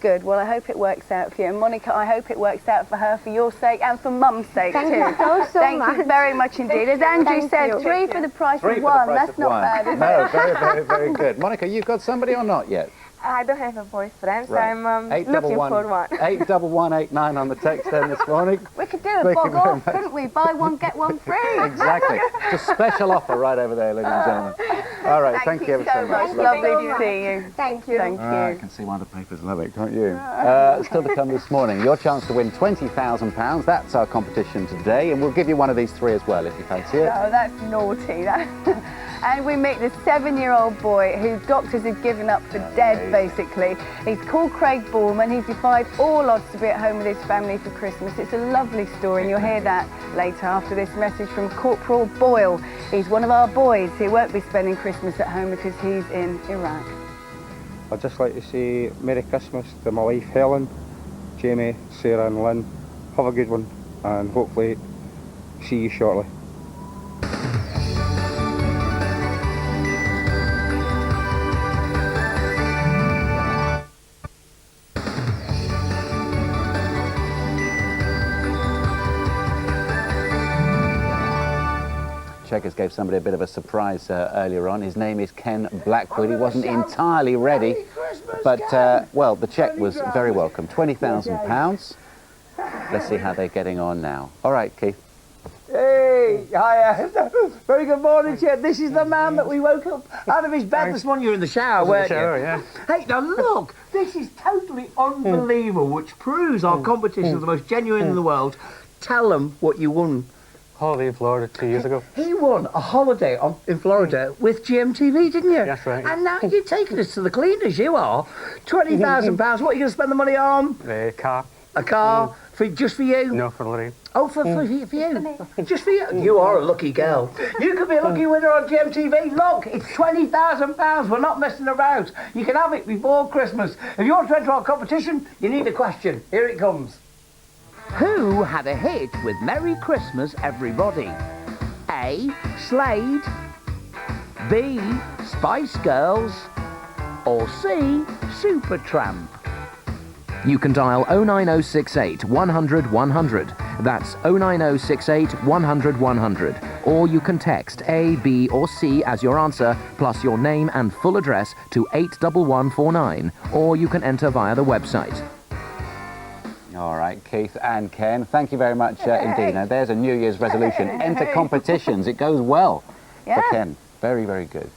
Good. Well, I hope it works out for you. And Monica, I hope it works out for her, for your sake, and for Mum's sake, Thank too. you so much. Thank you very much indeed. As Andrew said, 3 for the price of 1. That's not bad, is it? No, very, very, very good. Monica, you've got somebody or not yet? I don't have a boyfriend, so Right. I'm looking for one. 81189 on the text then this morning. We could do a bog off, couldn't we? Buy one, get one free. Exactly. It's a special offer right over there, ladies and gentlemen. All right, thank you ever so much. Lovely to see you. Thank you. Thank you. I can see why the papers love it, can't you? Still to come this morning, your chance to win £20,000. That's our competition today, and we'll give you one of these 3 as well if you fancy it. Oh, that's naughty. And we meet the 7-year-old boy who doctors have given up for dead, basically. He's called Craig Borman. He's defied all odds to be at home with his family for Christmas. It's a lovely story, and you'll hear that later after this message from Corporal Boyle. He's one of our boys who won't be spending Christmas at home because he's in Iraq. I'd just like to say Merry Christmas to my wife Helen, Jamie, Sarah and Lynn. Have a good one, and hopefully see you shortly. Checkers gave somebody a bit of a surprise earlier on. His name is Ken Blackwood. He wasn't entirely ready, but well, the cheque was very welcome. £20,000. Let's see how they're getting on now. All right, Keith. Hey, hi, very good morning to you. This is the man that we woke up out of his bed this morning. You were in the shower, weren't you? Yeah. Hey, now look, this is totally unbelievable, which proves our competition is the most genuine in the world. Tell them what you won. Holiday in Florida 2 years ago. He won a holiday in Florida with Gmtv, didn't you? That's right. And now you're taking us to the cleaners, you are. £20,000. What are you going to spend the money on? A car. A car? Just for you? No, for Lorraine. Oh, for you? Just for you? You are a lucky girl. You could be a lucky winner on Gmtv. Look, it's £20,000. We're not messing about. You can have it before Christmas. If you want to enter our competition, you need a question. Here it comes. Who had a hit with Merry Christmas Everybody? A. Slade, B. Spice Girls, or C. Supertramp? You can dial 09068 100 100. That's 09068 100 100. Or you can text A, B or C as your answer, plus your name and full address to 81149. Or you can enter via the website. All right, Keith and Ken, thank you very much indeed. Now, there's a New Year's resolution. Enter competitions. It goes well for Ken. Very, very good.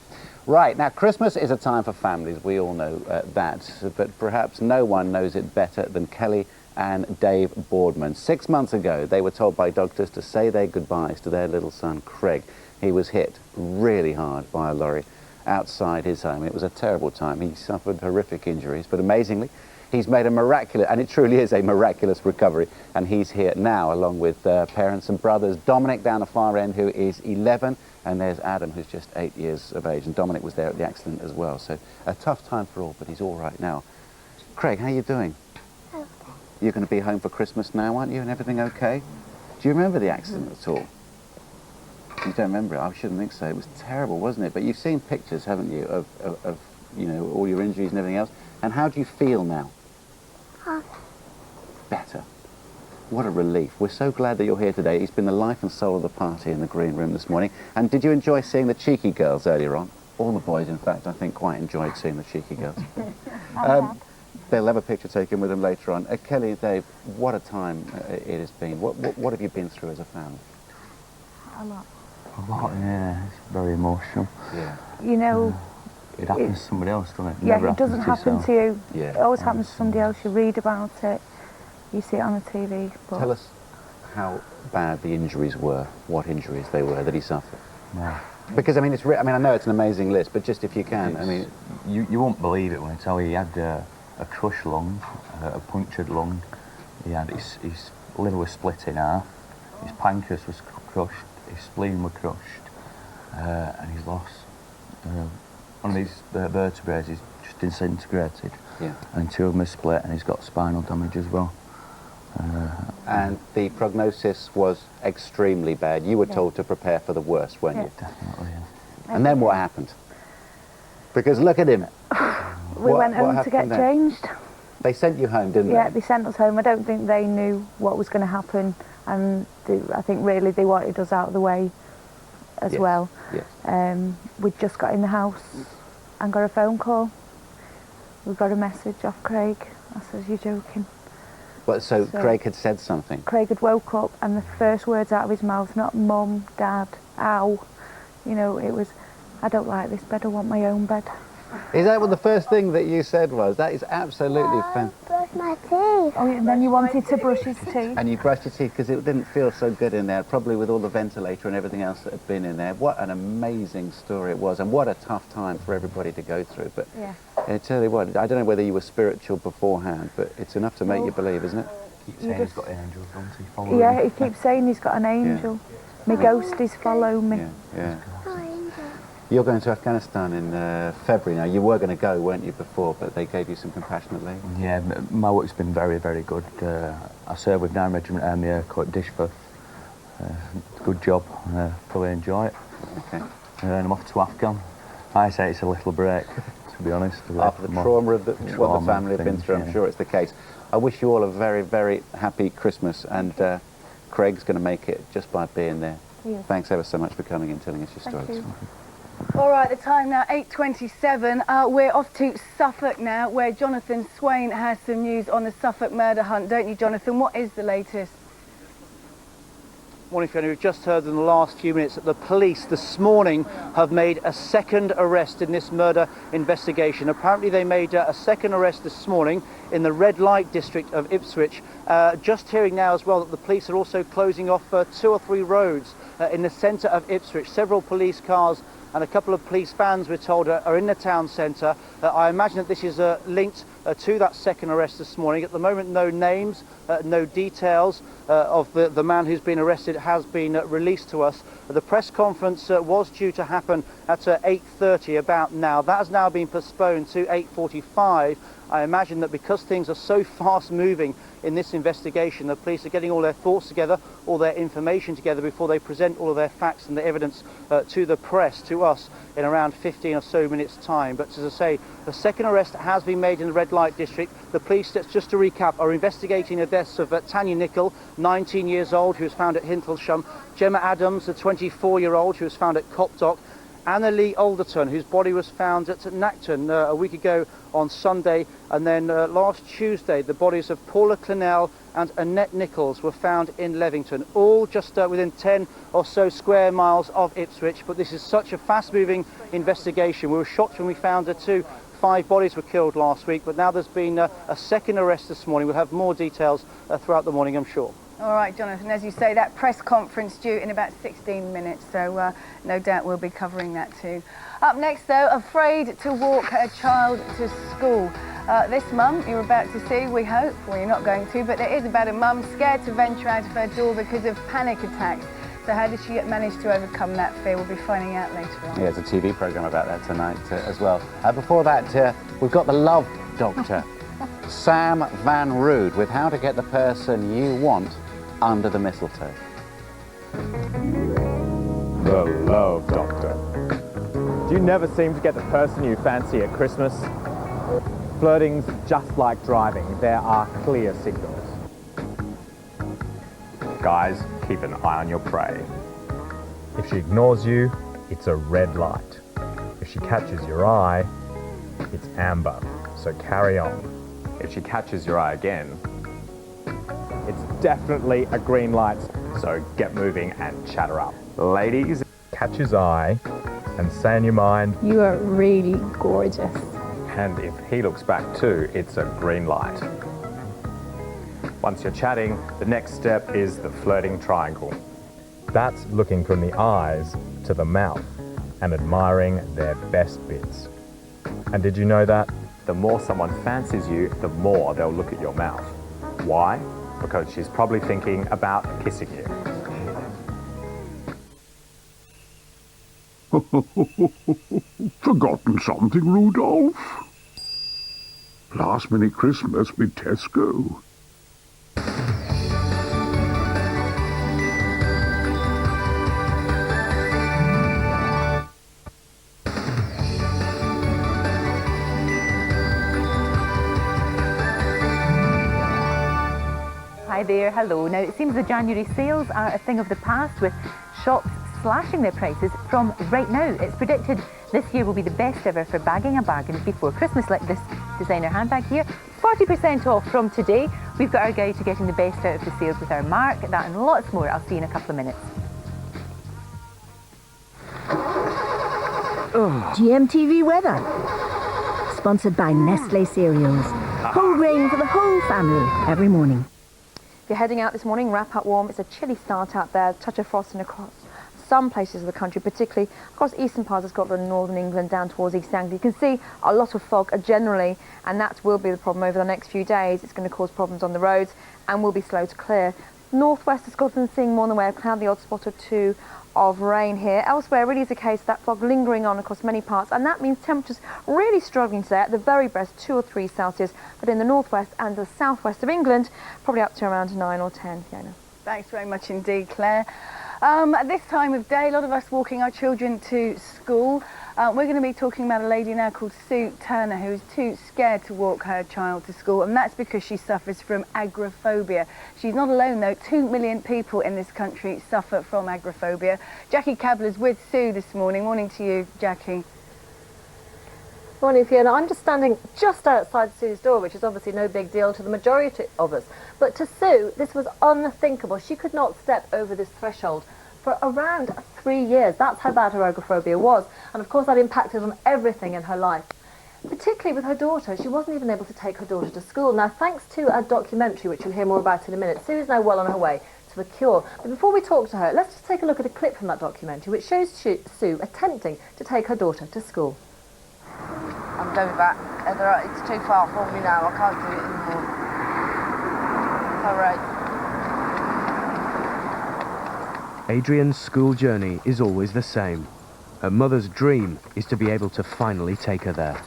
Right, now, Christmas is a time for families. We all know that. But perhaps no one knows it better than Kelly and Dave Boardman. 6 months ago, they were told by doctors to say their goodbyes to their little son, Craig. He was hit really hard by a lorry outside his home. It was a terrible time. He suffered horrific injuries, but amazingly, He's made a miraculous, and it truly is a miraculous recovery, and he's here now along with parents and brothers. Dominic down the far end, who is 11, and there's Adam, who's just 8 years of age, and Dominic was there at the accident as well. So a tough time for all, but he's all right now. Craig, how are you doing? Okay. You're going to be home for Christmas now, aren't you, and everything okay? Do you remember the accident at all? You don't remember it? I shouldn't think so. It was terrible, wasn't it? But you've seen pictures, haven't you, of you know, all your injuries and everything else. And how do you feel now? Better. What a relief. We're so glad that you're here today. He's been the life and soul of the party in the green room this morning. And did you enjoy seeing the cheeky girls earlier on? All the boys, in fact, I think quite enjoyed seeing the cheeky girls. They'll have a picture taken with them later on. Kelly and Dave, what a time it has been. What have you been through as a family? A lot. A lot, yeah. It's very emotional. Yeah. You know... It happens to somebody else, doesn't it? Yeah, it doesn't happen to you. Yeah. It always happens to somebody else. You read about it, you see it on the TV. But Tell us how bad the injuries were, what injuries they were that he suffered. Yeah. Because, I mean, I know it's an amazing list, but just if you can, I mean... You won't believe it when I tell you he had a crushed lung, a punctured lung. He had his liver was split in half, his pancreas was crushed, his spleen was crushed, and he's lost one of these vertebrae is just disintegrated, and two of them are split, and he's got spinal damage as well. And the prognosis was extremely bad. You were told to prepare for the worst, weren't you? Definitely, yeah. And then what happened? Because look at him. we went home to get changed. They sent you home, didn't they? Yeah, they sent us home. I don't think they knew what was going to happen, and I think really they wanted us out of the way as well. Yes. We'd just got in the house and got a phone call. We got a message off Craig. I said, "You're joking." Well, so Craig had said something. Craig had woke up, and the first words out of his mouth, not "Mum, Dad, ow," you know, it was, "I don't like this bed. I want my own bed." Is that what the first thing that you said was? That is absolutely fantastic. Brush my teeth. Oh, and then you wanted to brush his teeth. And you brushed your teeth because it didn't feel so good in there, probably with all the ventilator and everything else that had been in there. What an amazing story it was, and what a tough time for everybody to go through. But I tell you what, I don't know whether you were spiritual beforehand, but it's enough to make you believe, isn't it? Keep saying he's got angels, doesn't he? Yeah, he keeps saying he's got an angel. My ghost is follow me. Yeah. You're going to Afghanistan in February now. You were going to go, weren't you, before, but they gave you some compassionate leave? Yeah, my work's been very, very good. I served with 9 Regiment Army Air Corps at Dishforth. Good job. Probably enjoy it. Okay. And I'm off to Afghan. I say it's a little break, to be honest. After the trauma of what the family have been through, I'm sure it's the case. I wish you all a very, very happy Christmas, and Craig's going to make it just by being there. Yeah. Thanks ever so much for coming and telling us your stories. All right, the time now, 8:27. We're off to Suffolk now, where Jonathan Swain has some news on the Suffolk murder hunt, don't you, Jonathan? What is the latest? Morning, Fiona. We've just heard in the last few minutes that the police this morning have made a second arrest in this murder investigation. Apparently they made a second arrest this morning in the red light district of Ipswich. Just hearing now as well that the police are also closing off 2 or 3 roads in the centre of Ipswich. Several police cars and a couple of police vans, we're told, are in the town centre. I imagine that this is linked to that second arrest this morning. At the moment, no names, no details of the man who's been arrested has been released to us. The press conference was due to happen at 8:30 about now. That has now been postponed to 8:45. I imagine that because things are so fast moving in this investigation, the police are getting all their thoughts together, all their information together before they present all of their facts and the evidence to the press, to us, in around 15 or so minutes' time. But as I say, the second arrest has been made in the red light district. The police, just to recap, are investigating the deaths of Tanya Nichol, 19 years old, who was found at Hintlesham, Gemma Adams, the 24-year-old, who was found at Copdock, Anna Lee Alderton, whose body was found at Nacton a week ago on Sunday, and then last Tuesday the bodies of Paula Clennell and Annette Nichols were found in Levington, all just within 10 or so square miles of Ipswich. But this is such a fast-moving investigation. We were shocked when we found 5 bodies were killed last week, but now there's been a second arrest this morning. We'll have more details throughout the morning, I'm sure. All right, Jonathan, as you say, that press conference due in about 16 minutes, so no doubt we'll be covering that too. Up next, though, afraid to walk a child to school. This mum you're about to see, we hope, well you're not going to, but it is about a mum scared to venture out of her door because of panic attacks. So how did she manage to overcome that fear? We'll be finding out later on. Yeah, there's a TV programme about that tonight as well. Before that, we've got the Love Doctor, Sam Van Rood, with how to get the person you want under the mistletoe. The Love Doctor. Do you never seem to get the person you fancy at Christmas? Flirting's just like driving. There are clear signals. Guys, keep an eye on your prey. If she ignores you, it's a red light. If she catches your eye, it's amber, so carry on. If she catches your eye again, it's definitely a green light, so get moving and chatter up. Ladies, catch his eye and say in your mind, "You are really gorgeous." And if he looks back too, it's a green light. Once you're chatting, the next step is the flirting triangle. That's looking from the eyes to the mouth and admiring their best bits. And did you know that? The more someone fancies you, the more they'll look at your mouth. Why? Because she's probably thinking about kissing you. Forgotten something, Rudolph? Last minute Christmas with Tesco. Hi there, hello. Now it seems the January sales are a thing of the past, with shops slashing their prices from right now. It's predicted this year will be the best ever for bagging a bargain before Christmas, like this designer handbag here. 40% off from today. We've got our guide to getting the best out of the sales with our Mark. That and lots more I'll see you in a couple of minutes. GMTV weather. Sponsored by Nestle Cereals. Whole grain for the whole family every morning. If you're heading out this morning, wrap up warm. It's a chilly start out there, touch of frosting across some places of the country, particularly across eastern parts of Scotland and northern England down towards East Anglia. You can see a lot of fog generally, and that will be the problem over the next few days. It's going to cause problems on the roads and will be slow to clear. Northwest of Scotland seeing more in the way of cloud, the odd spot or two of rain here. Elsewhere really is a case of that fog lingering on across many parts, and that means temperatures really struggling today, at the very best 2 or 3 Celsius, but in the northwest and the southwest of England probably up to around 9 or 10. Fiona. Thanks very much indeed, Claire. At this time of day, a lot of us walking our children to school. We're going to be talking about a lady now called Sue Turner, who is too scared to walk her child to school, and that's because she suffers from agoraphobia. She's not alone though. 2 million people in this country suffer from agoraphobia. Jackie Cabler's with Sue this morning. Morning to you, Jackie. Morning, Fiona. I'm just standing just outside Sue's door, which is obviously no big deal to the majority of us. But to Sue, this was unthinkable. She could not step over this threshold for around 3 years. That's how bad her agoraphobia was. And of course that impacted on everything in her life, particularly with her daughter. She wasn't even able to take her daughter to school. Now, thanks to a documentary, which you'll hear more about in a minute, Sue is now well on her way to the cure. But before we talk to her, let's just take a look at a clip from that documentary, which shows Sue attempting to take her daughter to school. I'm going back. It's too far for me now. I can't do it anymore. All right. Adrian's school journey is always the same. Her mother's dream is to be able to finally take her there.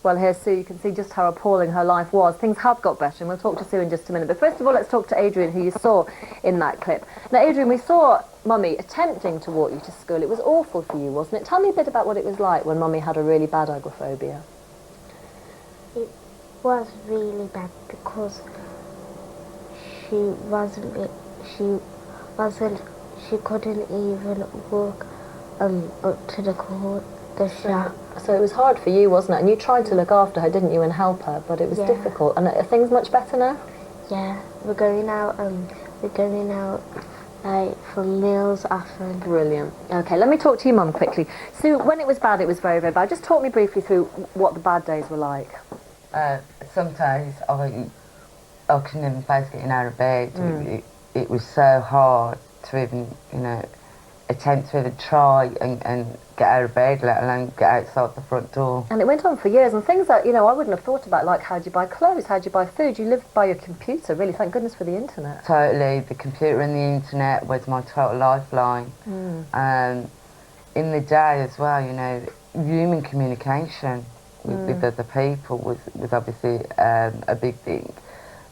Well, here's Sue. You can see just how appalling her life was. Things have got better, and we'll talk to Sue in just a minute. But first of all, let's talk to Adrian, who you saw in that clip. Now, Adrian, we saw Mummy attempting to walk you to school. It was awful for you, wasn't it? Tell me a bit about what it was like when Mummy had a really bad agoraphobia. It was really bad because she couldn't even walk up to the shop. So it was hard for you, wasn't it? And you tried to look after her, didn't you, and help her, but it was difficult. And are things much better now? Yeah, we're going out like for meals often. Brilliant. Okay, let me talk to your mum quickly. Sue, when it was bad, it was very, very bad. Just talk me briefly through what the bad days were like. Sometimes I couldn't even face getting out of bed. it was so hard to even, you know, attempt to even try and get out of bed, let alone get outside the front door. And it went on for years, and things that, you know, I wouldn't have thought about, like how do you buy clothes, how do you buy food? You lived by your computer, really. Thank goodness for the internet. Totally, the computer and the internet was my total lifeline. In the day as well, you know, human communication with other people was obviously a big thing.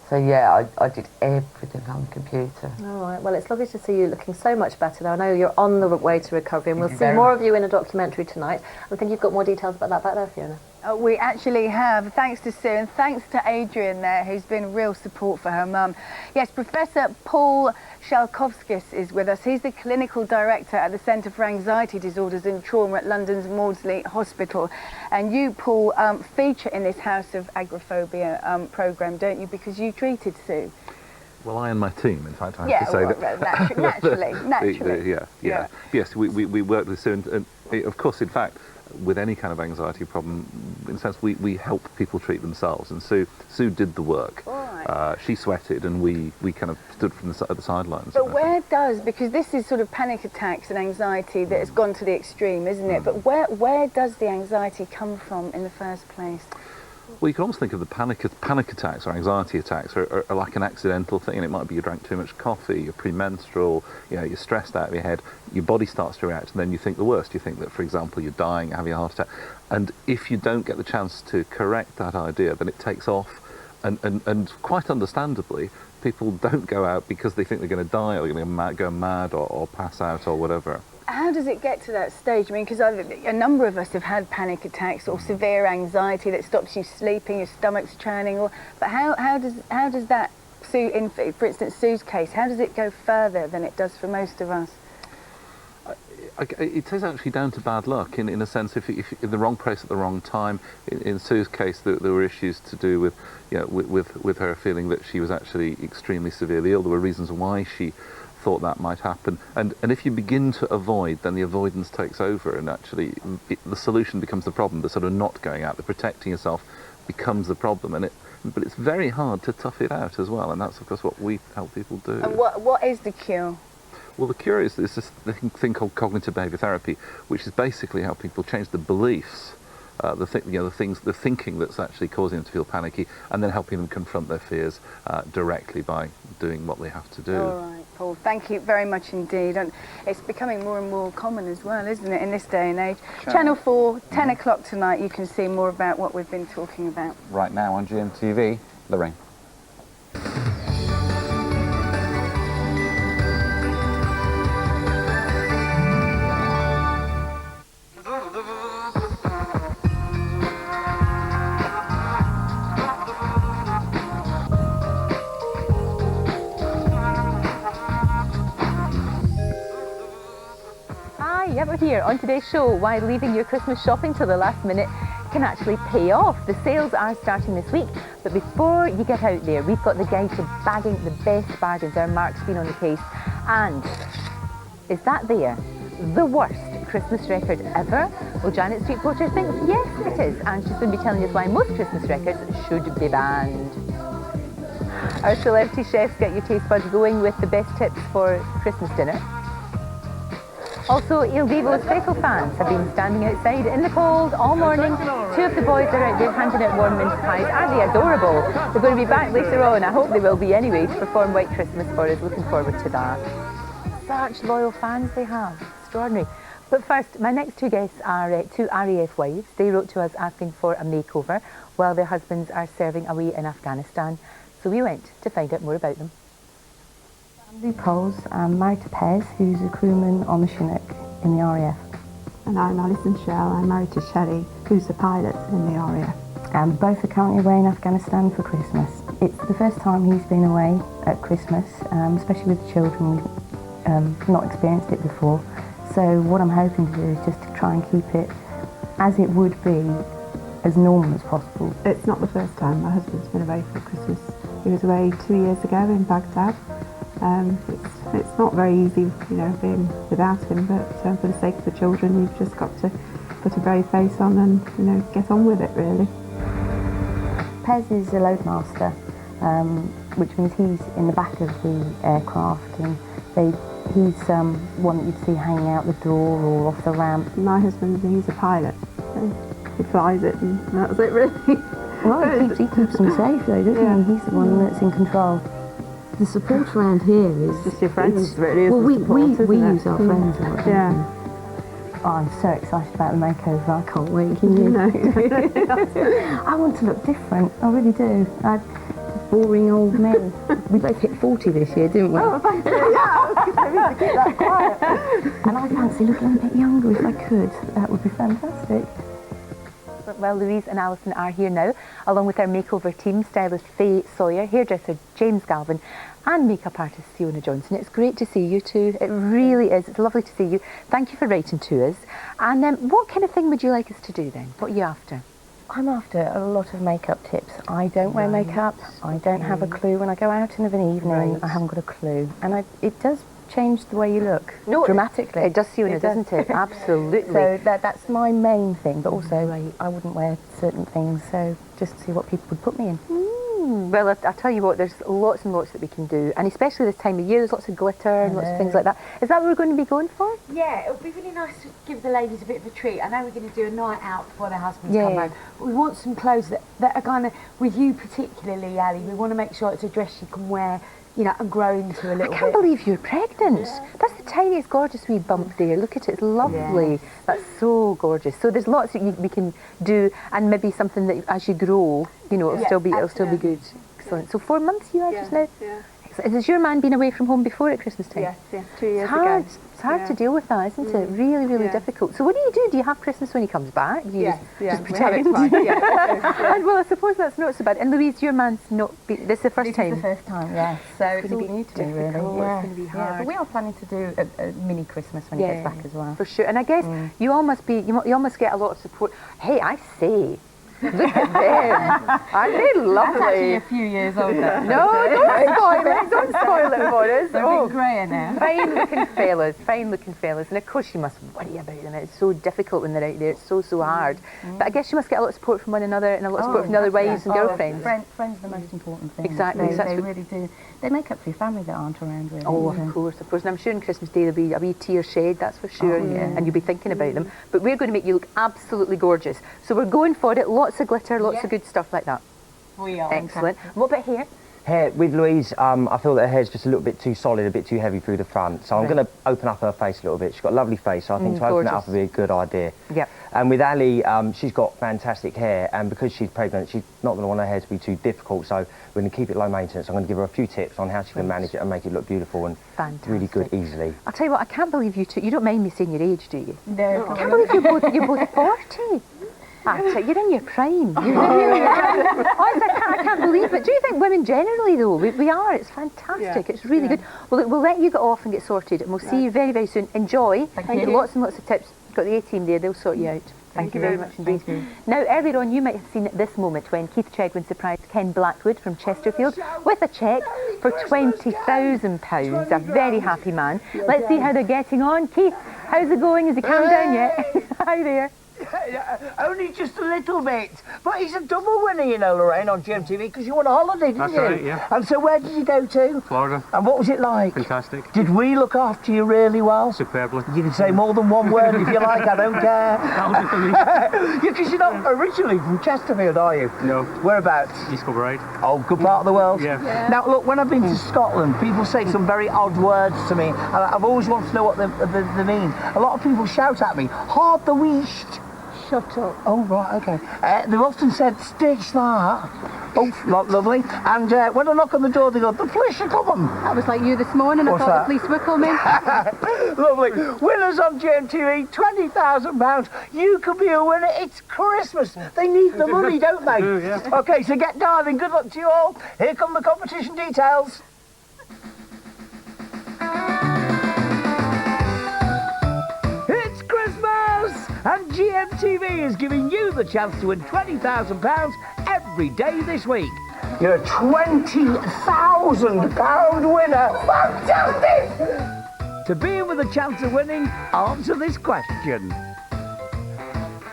So yeah, I did everything on the computer. All right, well, it's lovely to see you looking so much better now. I know you're on the way to recovery, and we'll see very more of you in a documentary tonight. I think you've got more details about that back there, Fiona. We actually have, thanks to Sue and thanks to Adrian there, who's been real support for her mum. Yes, Professor Paul Shalkovskis is with us. He's the clinical director at the Centre for Anxiety Disorders and Trauma at London's Maudsley Hospital. And you, Paul, feature in this House of Agoraphobia programme, don't you, because you treated Sue? Well, I and my team, in fact, I have to say that. Naturally. Yeah. Yes, we worked with Sue, and of course, in fact, with any kind of anxiety problem, in a sense, we help people treat themselves, and Sue did the work. Right. She sweated, and we kind of stood at the sidelines. But where does, because this is sort of panic attacks and anxiety that has gone to the extreme, isn't it? But where does the anxiety come from in the first place? Well, you can almost think of the panic attacks or anxiety attacks are like an accidental thing, and it might be you drank too much coffee, you're premenstrual, you know, you're stressed out of your head, your body starts to react, and then you think the worst. You think that, for example, you're dying, having a heart attack, and if you don't get the chance to correct that idea, then it takes off, and quite understandably, people don't go out because they think they're going to die or they're going to go mad or pass out or whatever. How does it get to that stage? I mean, because a number of us have had panic attacks or severe anxiety that stops you sleeping, your stomach's churning. But how does that, Sue, for instance, Sue's case, how does it go further than it does for most of us? It is actually down to bad luck, in a sense. If you're in the wrong place at the wrong time. In Sue's case, there were issues to do with, you know, with her feeling that she was actually extremely severely ill. There were reasons why she thought that might happen, and if you begin to avoid, then the avoidance takes over, and actually the solution becomes the problem. The sort of not going out, the protecting yourself becomes the problem, but it's very hard to tough it out as well, and that's of course what we help people do. And what is the cure? Well, the cure is this thing called cognitive behaviour therapy, which is basically how people change the beliefs, the thinking that's actually causing them to feel panicky, and then helping them confront their fears directly by doing what they have to do. All right, Paul, thank you very much indeed. And it's becoming more and more common as well, isn't it, in this day and age? Sure. Channel 4, 10 o'clock tonight, you can see more about what we've been talking about. Right now on Gmtv, Lorraine. We're here on today's show why leaving your Christmas shopping till the last minute can actually pay off. The sales are starting this week, but before you get out there, we've got the guide to bagging the best bargains. Our Mark's been on the case, and is that the worst Christmas record ever? Well, Janet Street Porter thinks yes it is, and she's going to be telling us why most Christmas records should be banned. Our celebrity chefs get your taste buds going with the best tips for Christmas dinner. Also, Il Vivo's faithful fans have been standing outside in the cold all morning. Two of the boys are out there handing out warm mince pies. Aren't they adorable? They're going to be back later on. I hope they will be anyway to perform White Christmas for us. Looking forward to that. Such loyal fans they have. Extraordinary. But first, my next two guests are two RAF wives. They wrote to us asking for a makeover while their husbands are serving away in Afghanistan. So we went to find out more about them. I'm Lou Coles. I'm married to Pez, who's a crewman on the Chinook in the RAF. And I'm Alison Shell. I'm married to Shelley, who's a pilot in the RAF. And both are currently away in Afghanistan for Christmas. It's the first time he's been away at Christmas, especially with the children. We've not experienced it before. So what I'm hoping to do is just to try and keep it as it would be, as normal as possible. It's not the first time my husband's been away for Christmas. He was away 2 years ago in Baghdad. It's not very easy, you know, being without him, but for the sake of the children, you've just got to put a brave face on and, you know, get on with it, really. Pez is a loadmaster, which means he's in the back of the aircraft, and he's one that you'd see hanging out the door or off the ramp. My husband, he's a pilot. So he flies it, and that's it, really. Well, he keeps them safe, though, doesn't he? He's the one that's in control. The support around here is just your friends, really. Well, we use our Mm. friends a lot. Yeah. Oh, I'm so excited about the makeover. I can't wait. Can you? No. I want to look different. I really do. Boring old men. We both hit 40 this year, didn't we? Oh, thank you. Yeah, I was going to keep that quiet. And I fancy looking a bit younger if I could. That would be fantastic. Well, Louise and Alison are here now, along with our makeover team, stylist Faye Sawyer, hairdresser James Galvin, and makeup artist Fiona Johnson. It's great to see you two. It really is. It's lovely to see you. Thank you for writing to us. And what kind of thing would you like us to do then? What are you after? I'm after a lot of makeup tips. I don't wear makeup. I don't have a clue. When I go out in of an evening, I haven't got a clue. And it does change the way you look dramatically. It does, Fiona, doesn't it? Absolutely. So that's my main thing, but also I wouldn't wear certain things, so just to see what people would put me in. Well, I'll tell you what, there's lots and lots that we can do, and especially this time of year, there's lots of glitter and lots of things like that. Is that what we're going to be going for? Yeah, it would be really nice to give the ladies a bit of a treat. I know we're going to do a night out before their husbands come home, but we want some clothes that are kind of, with you particularly, Ali, we want to make sure it's a dress you can wear, you know, and grow into a little bit. I can't believe you're pregnant. Yeah. That's the tiniest, gorgeous wee bump there. Look at it, it's lovely. Yes. That's so gorgeous. So there's lots that we can do, and maybe something that as you grow, you know, it'll still be good. Excellent. So 4 months you are just now? Yeah. Has your man been away from home before at Christmas time? Yes, yeah, 2 years ago. It's hard to deal with that, isn't it? Really, really difficult. So what do you do? Do you have Christmas when he comes back? Do you just pretend? And well, I suppose that's not so bad. And Louise, your man's not been, this is the first time? This is the first time, yes. So it's all new to me, really. It's going to be hard. Yeah, but we are planning to do a mini Christmas when he gets back as well. For sure. And I guess you all must be, you almost get a lot of support. Hey, I say, look at them. Aren't they lovely? That's actually a few years older. No, don't spoil it. Don't spoil it for us. They're a bit grayer now. Fine looking fellas. And of course you must worry about them. It's so difficult when they're out there. It's so hard. But I guess you must get a lot of support from one another and a lot of support from the other wives and girlfriends. Friends are the most important thing. Exactly. They really do. They make up for your family that aren't around, really. Oh, of course. And I'm sure on Christmas Day there'll be a wee tear shed, that's for sure. And you'll be thinking about them. But we're going to make you look absolutely gorgeous. So we're going for it. Lots of glitter, lots of good stuff like that. We are. Excellent. What about hair? Hair, with Louise, I feel that her hair's just a little bit too solid, a bit too heavy through the front. So I'm going to open up her face a little bit. She's got a lovely face, so I think to open it up would be a good idea. Yep. And with Ali, she's got fantastic hair, and because she's pregnant, she's not going to want her hair to be too difficult, so we're going to keep it low maintenance. I'm going to give her a few tips on how she can manage it and make it look beautiful and really good easily. I'll tell you what, I can't believe you two, you don't mind me saying your age, do you? No. I can't believe you're both 40. You're in your prime. You really are. I can't believe it. Do you think women generally, though, we are? It's fantastic. It's really good. Well, we'll let you get off and get sorted, and we'll see you very, very soon. Enjoy. Thank you. Lots and lots of tips. You've got the A-team there. They'll sort you out. Thank you very much indeed. Now, earlier on, you might have seen this moment when Keith Chegwin surprised Ken Blackwood from Chesterfield with a cheque for £20,000. A very happy man. Let's see how they're getting on. Keith, how's it going? Has he calmed down yet? Hi there. Only just a little bit. But he's a double winner, you know, Lorraine, on Gmtv, because you won a holiday, didn't you? That's right, yeah. And so where did you go to? Florida. And what was it like? Fantastic. Did we look after you really well? Superbly. You can say more than one word if you like, I don't care. That'll do for me. Because you're not originally from Chesterfield, are you? No. Whereabouts? East Kilbride. Oh, good part of the world. Yeah. Now, look, when I've been to Scotland, people say some very odd words to me, and I've always wanted to know what they mean. A lot of people shout at me, hard the weast. Shut up. Oh, right, okay. They've often said, stitch that. Oh, lovely. And when I knock on the door, they go, the police are coming. That was like you this morning. What's I thought that? the police were coming. Lovely. Winners on Gmtv, £20,000. You could be a winner. It's Christmas. They need the money, don't they? Yeah. Okay, so get diving. Good luck to you all. Here come the competition details. It's Christmas! And Gmtv is giving you the chance to win £20,000 every day this week. You're a £20,000 winner. Fantastic! To be in with a chance of winning, answer this question.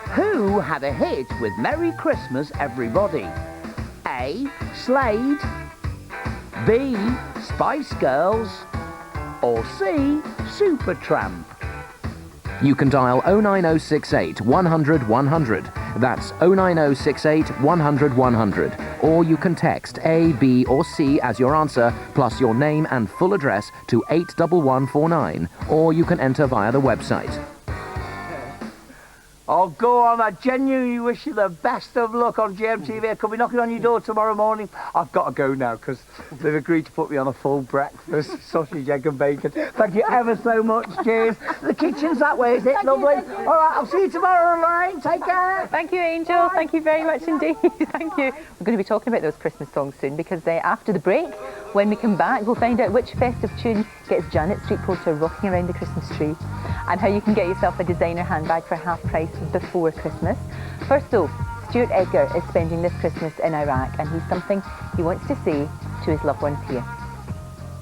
Who had a hit with Merry Christmas, Everybody? A. Slade. B, Spice Girls, or C, Supertramp? You can dial 09068 100 100. That's 09068 100 100. Or you can text A, B or C as your answer, plus your name and full address to 81149. Or you can enter via the website. Oh, go on, I genuinely wish you the best of luck on Gmtv. I could be knocking on your door tomorrow morning. I've got to go now because they've agreed to put me on a full breakfast, sausage, egg and bacon. Thank you ever so much, cheers. The kitchen's that way, is it? Lovely. All right, I'll see you tomorrow, Lorraine. Take care. Thank you, Angel. Bye. Thank you very much indeed. Thank you. We're going to be talking about those Christmas songs soon because after the break, when we come back, we'll find out which festive tune gets Janet Street Porter rocking around the Christmas tree and how you can get yourself a designer handbag for half price before Christmas. First though, Stuart Edgar is spending this Christmas in Iraq and he's something he wants to say to his loved ones here.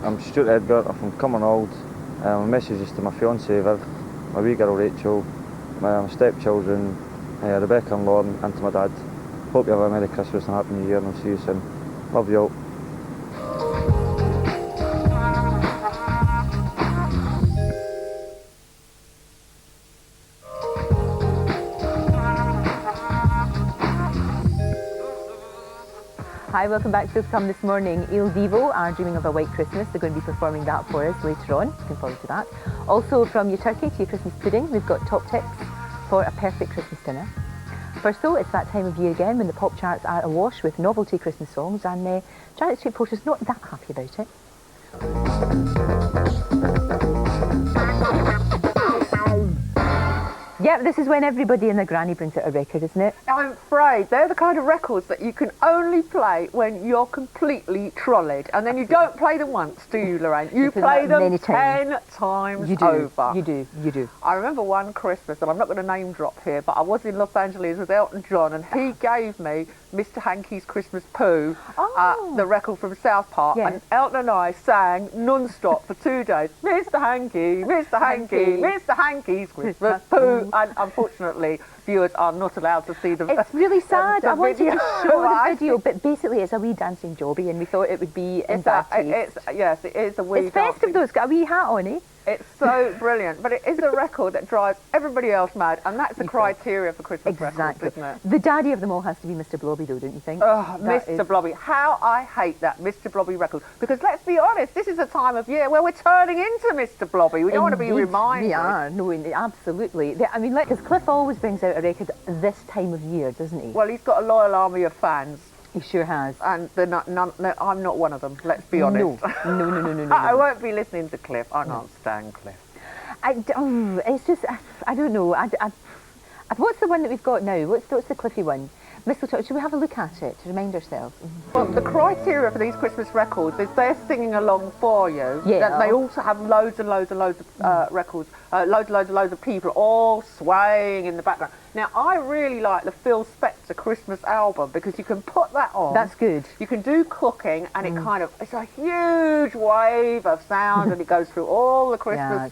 I'm Stuart Edgar, I'm from Cumbernauld. My message is to my fiancée Viv, my wee girl Rachel, my stepchildren Rebecca and Lauren, and to my dad. Hope you have a Merry Christmas and Happy New Year and I'll see you soon. Love you all. Hi, welcome back to Come This Morning. Il Divo are dreaming of a white Christmas. They're going to be performing that for us later on. Looking forward to that. Also, from your turkey to your Christmas pudding, we've got top tips for a perfect Christmas dinner. First though, it's that time of year again when the pop charts are awash with novelty Christmas songs and Janet Street Porter's not that happy about it. Yeah, this is when everybody and their granny brings out a record, isn't it? I'm afraid they're the kind of records that you can only play when you're completely trolleyed. And then you don't play them once, do you, Lorraine? You play them 10 times over. You do. I remember one Christmas, and I'm not going to name drop here, but I was in Los Angeles with Elton John, and he gave me Mr. Hankey's Christmas Poo, the record from South Park, and Elton and I sang non-stop for 2 days. Mr. Hankey, Mr. Hankey, Mr. Hankey's Christmas Poo. And unfortunately, viewers are not allowed to see the video. It's really sad. I wanted to show the video, but basically it's a wee dancing jobby, and we thought it would be in bad taste. Yes, it is a wee It's festive though, it's got a wee hat on, eh? It's so brilliant, but it is a record that drives everybody else mad, and that's the criteria for Christmas records, isn't it? The daddy of them all has to be Mr. Blobby though, don't you think? Oh, Mr. Blobby. How I hate that Mr. Blobby record. Because let's be honest, this is a time of year where we're turning into Mr. Blobby. We don't want to be reminded. We are, no, absolutely. I mean, because Cliff always brings out a record this time of year, doesn't he? Well, he's got a loyal army of fans. He sure has. And they're I'm not one of them, let's be honest. No. I won't be listening to Cliff. I can't stand Cliff. It's just, I don't know. What's the one that we've got now? What's the Cliffy one? Mistletoe, should we have a look at it to remind ourselves? Well, the criteria for these Christmas records is they're singing along for you. Yeah. That they also have loads and loads and loads of records, loads of people all swaying in the background. Now, I really like the Phil Spector Christmas album because you can put that on. That's good. You can do cooking and it's a huge wave of sound and it goes through all the Christmas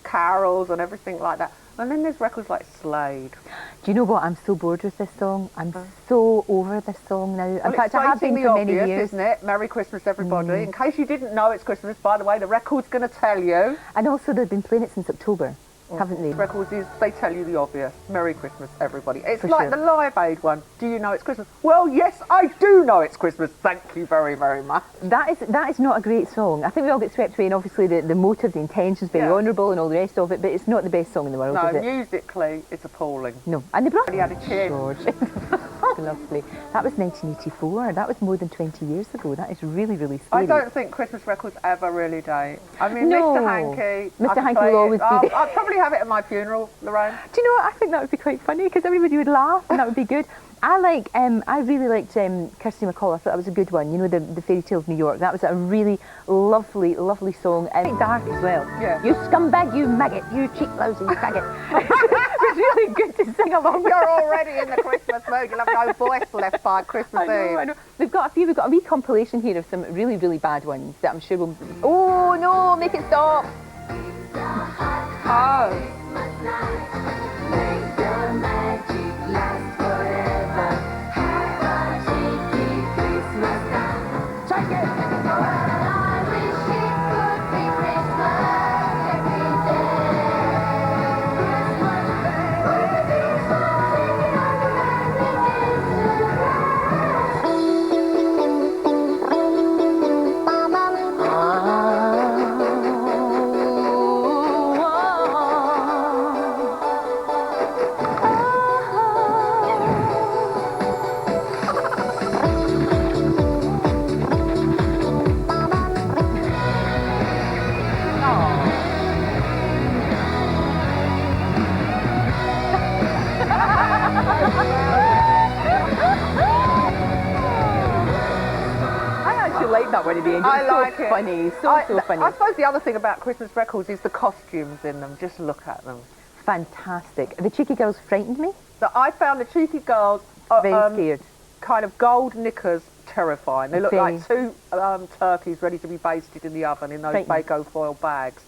carols and everything like that. And then there's records like Slade. Do you know what? I'm so bored with this song. I'm so over this song now. Well, in fact, I have been for many years. Isn't it? Merry Christmas, everybody. In case you didn't know it's Christmas, by the way, the record's going to tell you. And also, they've been playing it since October, haven't they? Records they tell you the obvious. Merry Christmas, everybody. It's For like sure. the Live Aid one. Do you know it's Christmas? Well, yes, I do know it's Christmas. Thank you very, very much. That is not a great song. I think we all get swept away, and obviously the motive, the intention's very honourable and all the rest of it, but it's not the best song in the world, No, is it? musically, it's appalling. No. And they brought... He had a chin. George. Lovely. That was 1984. That was more than 20 years ago. That is really, really scary. I don't think Christmas records ever really date. I mean, No. Mr. Hankey. Mr. Hankey will always be there. I'll probably have it at my funeral, Lorraine. Do you know what? I think that would be quite funny because everybody would laugh and that would be good. I really liked Kirsty MacColl. I thought that was a good one. You know, the Fairy Tale of New York. That was a really lovely, lovely song. Quite dark as well. Yeah. You scumbag, you maggot, you cheap lousy, you faggot. It's really good to sing along with. You're already in the Christmas mood. You'll have no voice left by Christmas Eve. I know. We've got a wee compilation here of some really, really bad ones that I'm sure will... Oh, no, make it stop. Oh. Take it! that one of the angels. I like so it. Funny, so funny. I suppose the other thing about Christmas records is the costumes in them. Just look at them. Fantastic. The cheeky girls frightened me. So I found the cheeky girls Very scared. kind of gold knickers terrifying. They look like two turkeys ready to be basted in the oven in those Baco foil bags.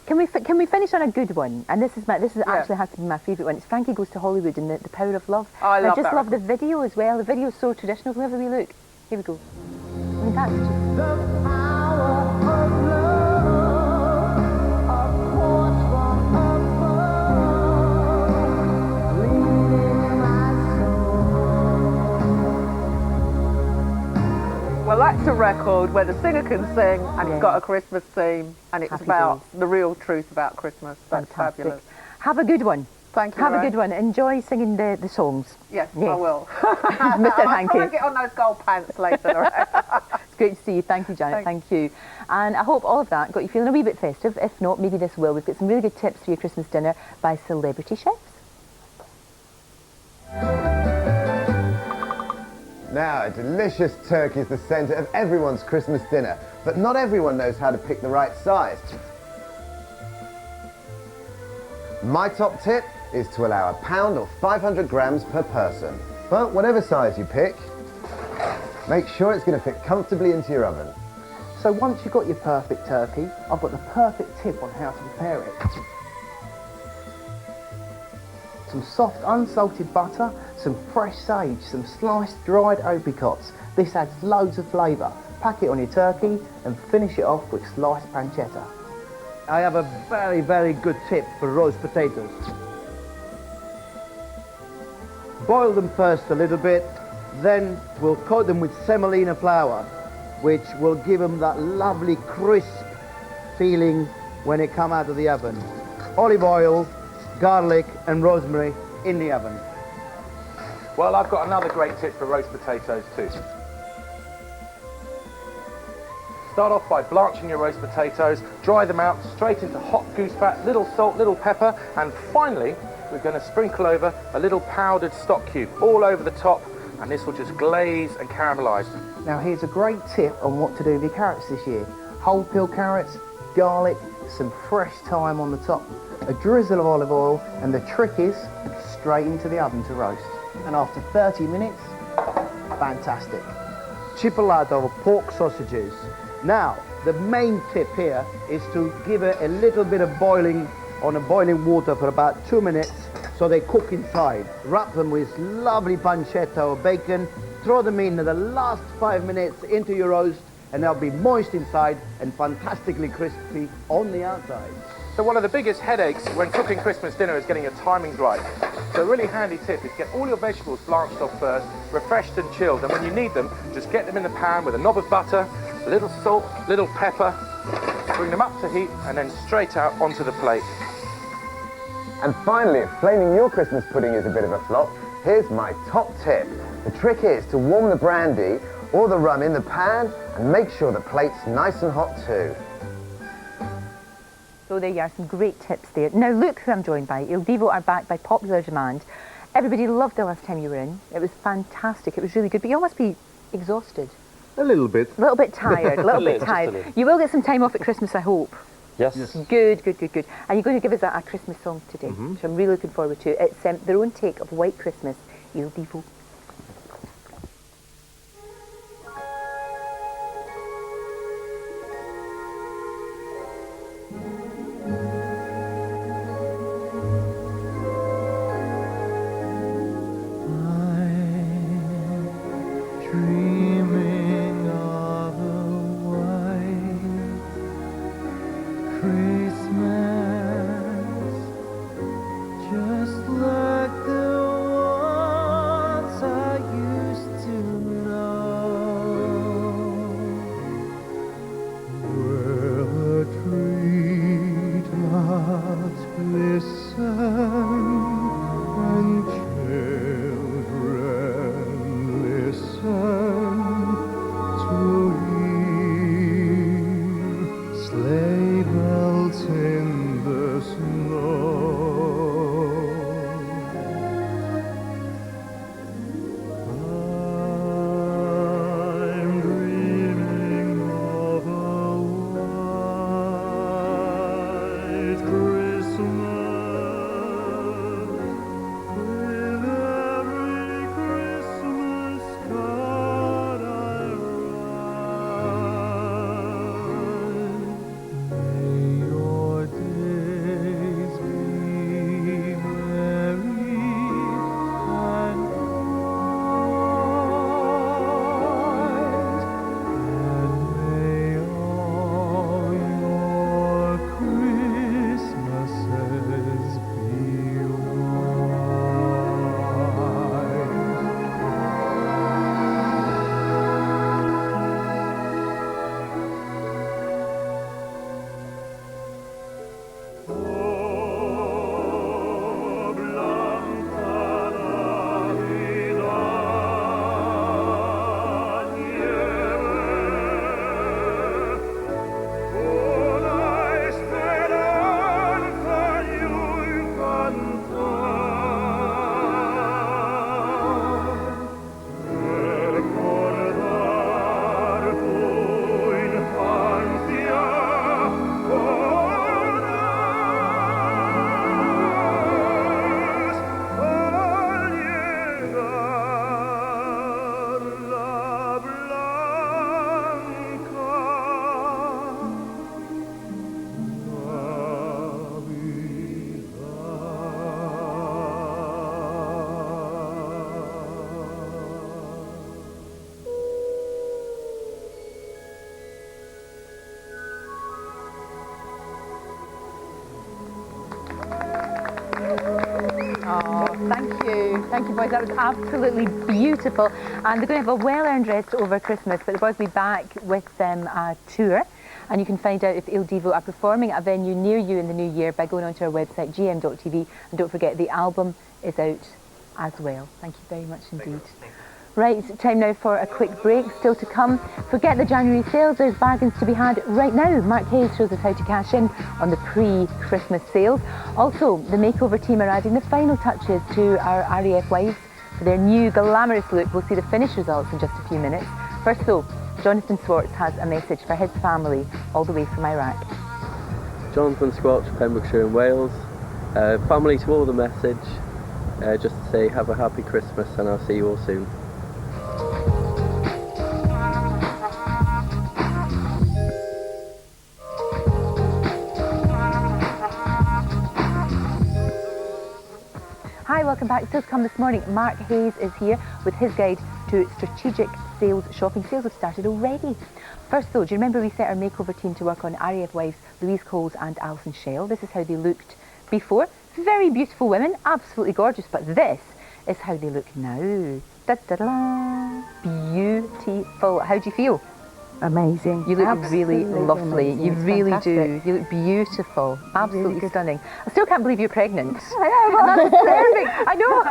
Can we finish on a good one? And this actually has to be my favourite one. It's Frankie Goes to Hollywood and the Power of Love. I just love the video as well. The video is so traditional. Whenever we look, here we go. I mean, that's just... Well, that's a record where the singer can sing and it's got a Christmas theme and it's about the real truth about Christmas. That's fabulous. Have a good one. Thank you. Have a good one. Enjoy singing the songs. Yes, I will. Mr. Hankey. I'll get on those gold pants later. It's great to see you. Thank you, Janet. Thank you. And I hope all of that got you feeling a wee bit festive. If not, maybe this will. We've got some really good tips for your Christmas dinner by celebrity chefs. Now, a delicious turkey is the centre of everyone's Christmas dinner, but not everyone knows how to pick the right size. My top tip is to allow 1 pound or 500 grams per person. But whatever size you pick, make sure it's going to fit comfortably into your oven. So once you've got your perfect turkey, I've got the perfect tip on how to prepare it. Some soft unsalted butter, some fresh sage, some sliced dried apricots. This adds loads of flavour. Pack it on your turkey and finish it off with sliced pancetta. I have a very, very good tip for roast potatoes. Boil them first a little bit, then we'll coat them with semolina flour, which will give them that lovely crisp feeling when they come out of the oven. Olive oil, garlic and rosemary in the oven. Well, I've got another great tip for roast potatoes too. Start off by blanching your roast potatoes, dry them out straight into hot goose fat, little salt, little pepper, and finally we're going to sprinkle over a little powdered stock cube all over the top, and this will just glaze and caramelise. Now here's a great tip on what to do with your carrots this year. Whole peel carrots, garlic, some fresh thyme on the top, a drizzle of olive oil, and the trick is straight into the oven to roast. And after 30 minutes, fantastic. Chipolato of pork sausages. Now, the main tip here is to give it a little bit of boiling water for about 2 minutes so they cook inside. Wrap them with lovely pancetta or bacon, throw them in the last 5 minutes into your roast, and they'll be moist inside and fantastically crispy on the outside. So one of the biggest headaches when cooking Christmas dinner is getting your timings right. So a really handy tip is get all your vegetables blanched off first, refreshed and chilled, and when you need them, just get them in the pan with a knob of butter, a little salt, little pepper, bring them up to heat, and then straight out onto the plate. And finally, if flaming your Christmas pudding is a bit of a flop, here's my top tip. The trick is to warm the brandy or the rum in the pan and make sure the plate's nice and hot too. So there you are, some great tips there. Now look who I'm joined by. Il Divo are back by popular demand. Everybody loved the last time you were in. It was fantastic. It was really good. But you all must be exhausted. A little bit. A little bit tired. A little bit tired. You will get some time off at Christmas, I hope. Yes. Good, good, good, good. And you're going to give us a Christmas song today, which I'm really looking forward to. It's their own take of White Christmas, Il Divo. Dreaming of a white Christmas, just like the ones Thank you, boys. That was absolutely beautiful. And they're going to have a well-earned rest over Christmas, but the boys will be back with a tour. And you can find out if Il Divo are performing at a venue near you in the new year by going onto our website, gm.tv. And don't forget, the album is out as well. Thank you very much indeed. Right, time now for a quick break. Still to come, forget the January sales, there's bargains to be had right now. Mark Hayes shows us how to cash in on the pre-Christmas sales. Also, the makeover team are adding the final touches to our RAF wives for their new glamorous look. We'll see the finished results in just a few minutes. First though, Jonathan Swartz has a message for his family all the way from Iraq. Jonathan Swartz, Pembrokeshire and Wales. Family to all the message. Just to say have a happy Christmas and I'll see you all soon. Hi, welcome back. Still to come this morning, Mark Hayes is here with his guide to strategic sales shopping. Sales have started already. First though, do you remember we set our makeover team to work on RAF wives Louise Coles and Alison Shell? This is how they looked before. Very beautiful women, absolutely gorgeous, but this is how they look now. Da-da-da. Beautiful. How do you feel? Amazing. You look Absolutely really lovely. amazing. You It's really fantastic. do. You look beautiful. Absolutely Really stunning. I still can't believe you're pregnant. I That's perfect. I know.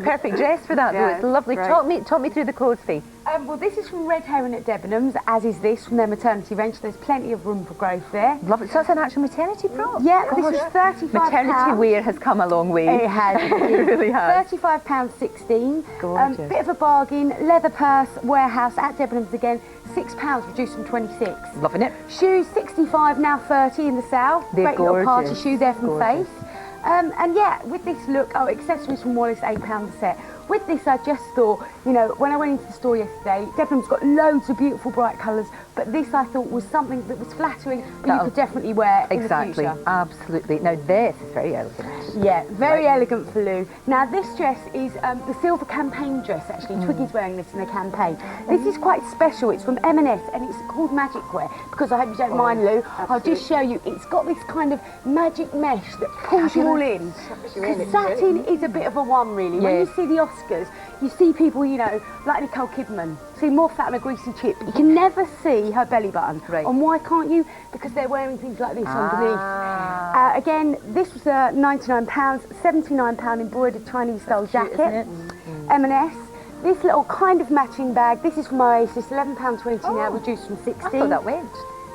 Perfect dress for that though. Yeah, It's lovely. great. Talk me through the clothes, Fee. Well, this is from Red Heron at Debenhams, as is this from their maternity range. There's plenty of room for growth there. Lovely. So it's an actual maternity prop? Yeah, this is £35. Maternity wear has come a long way. It has. It really has. £35.16. Gorgeous. Bit of a bargain. Leather purse, warehouse at Debenhams again. £6 reduced from 26. Loving it. Shoes 65 now 30 in the sale. They're Great little party gorgeous. shoe there from Gorgeous. Faith. And yeah, with this look, accessories from Wallace, £8 a set. With this, I just thought, you know, when I went into the store yesterday, Debenhams got loads of beautiful bright colours, but this I thought was something that was flattering, but you could definitely wear in the Exactly. future. Absolutely. Now this is very elegant. Yeah, very elegant for Lou. Now this dress is the silver campaign dress actually. Twiggy's wearing this in the campaign. This is quite special. It's from M&S and it's called Magic Wear because I hope you don't mind, Lou. I'll just show you. It's got this kind of magic mesh that pulls you all in. Because satin is a bit of a one really. When you see the Oscars, you see people, you know, like Nicole Kidman, see more fat on a greasy chip. You can never see her belly button. Right. And why can't you? Because they're wearing things like this underneath. Again, this was £99, £79 embroidered Chinese style jacket. M&S. This little kind of matching bag, this is from Oasis, £11.20 now, reduced from 16. I thought that went.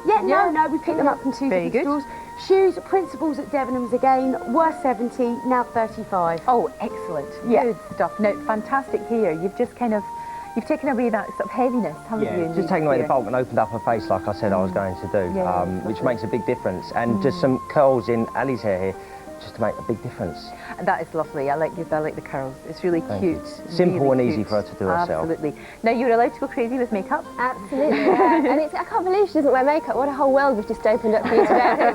Yeah, no, we picked them up from two Very different stores. Shoes, Principles at Debenhams again, were 70, now 35. Oh, excellent. Yeah. Good stuff. Now, fantastic hair. You've just kind of, you've taken away that sort of heaviness, haven't you? in Just the taking away the hair? bulk and opened up her face like I said I was going to do, Yeah, which makes a big difference. And just some curls in Ali's hair here, just to make a big difference. That is lovely. I like the curls. It's really Thank cute. you. Simple really and easy cute. for her to do herself. Absolutely. Now, you're allowed to go crazy with makeup? Absolutely, yeah. And I can't believe she doesn't wear makeup. What a whole world we've just opened up for you today.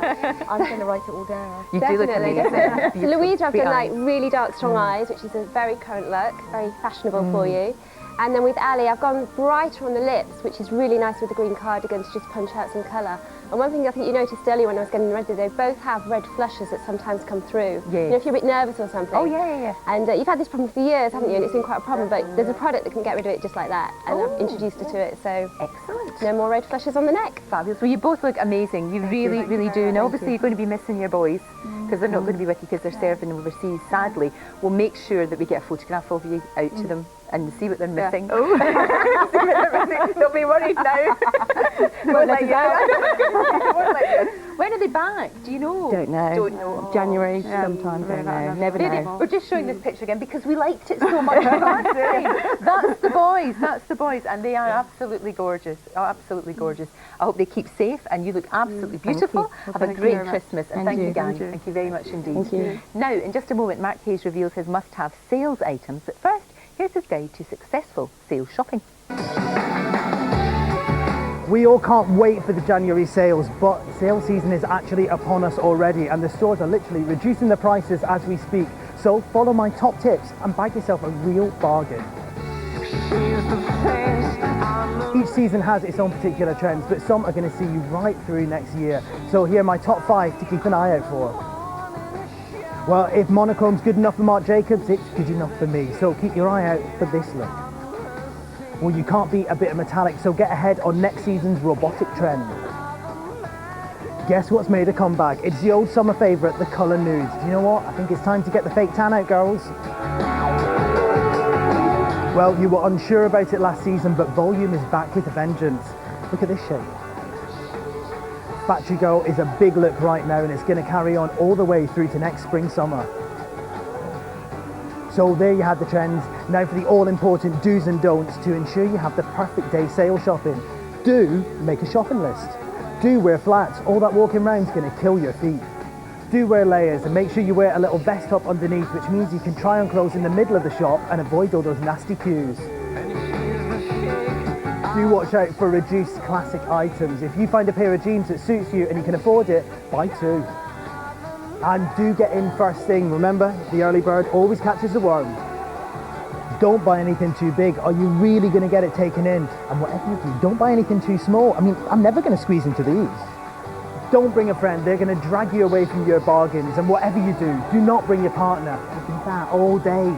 I'm going to write it all down. You do look amazing. So Louisa, I've Big done like eyes. really dark, strong eyes, which is a very current look, very fashionable for you. And then with Ali, I've gone brighter on the lips, which is really nice with the green cardigan to just punch out some colour. And one thing I think you noticed earlier when I was getting ready, they both have red flushes that sometimes come through. Yes. You know, if you're a bit nervous or something. Oh, yeah. And you've had this problem for years, haven't you? And it's been quite a problem, but there's a product that can get rid of it just like that. And I've introduced her to it, so... Excellent. No more red flushes on the neck. Fabulous. Well, you both look amazing. You really do. Now, obviously, you're going to be missing your boys because they're not going to be with you because they're serving overseas, sadly. We'll make sure that we get a photograph of you out to them and see what they're missing. Oh. See what they're missing. Don't be worried now. Won't let you out. Won't let you out. When are they back? Do you know? Don't know. Don't know. January sometime, don't know. Never know. We're just showing this picture again because we liked it so much last time. That's the boys, and they are absolutely gorgeous. Oh, absolutely gorgeous. I hope they keep safe and you look absolutely beautiful. Have a great Christmas and thank you, gang. Thank you very much indeed. Thank you. Now, in just a moment, Mark Hayes reveals his must-have sales items, but first, here's his guide to successful sales shopping. We all can't wait for the January sales, but sales season is actually upon us already and the stores are literally reducing the prices as we speak. So follow my top tips and bag yourself a real bargain. Each season has its own particular trends, but some are going to see you right through next year. So here are my top 5 to keep an eye out for. Well, if monochrome's good enough for Marc Jacobs, it's good enough for me. So keep your eye out for this look. Well, you can't beat a bit of metallic, so get ahead on next season's robotic trend. Guess what's made a comeback? It's the old summer favourite, the colour nudes. Do you know what? I think it's time to get the fake tan out, girls. Well, you were unsure about it last season, but volume is back with a vengeance. Look at this shape. Factory Girl is a big look right now, and it's going to carry on all the way through to next spring, summer. So there you have the trends. Now for the all-important do's and don'ts to ensure you have the perfect day sale shopping. Do make a shopping list. Do wear flats. All that walking around is going to kill your feet. Do wear layers, and make sure you wear a little vest top underneath, which means you can try on clothes in the middle of the shop and avoid all those nasty queues. Do watch out for reduced classic items. If you find a pair of jeans that suits you and you can afford it, buy two. And do get in first thing. Remember, the early bird always catches the worm. Don't buy anything too big. Are you really going to get it taken in? And whatever you do, don't buy anything too small. I mean, I'm never going to squeeze into these. Don't bring a friend. They're going to drag you away from your bargains. And whatever you do not bring your partner. You do that all day.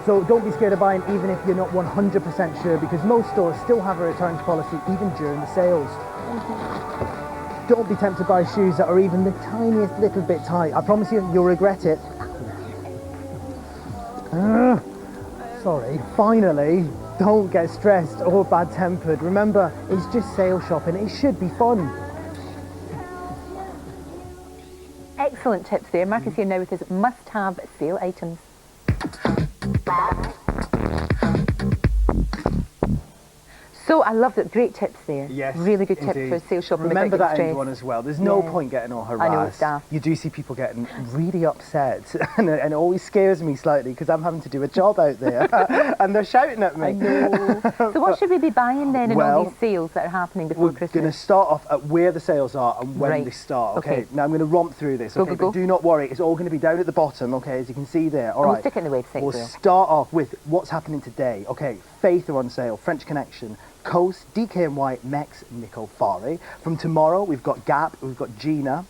So don't be scared of buying even if you're not 100% sure, because most stores still have a returns policy even during the sales. Don't be tempted by shoes that are even the tiniest little bit tight. I promise you, you'll regret it. Sorry. Finally, don't get stressed or bad-tempered. Remember, it's just sale shopping. It should be fun. Excellent tips there. Marcus here now with his must-have sale items. So I love that. Great tips there. Yes, really good tips indeed. for sale shopping. Remember without that getting end one as well. There's no point getting all harassed. I know, it's daft. You do see people getting really upset, and it always scares me slightly because I'm having to do a job out there, and they're shouting at me. I know. So what should we be buying then in all Well, these sales that are happening before Christmas? We're going to start off at where the sales are and when they start. Okay. Now I'm going to romp through this. Okay. But do not worry. It's all going to be down at the bottom. Okay, as you can see there. All right. We'll stick it in the website. We'll start off with what's happening today. Okay. Faith are on sale. French Connection. Coast, DKNY, Mex, Nico Fari. From tomorrow, we've got Gap, we've got Gina.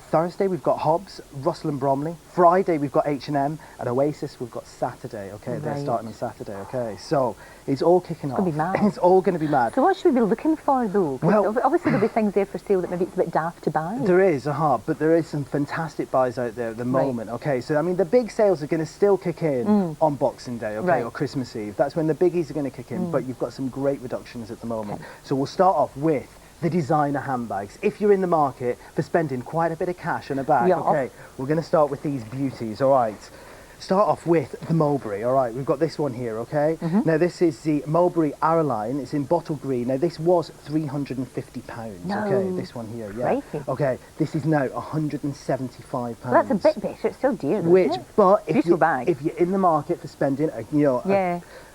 Thursday, we've got Hobbs, Russell and Bromley. Friday, we've got H&M. And Oasis, we've got Saturday, okay? They're starting on Saturday, okay? So, it's all kicking off. It's going to be mad. It's all going to be mad. So what should we be looking for, though? Well, obviously there'll be things there for sale that maybe it's a bit daft to buy. There is, but there is some fantastic buys out there at the moment, okay? So, I mean, the big sales are going to still kick in on Boxing Day, okay, or Christmas Eve. That's when the biggies are going to kick in, but you've got some great reductions at the moment. So we'll start off with the designer handbags. If you're in the market for spending quite a bit of cash on a bag, okay, we're going to start with these beauties, all right? Start off with the Mulberry, all right? We've got this one here, okay? Now, this is the Mulberry Araline. It's in bottle green. Now, this was £350, okay? This one here, yeah. Crikey. Okay, this is now £175. Well, that's a bit better. It's still dear, But if you're in the market for spending, a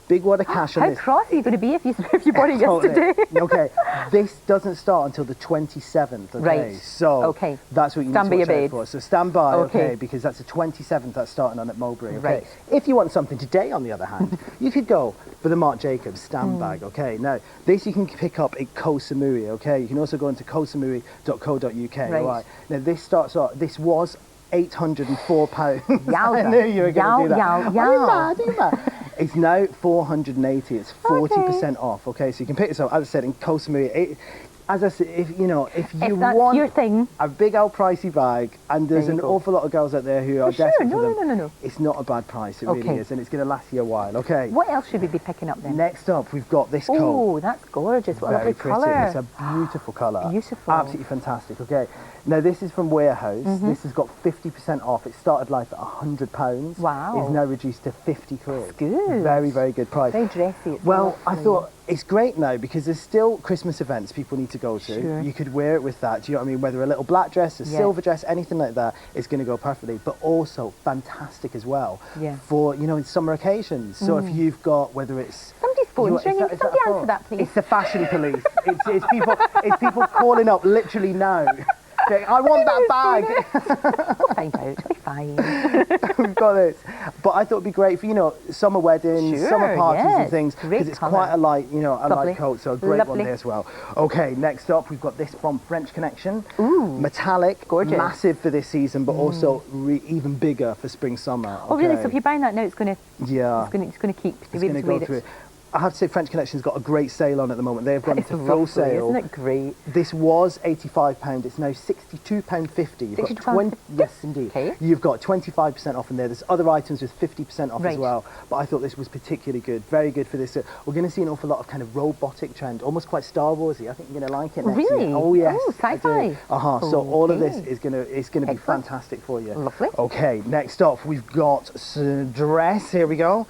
big wad of cash on How this. cross are you going to be if you bought it yesterday? Okay, this doesn't start until the 27th, okay? Right. So that's what you Stand by need to your watch out for. So stand by, okay, because that's the 27th that's starting on at Mulberry, okay? Right. If you want something today, on the other hand, you could go for the Marc Jacobs stand bag, okay? Now, this you can pick up at Koh Samui, okay? You can also go into kosamui.co.uk, right? Now, this starts off, this was £804. I knew you were going to do that. Are you mad? It's now 480. It's 40% off. Okay, so you can pick this up. As I said, in Koh Samui. As I said, if you want your thing, a big old pricey bag, and there's an awful lot of girls out there who are desperate for them. No. It's not a bad price. It really is, and it's going to last you a while. Okay. What else should we be picking up then? Next up, we've got this coat. Oh, that's gorgeous. What a lovely colour. It's a beautiful colour. Beautiful. Absolutely fantastic. Okay. Now, this is from Warehouse. This has got 50% off. It started life at £100. Wow. It's now reduced to 50 quid. That's good. Very, very good price. Very dressy. Well, I thought it's great now because there's still Christmas events people need to go to. Sure. You could wear it with that. Do you know what I mean? Whether a little black dress, a silver dress, anything like that, it's going to go perfectly. But also fantastic as well for, in summer occasions. So if you've got, whether it's... Somebody's phone's ringing. Can somebody answer that, please? It's the fashion police. it's people calling up literally now. fantastic. I want that bag. We'll find out. It'll be fine. We've got this. But I thought it'd be great for, you know, summer weddings, Sure, summer parties yes. and things. Great Because it's colour. quite a light, you know, a Lovely. light coat. So a great one Lovely. there as well. Okay, next up we've got this from French Connection. Ooh. Metallic. Gorgeous. Massive for this season, but also even bigger for spring, summer. Oh, really? okay? So if you're buying that now, it's going to Yeah. it's going to keep. It's going to go through it. I have to say French Connection's got a great sale on at the moment. They've gone into full sale. Isn't it great? This was £85. It's now £62.50. You've got £62.50? Yes, indeed. Okay. You've got 25% off in there. There's other items with 50% off as Right. well. But I thought this was particularly good. Very good for this. We're going to see an awful lot of kind of robotic trend, almost quite Star Warsy. I think you're going to like it next Really? year. Oh yes. Oh, sci-fi. So all of this Okay. is going to be Excellent. fantastic for you. Lovely. Okay. Next up, we've got a dress. Here we go.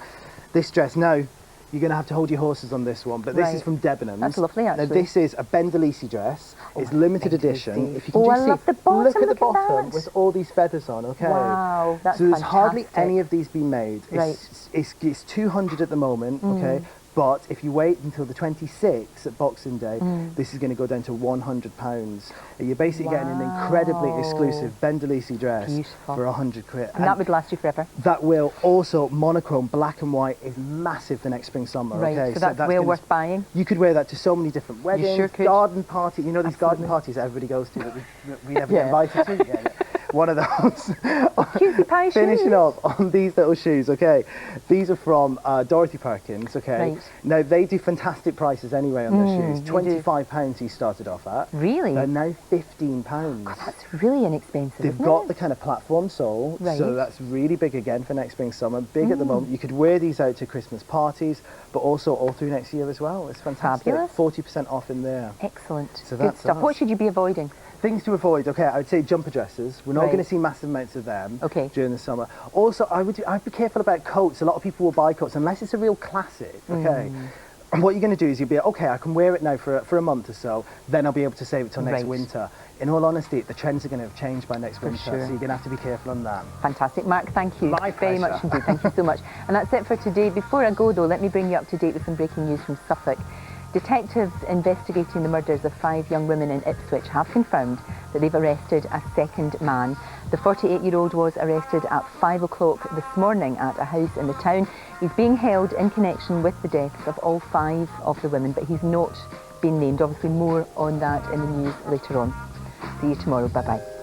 This dress now. You're going to have to hold your horses on this one, but this is Right. from Debenhams. That's lovely, actually. Now, this is a Bendelisi dress. It's limited edition. If you can Oh, just I love see, the bottom. look at the Look at bottom that. with all these feathers on, okay? Wow, that's So there's hardly fantastic. any of these being made. It's 200 at the moment, okay? But if you wait until the 26th at Boxing Day, this is going to go down to £100. You're basically getting an incredibly exclusive Bendelisi dress Beautiful. for £100. And that would last you forever. That will also, monochrome, black and white is massive for next spring, summer, Right, okay? so that's well gonna- worth buying. You could wear that to so many different weddings, sure could. garden parties, you know these garden parties that everybody goes to that we never get invited to? Yeah. One of those. Cutie pie Finishing shoes. up on these little shoes, okay? These are from Dorothy Perkins, okay? Right. Now, they do fantastic prices anyway on their shoes. they do. £25 he started off at. Really? They're now £15. That's really inexpensive. They've isn't got it? the kind of platform sole, Right. so that's really big again for next spring, summer. Big at the moment. You could wear these out to Christmas parties, but also all through next year as well. It's fantastic. Fabulous. 40% off in there. Excellent. So Good that's stuff. us. What should you be avoiding? Things to avoid, okay, I would say jumper dresses. We're not Right. going to see massive amounts of them Okay. during the summer. Also, I'd be careful about coats. A lot of people will buy coats unless it's a real classic, okay? And what you're going to do is you'll be, okay, I can wear it now for a month or so, then I'll be able to save it till next Right. winter. In all honesty, the trends are going to have changed by next winter, sure. so you're going to have to be careful on that. Fantastic. Mark, thank you My very much pleasure. indeed. Thank you so much. And that's it for today. Before I go, though, let me bring you up to date with some breaking news from Suffolk. Detectives investigating the murders of 5 young women in Ipswich have confirmed that they've arrested a second man. The 48-year-old was arrested at 5 o'clock this morning at a house in the town. He's being held in connection with the deaths of all 5 of the women, but he's not been named. Obviously, more on that in the news later on. See you tomorrow. Bye-bye.